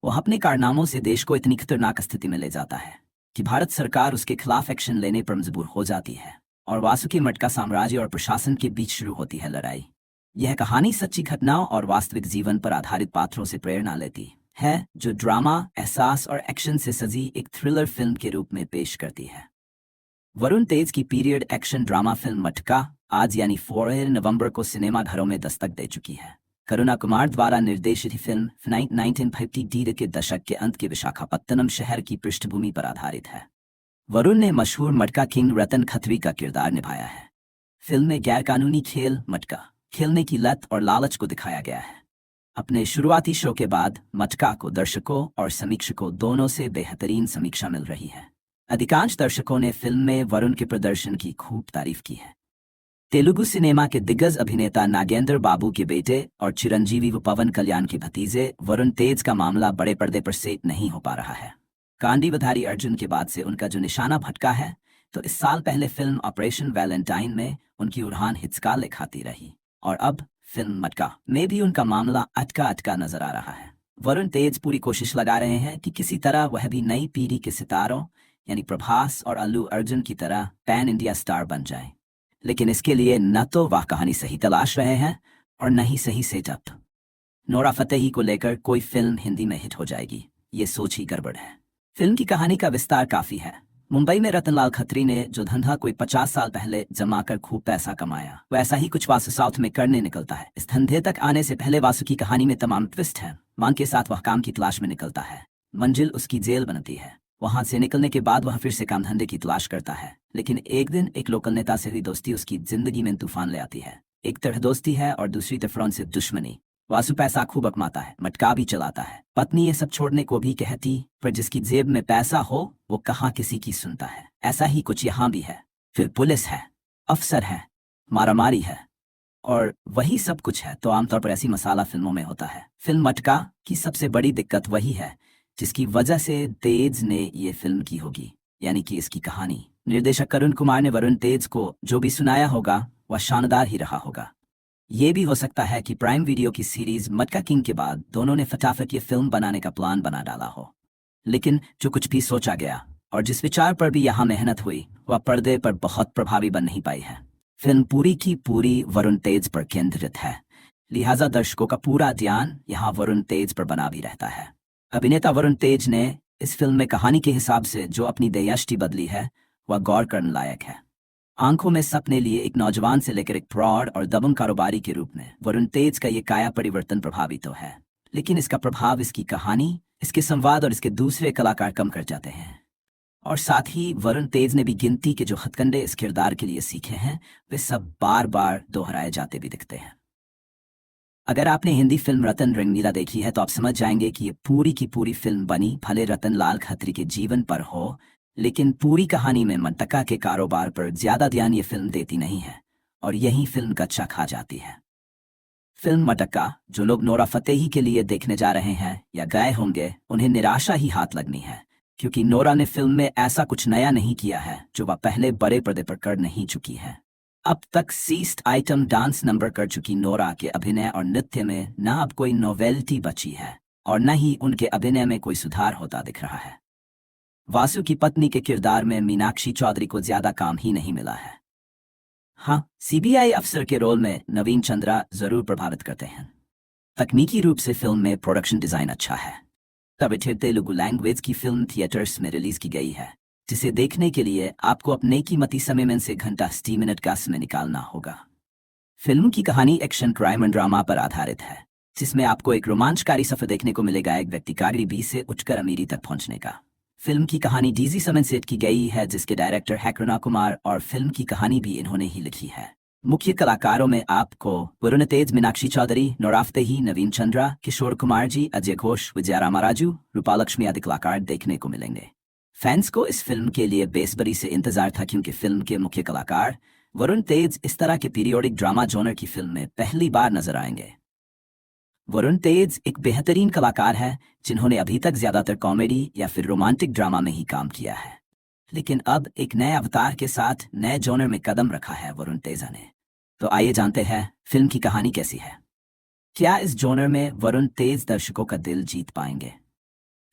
वह अपने कारनामों से देश को इतनी खतरनाक स्थिति में ले जाता है कि भारत सरकार उसके खिलाफ एक्शन लेने पर मजबूर हो जाती है, और वासु के मटका साम्राज्य और प्रशासन के बीच शुरू होती है लड़ाई। यह कहानी सच्ची घटनाओं और वास्तविक जीवन पर आधारित पात्रों से प्रेरणा लेती है, जो ड्रामा, एहसास और एक्शन से सजी एक थ्रिलर फिल्म के रूप में पेश करती है। वरुण तेज की पीरियड एक्शन ड्रामा फिल्म मटका आज यानी 4 नवंबर को सिनेमाघरों में दस्तक दे चुकी है। करुणा कुमार द्वारा निर्देशित फिल्म 1950 के दशक के अंत के विशाखापत्तनम शहर की पृष्ठभूमि पर आधारित है। वरुण ने मशहूर मटका किंग रतन खत्री का किरदार निभाया है। फिल्म में गैरकानूनी खेल मटका खेलने की लत और लालच को दिखाया गया है। अपने शुरुआती शो के बाद मटका को दर्शकों और समीक्षकों दोनों से बेहतरीन समीक्षा मिल रही है। अधिकांश दर्शकों ने फिल्म में वरुण के प्रदर्शन की खूब तारीफ की है। तेलुगु सिनेमा के दिग्गज अभिनेता नागेंद्र बाबू के बेटे और चिरंजीवी व पवन कल्याण के भतीजे वरुण तेज का मामला बड़े पर्दे पर सेट नहीं हो पा रहा है। कांडीवधारी अर्जुन के बाद से उनका जो निशाना भटका है, तो इस साल पहले फिल्म ऑपरेशन वैलेंटाइन में उनकी उड़ान हिचकाले खाती रही, और अब फिल्म मटका में भी उनका मामला अटका अटका नजर आ रहा है। वरुण तेज पूरी कोशिश लगा रहे हैं कि किसी तरह वह भी नई पीढ़ी के सितारों यानी प्रभास और अल्लू अर्जुन की तरह पैन इंडिया स्टार बन जाए, लेकिन इसके लिए न तो वह कहानी सही तलाश रहे हैं और न ही सही सेटअप। नोरा फतेही को लेकर कोई फिल्म हिंदी में हिट हो जाएगी, ये सोच ही गड़बड़ है। फिल्म की कहानी का विस्तार काफी है। मुंबई में रतनलाल खत्री ने जो धंधा कोई 50 साल पहले जमाकर खूब पैसा कमाया, वैसा ही कुछ वासु साउथ में करने निकलता है। इस धंधे तक आने से पहले वासु की कहानी में तमाम ट्विस्ट है। मांग के साथ वह काम की तलाश में निकलता है। मंजिल उसकी जेल बनती है। वहां से निकलने के बाद वह फिर से काम धंधे की तलाश करता है, लेकिन एक दिन एक लोकल नेता से हुई दोस्ती उसकी जिंदगी में तूफान ले आती है। एक तरह दोस्ती है और दूसरी तरफ से दुश्मनी। वासु पैसा खूब कमाता है, मटका भी चलाता है। पत्नी ये सब छोड़ने को भी कहती, पर जिसकी जेब में पैसा हो वो कहाँ किसी की सुनता है। ऐसा ही कुछ यहाँ भी है। फिर पुलिस है, अफसर है, मारामारी है और वही सब कुछ है तो आमतौर पर ऐसी मसाला फिल्मों में होता है। फिल्म मटका की सबसे बड़ी दिक्कत वही है जिसकी वजह से तेज ने ये फिल्म की होगी, यानी कि इसकी कहानी। निर्देशक करुण कुमार ने वरुण तेज को जो भी सुनाया होगा वह शानदार ही रहा होगा। ये भी हो सकता है कि प्राइम वीडियो की सीरीज मटका किंग के बाद दोनों ने फटाफट ये फिल्म बनाने का प्लान बना डाला हो, लेकिन जो कुछ भी सोचा गया और जिस विचार पर भी यहाँ मेहनत हुई वह पर्दे पर बहुत प्रभावी बन नहीं पाई है। फिल्म पूरी की पूरी वरुण तेज पर केंद्रित है, लिहाजा दर्शकों का पूरा ध्यान यहाँ वरुण तेज पर बना भी रहता है। अभिनेता वरुण तेज ने इस फिल्म में कहानी के हिसाब से जो अपनी दयाष्टि बदली है वह गौर करने लायक है। आंखों में सपने लिए एक नौजवान से लेकर एक फ्रॉड और दबंग कारोबारी के रूप में वरुण तेज का ये काया परिवर्तन प्रभावी तो है, लेकिन इसका प्रभाव इसकी कहानी, इसके संवाद और इसके दूसरे कलाकार कम कर जाते हैं। और साथ ही वरुण तेज ने भी गिनती के जो हथकंडे इस किरदार के लिए सीखे हैं वे सब बार बार दोहराए जाते भी दिखते हैं। अगर आपने हिंदी फिल्म रतन रंगीला देखी है तो आप समझ जाएंगे कि ये पूरी की पूरी फिल्म बनी भले रतनलाल खत्री के जीवन पर हो, लेकिन पूरी कहानी में मटका के कारोबार पर ज्यादा ध्यान ये फिल्म देती नहीं है और यही फिल्म कच्चा खा जाती है। फिल्म मटका जो लोग नोरा फतेही के लिए देखने जा रहे हैं या गए होंगे, उन्हें निराशा ही हाथ लगनी है, क्योंकि नोरा ने फिल्म में ऐसा कुछ नया नहीं किया है जो वह पहले बड़े पर्दे पर कर नहीं चुकी है। अब तक 60 आइटम डांस नंबर कर चुकी नोरा के अभिनय और नृत्य में न अब कोई नोवेल्टी बची है और न ही उनके अभिनय में कोई सुधार होता दिख रहा है। वासु की पत्नी के किरदार में मीनाक्षी चौधरी को ज्यादा काम ही नहीं मिला है। हाँ, सीबीआई अफसर के रोल में नवीन चंद्रा जरूर प्रभावित करते हैं। तकनीकी रूप से फिल्म में प्रोडक्शन डिजाइन अच्छा है। तब तेलुगु लैंग्वेज की फिल्म थिएटर्स में रिलीज की गई है, जिसे देखने के लिए आपको अपने कीमती समय में से घंटा 60 मिनट का समय निकालना होगा। फिल्म की कहानी एक्शन क्राइम एंड ड्रामा पर आधारित है, जिसमें आपको एक रोमांचकारी सफर देखने को मिलेगा एक व्यक्ति गरीबी से उठकर अमीरी तक पहुंचने का। फिल्म की कहानी डीजी समन सेट की गई है, जिसके डायरेक्टर है करुणा कुमार और फिल्म की कहानी भी इन्होंने ही लिखी है। मुख्य कलाकारों में आपको वरुण तेज, मीनाक्षी चौधरी, नोरा फतेही, नवीन चंद्रा, किशोर कुमार जी, अजय घोष, विजया रामाराजू, रूपालक्ष्मी आदि कलाकार देखने को मिलेंगे। फैंस को इस फिल्म के लिए बेसब्री से इंतजार था, क्योंकि फिल्म के मुख्य कलाकार वरुण तेज इस तरह के पीरियोडिक ड्रामा जॉनर की फिल्म में पहली बार नजर आएंगे। वरुण तेज एक बेहतरीन कलाकार है जिन्होंने अभी तक ज्यादातर कॉमेडी या फिर रोमांटिक ड्रामा में ही काम किया है, लेकिन अब एक नए अवतार के साथ नए जॉनर में कदम रखा है वरुण तेजा ने। तो आइए जानते हैं फिल्म की कहानी कैसी है। क्या इस जॉनर में वरुण तेज दर्शकों का दिल जीत पाएंगे?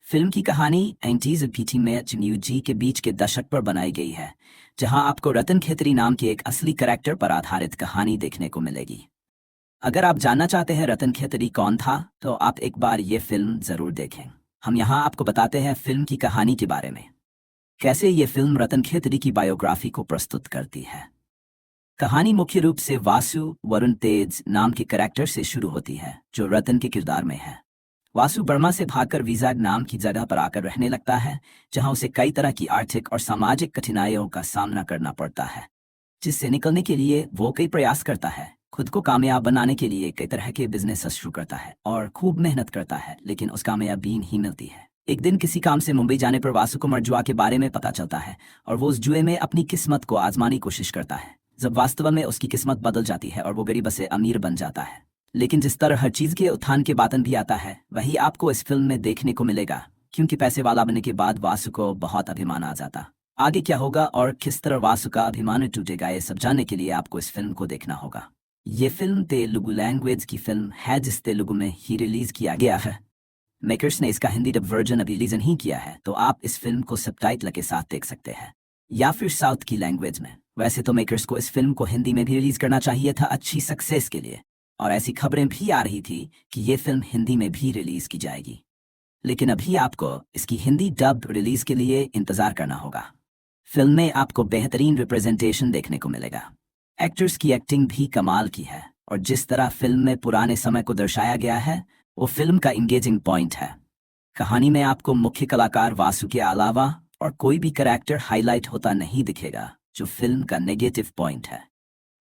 फिल्म की कहानी 90s और पीटी में जी के बीच के दशक पर बनाई गई है, जहां आपको रतन खेतरी नाम के एक असली कैरेक्टर पर आधारित कहानी देखने को मिलेगी। अगर आप जानना चाहते हैं रतन खेतरी कौन था, तो आप एक बार ये फिल्म जरूर देखें। हम यहाँ आपको बताते हैं फिल्म की कहानी के बारे में, कैसे ये फिल्म रतन खेतरी की बायोग्राफी को प्रस्तुत करती है। कहानी मुख्य रूप से वासु वरुण तेज नाम के कैरेक्टर से शुरू होती है, जो रतन के किरदार में है। वासु बर्मा से भागकर विजाग नाम की जगह पर आकर रहने लगता है, जहां उसे कई तरह की आर्थिक और सामाजिक कठिनाइयों का सामना करना पड़ता है, जिससे निकलने के लिए वो कई प्रयास करता है। खुद को कामयाब बनाने के लिए कई तरह के बिजनेस शुरू करता है और खूब मेहनत करता है, लेकिन उस कामयाबी नहीं मिलती है। एक दिन किसी काम से मुंबई जाने पर वासु को जुआ के बारे में पता चलता है और वो उस जुए में अपनी किस्मत को आजमाने की कोशिश करता है, जब वास्तव में उसकी किस्मत बदल जाती है और वो गरीब से अमीर बन जाता है। लेकिन जिस तरह हर चीज के उत्थान के बातन भी आता है, वही आपको इस फिल्म में देखने को मिलेगा, क्योंकि पैसे वाला बनने के बाद वासु को बहुत अभिमान आ जाता। आगे क्या होगा और किस तरह वासु का अभिमान टूटेगा, ये सब जानने के लिए आपको इस फिल्म को देखना होगा। ये फिल्म तेलुगु लैंग्वेज की फिल्म है, जिस तेलुगु में ही रिलीज किया गया है। मेकर्स ने इसका हिंदी डब वर्जन अभी रिलीज नहीं किया है, तो आप इस फिल्म को सबटाइटल के साथ देख सकते हैं या फिर साउथ की लैंग्वेज में। वैसे तो मेकर्स को इस फिल्म को हिंदी में भी रिलीज करना चाहिए था अच्छी सक्सेस के लिए, और ऐसी खबरें भी आ रही थी कि ये फिल्म हिंदी में भी रिलीज की जाएगी। लेकिन अभी आपको इसकी हिंदी डब रिलीज के लिए इंतजार करना होगा। फिल्म में आपको बेहतरीन रिप्रेजेंटेशन देखने को मिलेगा। एक्टर्स की एक्टिंग भी कमाल की है, और जिस तरह फिल्म में पुराने समय को दर्शाया गया है वो फिल्म का इंगेजिंग पॉइंट है। कहानी में आपको मुख्य कलाकार वासु के अलावा और कोई भी कैरेक्टर हाईलाइट होता नहीं दिखेगा, जो फिल्म का नेगेटिव पॉइंट है।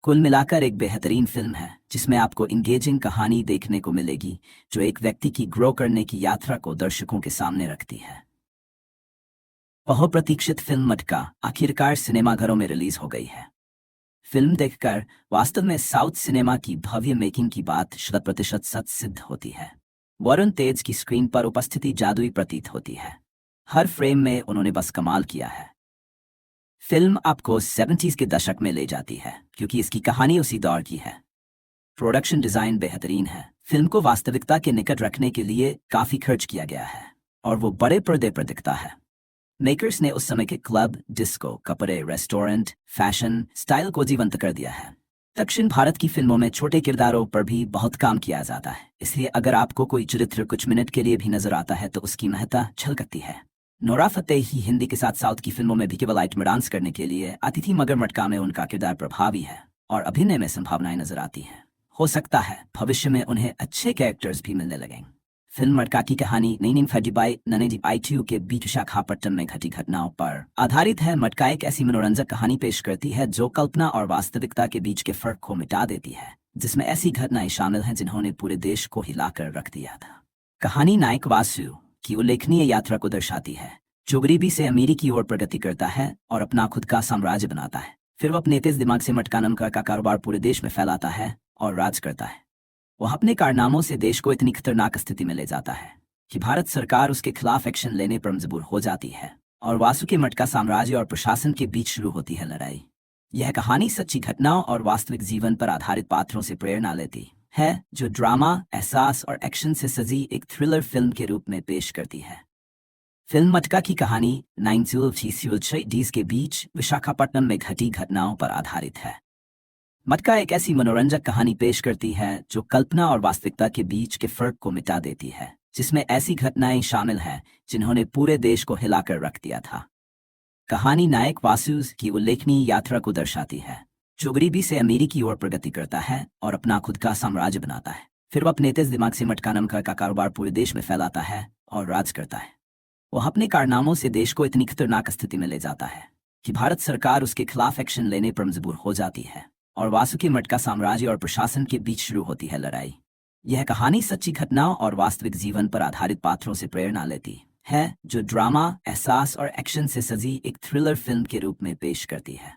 कुल मिलाकर एक बेहतरीन फिल्म है जिसमें आपको इंगेजिंग कहानी देखने को मिलेगी, जो एक व्यक्ति की ग्रो करने की यात्रा को दर्शकों के सामने रखती है। बहुप्रतीक्षित फिल्म मटका आखिरकार सिनेमाघरों में रिलीज हो गई है। फिल्म देखकर वास्तव में साउथ सिनेमा की भव्य मेकिंग की बात 100% सच सिद्ध होती है। वरुण तेज की स्क्रीन पर उपस्थिति जादुई प्रतीत होती है। हर फ्रेम में उन्होंने बस कमाल किया है। फिल्म आपको 70s के दशक में ले जाती है क्योंकि इसकी कहानी उसी दौर की है। प्रोडक्शन डिजाइन बेहतरीन है। फिल्म को वास्तविकता के निकट रखने के लिए काफी खर्च किया गया है और वो बड़े पर्दे पर दिखता है। मेकर्स ने उस समय के क्लब, डिस्को, कपड़े, रेस्टोरेंट, फैशन, स्टाइल को जीवंत कर दिया है। दक्षिण भारत की फिल्मों में छोटे किरदारों पर भी बहुत काम किया जाता है, इसलिए अगर आपको कोई चरित्र कुछ मिनट के लिए भी नजर आता है तो उसकी महत्ता झलकती है। नोरा फतेही हिंदी के साथ साउथ की फिल्मों में भी केवल आइटम डांस करने के लिए आती थी, मगर मटका में उनका किरदार प्रभावी है और अभिनय में संभावनाएं नजर आती हैं। हो सकता है भविष्य में उन्हें अच्छे कैरेक्टर्स भी मिलने लगें। फिल्म मटका की कहानी नैनीन फजीबाई ननेजी आईटीयू के बीच विशाखापट्टनम में घटी घटनाओं पर आधारित है। मटका एक ऐसी मनोरंजक कहानी पेश करती है जो कल्पना और वास्तविकता के बीच के फर्क को मिटा देती है, जिसमें ऐसी घटनाएं शामिल हैं जिन्होंने पूरे देश को हिलाकर रख दिया था। कहानी नायक वासु की उल्लेखनीय यात्रा को दर्शाती है, जो गरीबी से अमीरी की ओर प्रगति करता है और अपना खुद का साम्राज्य बनाता है। फिर वो अपने तेज दिमाग से मटका नाम का कारोबार पूरे देश में फैलाता है और राज करता है। वह अपने कारनामों से देश को इतनी खतरनाक स्थिति में ले जाता है कि भारत सरकार उसके खिलाफ एक्शन लेने पर मजबूर हो जाती है और वासु के मटका साम्राज्य और प्रशासन के बीच शुरू होती है लड़ाई। यह कहानी सच्ची घटनाओं और वास्तविक जीवन पर आधारित पात्रों से प्रेरणा लेती है, जो ड्रामा, एहसास और एक्शन से सजी एक थ्रिलर फिल्म के रूप में पेश करती है। फिल्म मटका की कहानी 1960s के बीच विशाखापट्टनम में घटी घटनाओं पर आधारित है। मटका एक ऐसी मनोरंजक कहानी पेश करती है जो कल्पना और वास्तविकता के बीच के फर्क को मिटा देती है, जिसमें ऐसी घटनाएं शामिल हैं जिन्होंने पूरे देश को हिलाकर रख दिया था। कहानी नायक वासु की उल्लेखनीय यात्रा को दर्शाती है, जो गरीबी से अमीरी की ओर प्रगति करता है और अपना खुद का साम्राज्य बनाता है। फिर वह अपने तेज दिमाग से मटका नाम का कारोबार पूरे देश में फैलाता है और राज करता है। वह अपने कारनामों से देश को इतनी खतरनाक स्थिति में ले जाता है कि भारत सरकार उसके खिलाफ एक्शन लेने पर मजबूर हो जाती है और वासु के मटका साम्राज्य और प्रशासन के बीच शुरू होती है लड़ाई। यह कहानी सच्ची घटनाओं और वास्तविक जीवन पर आधारित पात्रों से प्रेरणा लेती है, जो ड्रामा, एहसास और एक्शन से सजी एक थ्रिलर फिल्म के रूप में पेश करती है।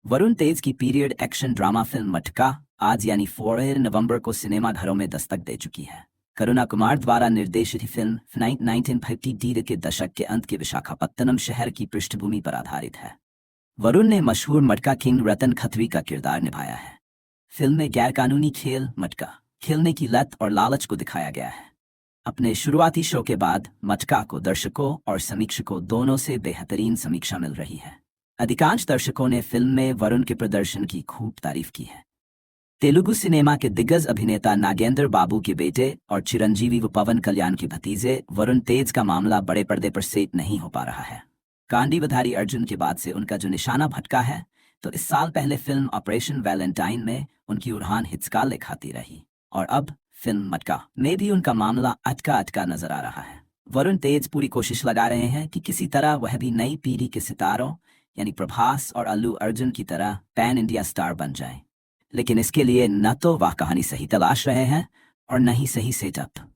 वरुण तेज की पीरियड एक्शन ड्रामा फिल्म मटका आज यानी 4 नवंबर को सिनेमाघरों में दस्तक दे चुकी है। करुणा कुमार द्वारा निर्देशित फिल्म 1950 के दशक के अंत के विशाखापत्तनम शहर की पृष्ठभूमि पर आधारित है। वरुण ने मशहूर मटका किंग रतन खत्री का किरदार निभाया है। फिल्म में गैरकानूनी खेल मटका खेलने की लत और लालच को दिखाया गया है। अपने शुरुआती शो के बाद मटका को दर्शकों और समीक्षकों दोनों से बेहतरीन समीक्षा मिल रही है। अधिकांश दर्शकों ने फिल्म में वरुण के प्रदर्शन की खूब तारीफ की है। तेलुगु सिनेमा के दिग्गज अभिनेता नागेंद्र बाबू के बेटे और चिरंजीवी व पवन कल्याण के भतीजे वरुण तेज का मामला बड़े पर्दे पर सेट नहीं हो पा रहा है। कांडीवधारी अर्जुन के बाद से उनका जो निशाना भटका है, तो इस साल पहले फिल्म ऑपरेशन वैलेंटाइन में उनकी उड़ान हिचकाले खाती रही और अब फिल्म मटका में भी उनका मामला अटका नजर आ रहा है। वरुण तेज पूरी कोशिश लगा रहे हैं कि किसी तरह वह भी नई पीढ़ी के सितारों यानी प्रभास और अल्लू अर्जुन की तरह पैन इंडिया स्टार बन जाएं, लेकिन इसके लिए न तो वह कहानी सही तलाश रहे हैं और न ही सही सेटअप।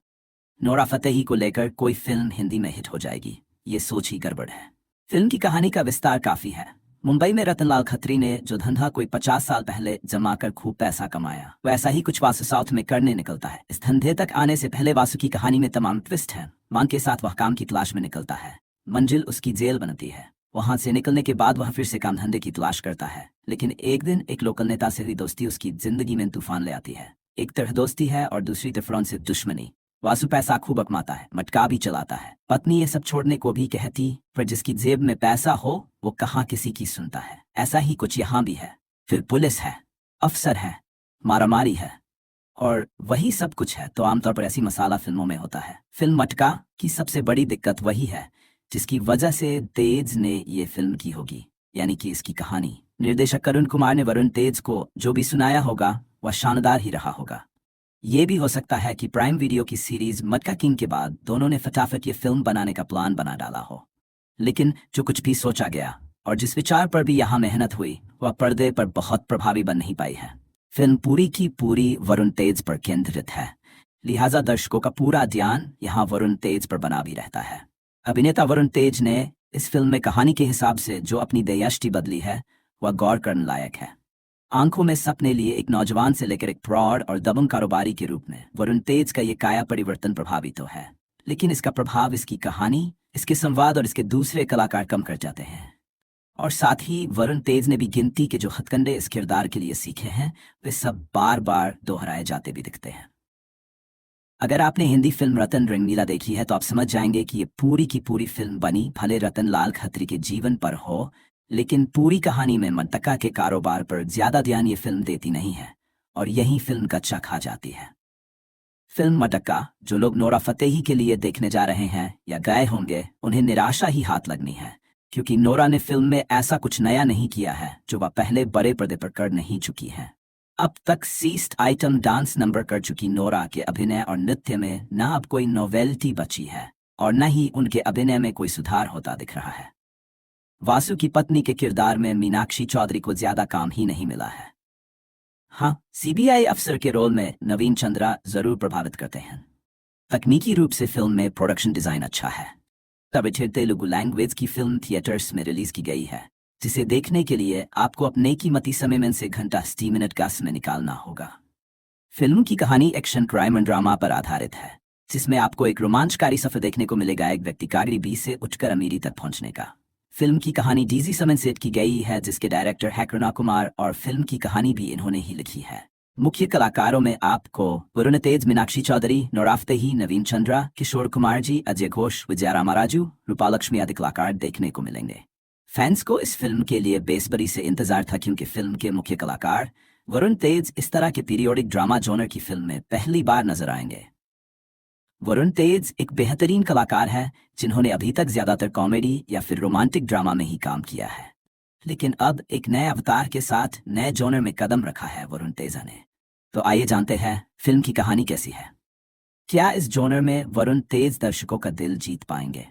नोरा फतेही को लेकर कोई फिल्म हिंदी में हिट हो जाएगी, ये सोच ही गड़बड़ है। फिल्म की कहानी का विस्तार काफी है। मुंबई में रतनलाल खत्री ने जो धंधा कोई 50 साल पहले जमा कर खूब पैसा कमाया, वैसा ही कुछ वासु साउथ में करने निकलता है। इस धंधे तक आने से पहले वासु की कहानी में तमाम ट्विस्ट है। मांग के साथ वह काम की तलाश में निकलता है। मंजिल उसकी जेल बनती है। वहां से निकलने के बाद वह फिर से काम धंधे की तलाश करता है, लेकिन एक दिन एक लोकल नेता से हुई दोस्ती उसकी जिंदगी में तूफान ले आती है। एक तरफ दोस्ती है और दूसरी तरफ से दुश्मनी। वासु पैसा खूब कमाता है, मटका भी चलाता है, पत्नी ये सब छोड़ने को भी कहती, पर जिसकी जेब में पैसा हो वो कहाँ किसी की सुनता है। ऐसा ही कुछ यहाँ भी है। फिर पुलिस है, अफसर है, मारामारी है और वही सब कुछ है। तो आमतौर पर ऐसी मसाला फिल्मों में होता है। फिल्म मटका की सबसे बड़ी दिक्कत वही है जिसकी वजह से तेज ने ये फिल्म की होगी, यानी कि इसकी कहानी। निर्देशक करुण कुमार ने वरुण तेज को जो भी सुनाया होगा वह शानदार ही रहा होगा। ये भी हो सकता है कि प्राइम वीडियो की सीरीज मटका किंग के बाद दोनों ने फटाफट ये फिल्म बनाने का प्लान बना डाला हो, लेकिन जो कुछ भी सोचा गया और जिस विचार पर भी यहाँ मेहनत हुई वह पर्दे पर बहुत प्रभावी बन नहीं पाई है। फिल्म पूरी की पूरी वरुण तेज पर केंद्रित है, लिहाजा दर्शकों का पूरा ध्यान यहाँ वरुण तेज पर बना भी रहता है। अभिनेता वरुण तेज ने इस फिल्म में कहानी के हिसाब से जो अपनी दयाष्टि बदली है वह गौर करने लायक है। आंखों में सपने लिए एक नौजवान से लेकर एक फ्रॉड और दबंग कारोबारी के रूप में वरुण तेज का ये काया परिवर्तन प्रभावी तो है, लेकिन इसका प्रभाव इसकी कहानी, इसके संवाद और इसके दूसरे कलाकार कम कर जाते हैं। और साथ ही वरुण तेज ने भी गिनती के जो हथकंडे इस किरदार के लिए सीखे हैं वे सब बार बार दोहराए जाते भी दिखते हैं। अगर आपने हिंदी फिल्म रतन रंगीला देखी है तो आप समझ जाएंगे कि ये पूरी की पूरी फिल्म बनी भले रतन लाल खत्री के जीवन पर हो, लेकिन पूरी कहानी में मटका के कारोबार पर ज्यादा ध्यान ये फिल्म देती नहीं है और यही फिल्म कच्चा खा जाती है। फिल्म मटका जो लोग नोरा फतेही के लिए देखने जा रहे हैं या गए होंगे उन्हें निराशा ही हाथ लगनी है, क्योंकि नोरा ने फिल्म में ऐसा कुछ नया नहीं किया है जो वह पहले बड़े पर्दे पर कर नहीं चुकी है। अब तक सीस्ट आइटम डांस नंबर कर चुकी नोरा के अभिनय और नृत्य में न अब कोई नोवेल्टी बची है और न ही उनके अभिनय में कोई सुधार होता दिख रहा है। वासु की पत्नी के किरदार में मीनाक्षी चौधरी को ज्यादा काम ही नहीं मिला है। हाँ, सीबीआई अफसर के रोल में नवीन चंद्रा जरूर प्रभावित करते हैं। तकनीकी रूप से फिल्म में प्रोडक्शन डिजाइन अच्छा है। तब तेलुगु लैंग्वेज की फिल्म थिएटर्स में रिलीज की गई है, जिसे देखने के लिए आपको अपने कीमती समय में से घंटा 60 मिनट का समय निकालना होगा। फिल्म की कहानी एक्शन क्राइम एंड ड्रामा पर आधारित है, जिसमें आपको एक रोमांचकारी सफर देखने को मिलेगा एक व्यक्ति का गरीबी से उठकर अमीरी तक पहुंचने का। फिल्म की कहानी डीजी समन सेट की गई है, जिसके डायरेक्टर है करुणा कुमार और फिल्म की कहानी भी इन्होंने ही लिखी है। मुख्य कलाकारों में आपको वरुण तेज, मीनाक्षी चौधरी, नोरा फतेही, नवीन चंद्रा, किशोर कुमार जी, अजय घोष, विजया रामाराजू, रूपालक्ष्मी आदि कलाकार देखने को मिलेंगे। फैंस को इस फिल्म के लिए बेसब्री से इंतजार था, क्योंकि फिल्म के मुख्य कलाकार वरुण तेज इस तरह के पीरियोडिक ड्रामा जॉनर की फिल्म में पहली बार नजर आएंगे। वरुण तेज एक बेहतरीन कलाकार है जिन्होंने अभी तक ज्यादातर कॉमेडी या फिर रोमांटिक ड्रामा में ही काम किया है, लेकिन अब एक नए अवतार के साथ नए जॉनर में कदम रखा है वरुण तेजा ने। तो आइए जानते हैं फिल्म की कहानी कैसी है। क्या इस जॉनर में वरुण तेज दर्शकों का दिल जीत पाएंगे?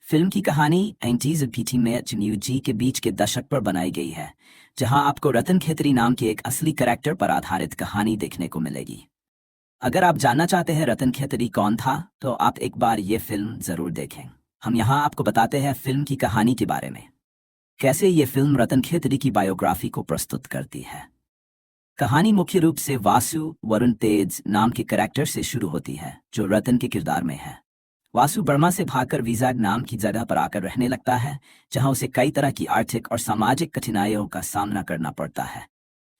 फिल्म की कहानी 90s और पीटी में जी के बीच के दशक पर बनाई गई है, जहां आपको रतन खेतरी नाम के एक असली कैरेक्टर पर आधारित कहानी देखने को मिलेगी। अगर आप जानना चाहते हैं रतन खेतरी कौन था, तो आप एक बार ये फिल्म जरूर देखें। हम यहाँ आपको बताते हैं फिल्म की कहानी के बारे में, कैसे ये फिल्म रतन खेतरी की बायोग्राफी को प्रस्तुत करती है। कहानी मुख्य रूप से वासु वरुण तेज नाम के कैरेक्टर से शुरू होती है, जो रतन के किरदार में है। वासु बर्मा से भागकर विजाग नाम की जगह पर आकर रहने लगता है, जहां उसे कई तरह की आर्थिक और सामाजिक कठिनाइयों का सामना करना पड़ता है,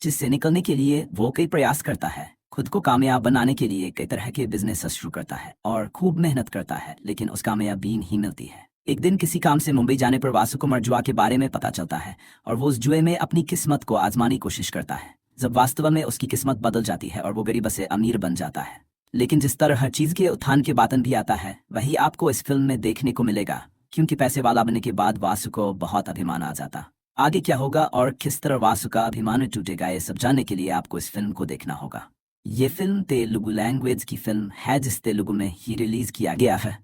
जिससे निकलने के लिए वो कई प्रयास करता है। खुद को कामयाब बनाने के लिए कई तरह के बिजनेस शुरू करता है और खूब मेहनत करता है, लेकिन उस कामयाबी नहीं मिलती है। एक दिन किसी काम से मुंबई जाने पर वासु को जुआ के बारे में पता चलता है और वो उस जुए में अपनी किस्मत को आजमाने की कोशिश करता है। जब वास्तव में उसकी किस्मत बदल जाती है और वो गरीब से अमीर बन जाता है। लेकिन जिस तरह हर चीज के उत्थान के बातन भी आता है, वही आपको इस फिल्म में देखने को मिलेगा, क्योंकि पैसे वाला बनने के बाद वासु को बहुत अभिमान आ जाता। आगे क्या होगा और किस तरह वासु का अभिमान टूटेगा, ये सब जानने के लिए आपको इस फिल्म को देखना होगा। ये फिल्म तेलुगु लैंग्वेज की फिल्म है, जिस तेलुगु में ही रिलीज किया गया है।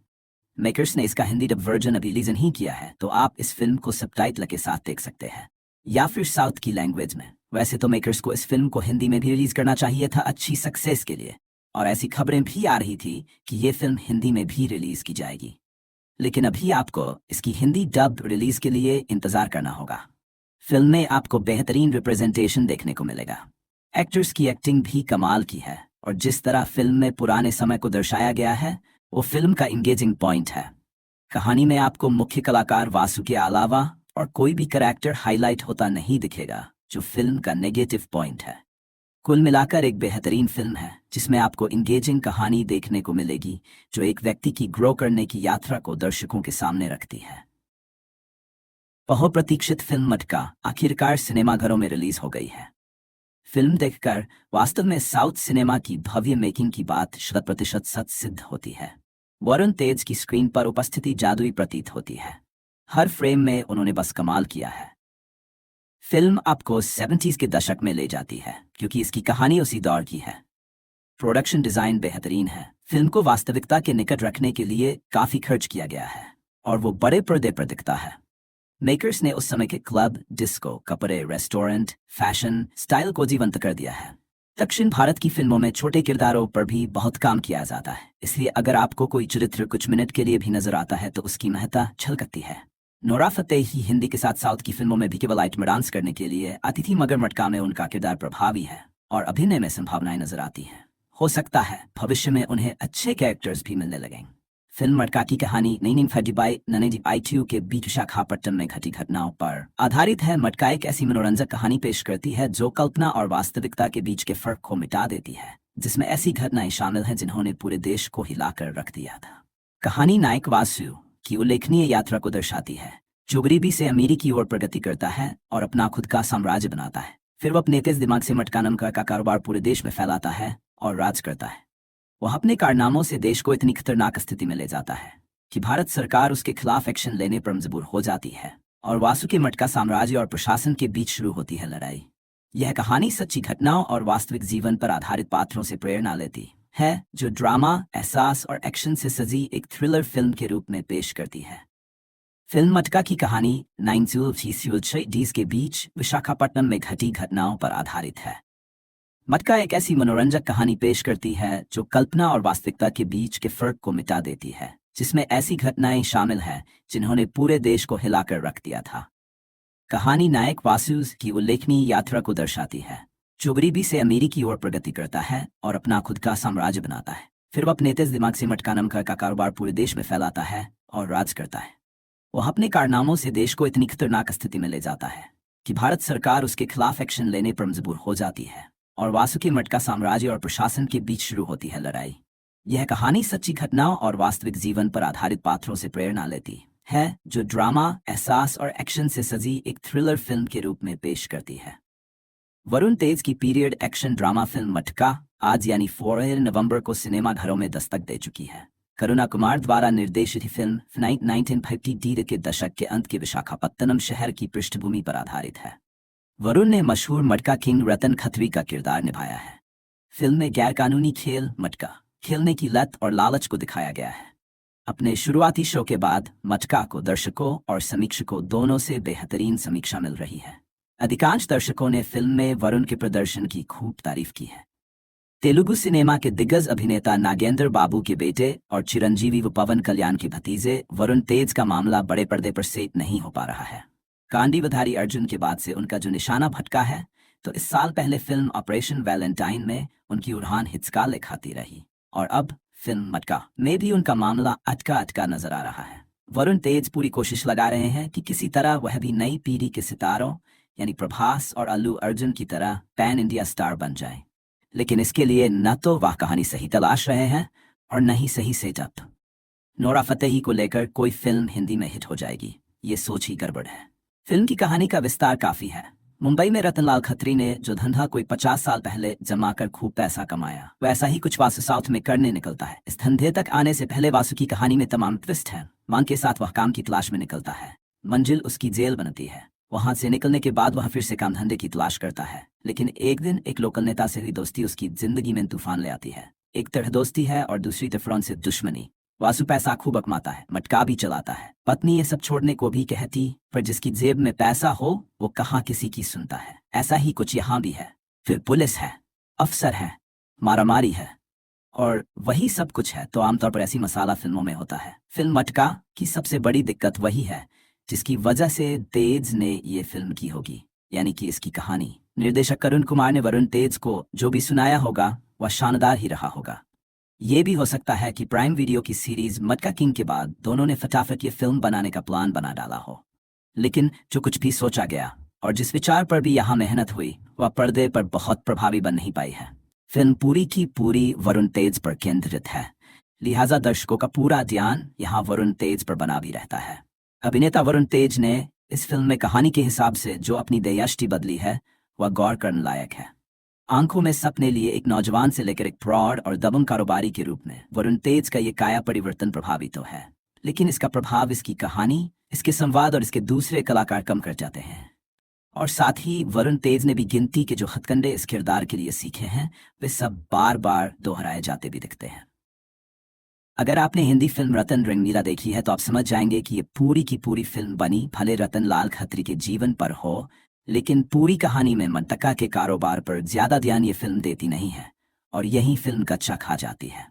मेकर्स ने इसका हिंदी डब वर्जन अभी रिलीज नहीं किया है, तो आप इस फिल्म को सबटाइटल के साथ देख सकते हैं या फिर साउथ की लैंग्वेज में। वैसे तो मेकर्स को इस फिल्म को हिंदी में भी रिलीज करना चाहिए था अच्छी सक्सेस के लिए, और ऐसी खबरें भी आ रही थी कि ये फिल्म हिंदी में भी रिलीज की जाएगी, लेकिन अभी आपको इसकी हिंदी डब रिलीज के लिए इंतजार करना होगा। फिल्म में आपको बेहतरीन रिप्रेजेंटेशन देखने को मिलेगा। एक्टर्स की एक्टिंग भी कमाल की है, और जिस तरह फिल्म में पुराने समय को दर्शाया गया है वो फिल्म का इंगेजिंग पॉइंट है। कहानी में आपको मुख्य कलाकार वासु के अलावा और कोई भी कैरेक्टर हाईलाइट होता नहीं दिखेगा, जो फिल्म का नेगेटिव पॉइंट है। कुल मिलाकर एक बेहतरीन फिल्म है जिसमें आपको इंगेजिंग कहानी देखने को मिलेगी जो एक व्यक्ति की ग्रो करने की यात्रा को दर्शकों के सामने रखती है। बहुप्रतीक्षित फिल्म मटका आखिरकार सिनेमाघरों में रिलीज हो गई है। फिल्म देखकर वास्तव में साउथ सिनेमा की भव्य मेकिंग की बात 100% सच सिद्ध होती है। वरुण तेज की स्क्रीन पर उपस्थिति जादुई प्रतीत होती है। हर फ्रेम में उन्होंने बस कमाल किया है। फिल्म आपको 70s के दशक में ले जाती है क्योंकि इसकी कहानी उसी दौर की है। प्रोडक्शन डिजाइन बेहतरीन है। फिल्म को वास्तविकता के निकट रखने के लिए काफी खर्च किया गया है और वो बड़े पर्दे पर दिखता है। मेकर्स ने उस समय के क्लब, डिस्को, कपड़े, रेस्टोरेंट, फैशन, स्टाइल को जीवंत कर दिया है। दक्षिण भारत की फिल्मों में छोटे किरदारों पर भी बहुत काम किया जाता है, इसलिए अगर आपको कोई चरित्र कुछ मिनट के लिए भी नजर आता है तो उसकी महत्ता झलकती है। नोरा फतेही हिंदी के साथ साउथ की फिल्मों में भी केवल आइटम डांस करने के लिए आती थी, मगर मटका में उनका किरदार प्रभावी है और अभिनय में संभावनाएं नजर आती हैं। हो सकता है भविष्य में उन्हें अच्छे कैरेक्टर्स भी मिलने लगें। फिल्म मटका की कहानी नैनी फजीबाई ननेजी के बीच विशाखापट्टनम में घटी घटनाओं पर आधारित है। मटका एक ऐसी मनोरंजक कहानी पेश करती है जो कल्पना और वास्तविकता के बीच के फर्क को मिटा देती है, जिसमें ऐसी घटनाएं शामिल हैं जिन्होंने पूरे देश को हिलाकर रख दिया था। कहानी नायक वासु की उल्लेखनीय यात्रा को दर्शाती है, जो गरीबी से अमीरी की ओर प्रगति करता है और अपना खुद का साम्राज्य बनाता है। फिर वो अपने तेज दिमाग से मटका नाम का कारोबार पूरे देश में फैलाता है और राज करता है। वह अपने कारनामों से देश को इतनी खतरनाक स्थिति में ले जाता है कि भारत सरकार उसके खिलाफ एक्शन लेने पर मजबूर हो जाती है और वासु के मटका साम्राज्य और प्रशासन के बीच शुरू होती है लड़ाई। यह कहानी सच्ची घटनाओं और वास्तविक जीवन पर आधारित पात्रों से प्रेरणा लेती है, जो ड्रामा, एहसास और एक्शन से सजी एक थ्रिलर फिल्म के रूप में पेश करती है। फिल्म मटका की कहानी 1960s के बीच विशाखापट्टनम में घटी घटनाओं पर आधारित है। मटका एक ऐसी मनोरंजक कहानी पेश करती है जो कल्पना और वास्तविकता के बीच के फर्क को मिटा देती है, जिसमें ऐसी घटनाएं शामिल हैं जिन्होंने पूरे देश को हिलाकर रख दिया था। कहानी नायक वासु की उल्लेखनीय यात्रा को दर्शाती है, जो गरीबी से अमीरी की ओर प्रगति करता है और अपना खुद का साम्राज्य बनाता है। फिर वह अपने तेज दिमाग से मटका नाम का कारोबार पूरे देश में फैलाता है और राज करता है। वह अपने कारनामों से देश को इतनी खतरनाक स्थिति में ले जाता है कि भारत सरकार उसके खिलाफ एक्शन लेने पर मजबूर हो जाती है और वासु के मटका साम्राज्य और प्रशासन के बीच शुरू होती है लड़ाई। यह कहानी सच्ची घटनाओं और वास्तविक जीवन पर आधारित पात्रों से प्रेरणा लेती है, जो ड्रामा, एहसास और एक्शन से सजी एक थ्रिलर फिल्म के रूप में पेश करती है। वरुण तेज की पीरियड एक्शन ड्रामा फिल्म मटका आज यानी 4 नवंबर को सिनेमाघरों में दस्तक दे चुकी है। करुणा कुमार द्वारा निर्देशित फिल्म 1950 के दशक के अंत के विशाखापत्तनम शहर की पृष्ठभूमि पर आधारित है। वरुण ने मशहूर मटका किंग रतन खत्री का किरदार निभाया है। फिल्म में गैरकानूनी खेल मटका खेलने की लत और लालच को दिखाया गया है। अपने शुरुआती शो के बाद मटका को दर्शकों और समीक्षकों दोनों से बेहतरीन समीक्षा मिल रही है। अधिकांश दर्शकों ने फिल्म में वरुण के प्रदर्शन की खूब तारीफ की है। तेलुगु सिनेमा के दिग्गज अभिनेता नागेंद्र बाबू के बेटे और चिरंजीवी व पवन कल्याण के भतीजे वरुण तेज का मामला बड़े पर्दे पर सेट नहीं हो पा रहा है। कांडीवधारी अर्जुन के बाद से उनका जो निशाना भटका है, तो इस साल पहले फिल्म ऑपरेशन वैलेंटाइन में उनकी उड़ान हिचकाले खाती रही और अब फिल्म मटका में भी उनका मामला अटका नजर आ रहा है। वरुण तेज पूरी कोशिश लगा रहे हैं कि किसी तरह वह भी नई पीढ़ी के सितारों यानी प्रभास और अल्लू अर्जुन की तरह पैन इंडिया स्टार बन जाए, लेकिन इसके लिए न तो वह कहानी सही तलाश रहे हैं और न ही सही सेटअप। नोरा फतेही को लेकर कोई फिल्म हिंदी में हिट हो जाएगी, ये सोच ही गड़बड़ है। फिल्म की कहानी का विस्तार काफी है। मुंबई में रतनलाल खत्री ने जो धंधा कोई 50 साल पहले जमा कर खूब पैसा कमाया, वैसा ही कुछ वासु साउथ में करने निकलता है। इस धंधे तक आने से पहले वासु की कहानी में तमाम ट्विस्ट है। मांग के साथ वह काम की तलाश में निकलता है। मंजिल उसकी जेल बनती है। वहां से निकलने के बाद वह फिर से काम धंधे की तलाश करता है, लेकिन एक दिन एक लोकल नेता से हुई दोस्ती उसकी जिंदगी में तूफान ले आती है। एक तरह दोस्ती है और दूसरी तरफ से दुश्मनी। वासु पैसा खूब कमाता है, मटका भी चलाता है। पत्नी ये सब छोड़ने को भी कहती, पर जिसकी जेब में पैसा हो वो कहाँ किसी की सुनता है। ऐसा ही कुछ यहाँ भी है। फिर पुलिस है, अफसर है, मारामारी है और वही सब कुछ है। तो आमतौर पर ऐसी मसाला फिल्मों में होता है। फिल्म मटका की सबसे बड़ी दिक्कत वही है जिसकी वजह से तेज ने ये फिल्म की होगी, यानी कि इसकी कहानी। निर्देशक करुण कुमार ने वरुण तेज को जो भी सुनाया होगा वह शानदार ही रहा होगा। ये भी हो सकता है कि प्राइम वीडियो की सीरीज मटका किंग के बाद दोनों ने फटाफट ये फिल्म बनाने का प्लान बना डाला हो, लेकिन जो कुछ भी सोचा गया और जिस विचार पर भी यहाँ मेहनत हुई वह पर्दे पर बहुत प्रभावी बन नहीं पाई है। फिल्म पूरी की पूरी वरुण तेज पर केंद्रित है, लिहाजा दर्शकों का पूरा ध्यान यहाँ वरुण तेज पर बना भी रहता है। अभिनेता वरुण तेज ने इस फिल्म में कहानी के हिसाब से जो अपनी दृष्टि बदली है वह गौर करने लायक है। आंखों में सपने लिए एक नौजवान से लेकर एक प्रौढ़ और दबंग कारोबारी के रूप में वरुण तेज का ये काया परिवर्तन प्रभावी तो है, लेकिन इसका प्रभाव इसकी कहानी, इसके संवाद और इसके दूसरे कलाकार कम कर जाते हैं। और साथ ही वरुण तेज ने भी गिनती के जो हथकंडे इस किरदार के लिए सीखे हैं वे सब बार बार दोहराए जाते भी दिखते हैं। अगर आपने हिंदी फिल्म रतन रंगीला देखी है तो आप समझ जाएंगे कि ये पूरी की पूरी फिल्म बनी भले रतन लाल खत्री के जीवन पर हो, लेकिन पूरी कहानी में मटक्का के कारोबार पर ज्यादा ध्यान ये फिल्म देती नहीं है और यही फिल्म कच्चा खा जाती है।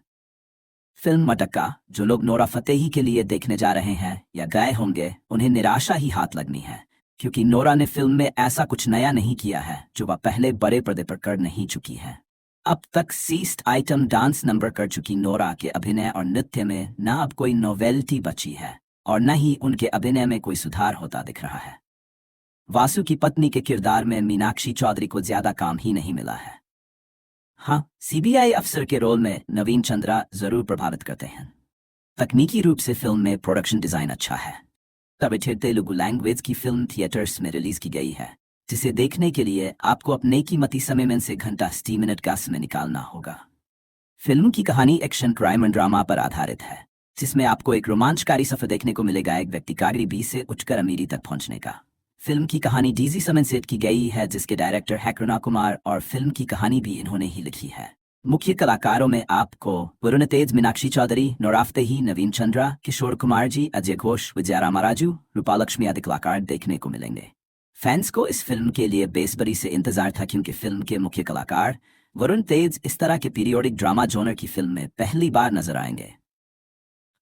फिल्म मटक्का जो लोग नोरा फतेही के लिए देखने जा रहे हैं या गए होंगे उन्हें निराशा ही हाथ लगनी है, क्योंकि नोरा ने फिल्म में ऐसा कुछ नया नहीं किया है जो वह पहले बड़े पर्दे पर कर नहीं चुकी है। अब तक 60 आइटम डांस नंबर कर चुकी नोरा के अभिनय और नृत्य में न अब कोई नोवेल्टी बची है और न ही उनके अभिनय में कोई सुधार होता दिख रहा है। वासु की पत्नी के किरदार में मीनाक्षी चौधरी को ज्यादा काम ही नहीं मिला है। हाँ, सीबीआई अफसर के रोल में नवीन चंद्रा जरूर प्रभावित करते हैं। तकनीकी रूप से फिल्म में प्रोडक्शन डिजाइन अच्छा है। तब तेलुगु लैंग्वेज की फिल्म थिएटर्स में रिलीज की गई है, जिसे देखने के लिए आपको अपने कीमती समय में से घंटा 60 मिनट का समय निकालना होगा। फिल्म की कहानी एक्शन क्राइम एंड ड्रामा पर आधारित है, जिसमें आपको एक रोमांचकारी सफर देखने को मिलेगा एक व्यक्ति का गरीबी से उठकर अमीरी तक पहुंचने का। फिल्म की कहानी डीजी समन सेट की गई है, जिसके डायरेक्टर है करुणा कुमार और फिल्म की कहानी भी इन्होंने ही लिखी है। मुख्य कलाकारों में आपको वरुण तेज, मीनाक्षी चौधरी, नोरा फतेही, नवीन चंद्रा, किशोर कुमार जी, अजय घोष, विजया रामाराजू, रूपालक्ष्मी आदि कलाकार देखने को मिलेंगे। फैंस को इस फिल्म के लिए बेसब्री से इंतजार था, क्योंकि फिल्म के मुख्य कलाकार वरुण तेज इस तरह के पीरियोडिक ड्रामा जॉनर की फिल्म में पहली बार नजर आएंगे।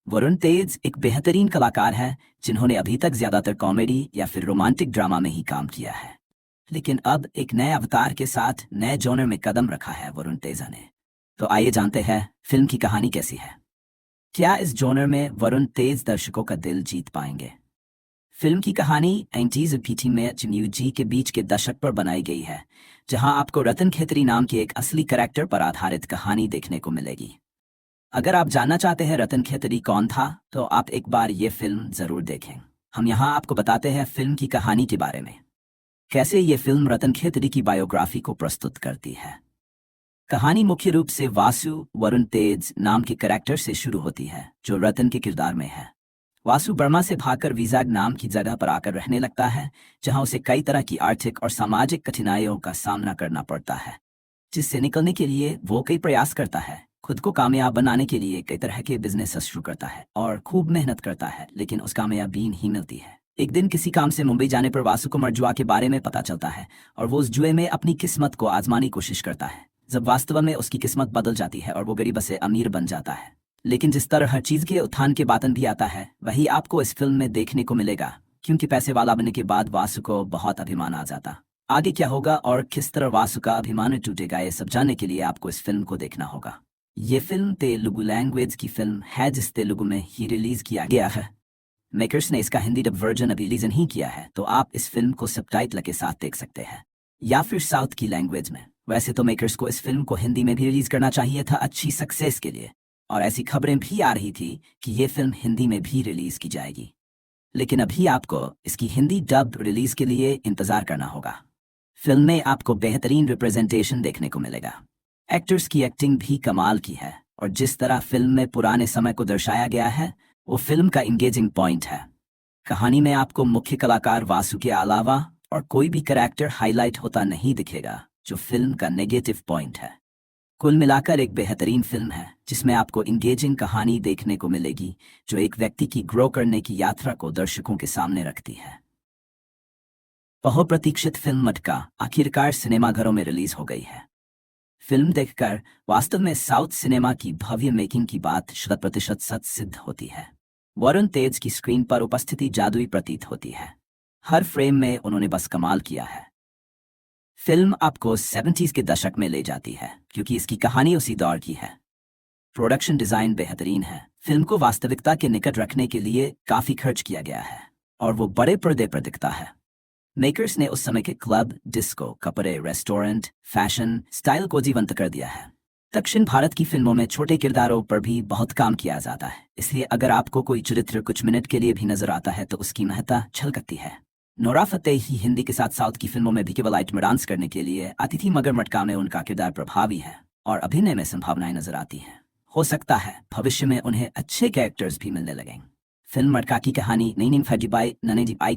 वरुण तेज एक बेहतरीन कलाकार है जिन्होंने अभी तक ज्यादातर कॉमेडी या फिर रोमांटिक ड्रामा में ही काम किया है, लेकिन अब एक नए अवतार के साथ नए जॉनर में कदम रखा है वरुण तेजा ने। तो आइए जानते हैं फिल्म की कहानी कैसी है। क्या इस जॉनर में वरुण तेज दर्शकों का दिल जीत पाएंगे? फिल्म की कहानी 90s और पीटी में जी के बीच के दशक पर बनाई गई है, जहां आपको रतन खेतरी नाम के एक असली कैरेक्टर पर आधारित कहानी देखने को मिलेगी। अगर आप जानना चाहते हैं रतन खेतरी कौन था, तो आप एक बार ये फिल्म जरूर देखें। हम यहाँ आपको बताते हैं फिल्म की कहानी के बारे में, कैसे ये फिल्म रतन खेतरी की बायोग्राफी को प्रस्तुत करती है। कहानी मुख्य रूप से वासु वरुण तेज नाम के कैरेक्टर से शुरू होती है, जो रतन के किरदार में है। वासु बर्मा से भागकर विजाग नाम की जगह पर आकर रहने लगता है, जहां उसे कई तरह की आर्थिक और सामाजिक कठिनाइयों का सामना करना पड़ता है, जिससे निकलने के लिए वो कई प्रयास करता है। खुद को कामयाब बनाने के लिए कई तरह के बिजनेस शुरू करता है और खूब मेहनत करता है, लेकिन उस कामयाबी नहीं मिलती है। एक दिन किसी काम से मुंबई जाने पर वासु को मरजुआ के बारे में पता चलता है और वो उस जुए में अपनी किस्मत को आजमाने की कोशिश करता है, जब वास्तव में उसकी किस्मत बदल जाती है और वो गरीब से अमीर बन जाता है। लेकिन जिस तरह हर चीज के उत्थान के बातन भी आता है, वही आपको इस फिल्म में देखने को मिलेगा, क्योंकि पैसे वाला बनने के बाद वासु को बहुत अभिमान आ जाता। आगे क्या होगा और किस तरह वासु का अभिमान टूटेगा, ये सब जानने के लिए आपको इस फिल्म को देखना होगा। ये फिल्म तेलुगु लैंग्वेज की फिल्म है, जिस तेलुगु में ही रिलीज किया गया है। मेकर्स ने इसका हिंदी डब वर्जन अभी रिलीज नहीं किया है, तो आप इस फिल्म को सबटाइटल के साथ देख सकते हैं या फिर साउथ की लैंग्वेज में। वैसे तो मेकर्स को इस फिल्म को हिंदी में भी रिलीज करना चाहिए था अच्छी सक्सेस के लिए, और ऐसी खबरें भी आ रही थी कि ये फिल्म हिंदी में भी रिलीज की जाएगी, लेकिन अभी आपको इसकी हिंदी डब रिलीज के लिए इंतजार करना होगा। फिल्म में आपको बेहतरीन रिप्रेजेंटेशन देखने को मिलेगा। एक्टर्स की एक्टिंग भी कमाल की है, और जिस तरह फिल्म में पुराने समय को दर्शाया गया है वो फिल्म का इंगेजिंग पॉइंट है। कहानी में आपको मुख्य कलाकार वासु के अलावा और कोई भी कैरेक्टर हाईलाइट होता नहीं दिखेगा, जो फिल्म का नेगेटिव पॉइंट है। कुल मिलाकर एक बेहतरीन फिल्म है, जिसमें आपको इंगेजिंग कहानी देखने को मिलेगी, जो एक व्यक्ति की ग्रो करने की यात्रा को दर्शकों के सामने रखती है। बहुप्रतीक्षित फिल्म मटक्का आखिरकार सिनेमाघरों में रिलीज हो गई है। फिल्म देखकर वास्तव में साउथ सिनेमा की भव्य मेकिंग की बात 100% सच सिद्ध होती है। वरुण तेज की स्क्रीन पर उपस्थिति जादुई प्रतीत होती है। हर फ्रेम में उन्होंने बस कमाल किया है। फिल्म आपको 70s के दशक में ले जाती है, क्योंकि इसकी कहानी उसी दौर की है। प्रोडक्शन डिजाइन बेहतरीन है। फिल्म को वास्तविकता के निकट रखने के लिए काफी खर्च किया गया है, और वो बड़े पर्दे पर दिखता है। मेकर्स ने उस समय के क्लब, डिस्को, कपड़े, रेस्टोरेंट, फैशन, स्टाइल को जीवंत कर दिया है। दक्षिण भारत की फिल्मों में छोटे किरदारों पर भी बहुत काम किया जाता है, इसलिए अगर आपको कोई चरित्र कुछ मिनट के लिए भी नजर आता है तो उसकी महत्ता झलकती है। नोरा फतेही हिंदी के साथ साउथ की फिल्मों में भी केवल आइटम डांस करने के लिए आती थी, मगर मटका में उनका किरदार प्रभावी है और अभिनय में संभावनाएं नजर आती हैं। हो सकता है भविष्य में उन्हें अच्छे कैरेक्टर्स भी मिलने लगें। फिल्म मटका की कहानी नई फजीबाई नने जी आई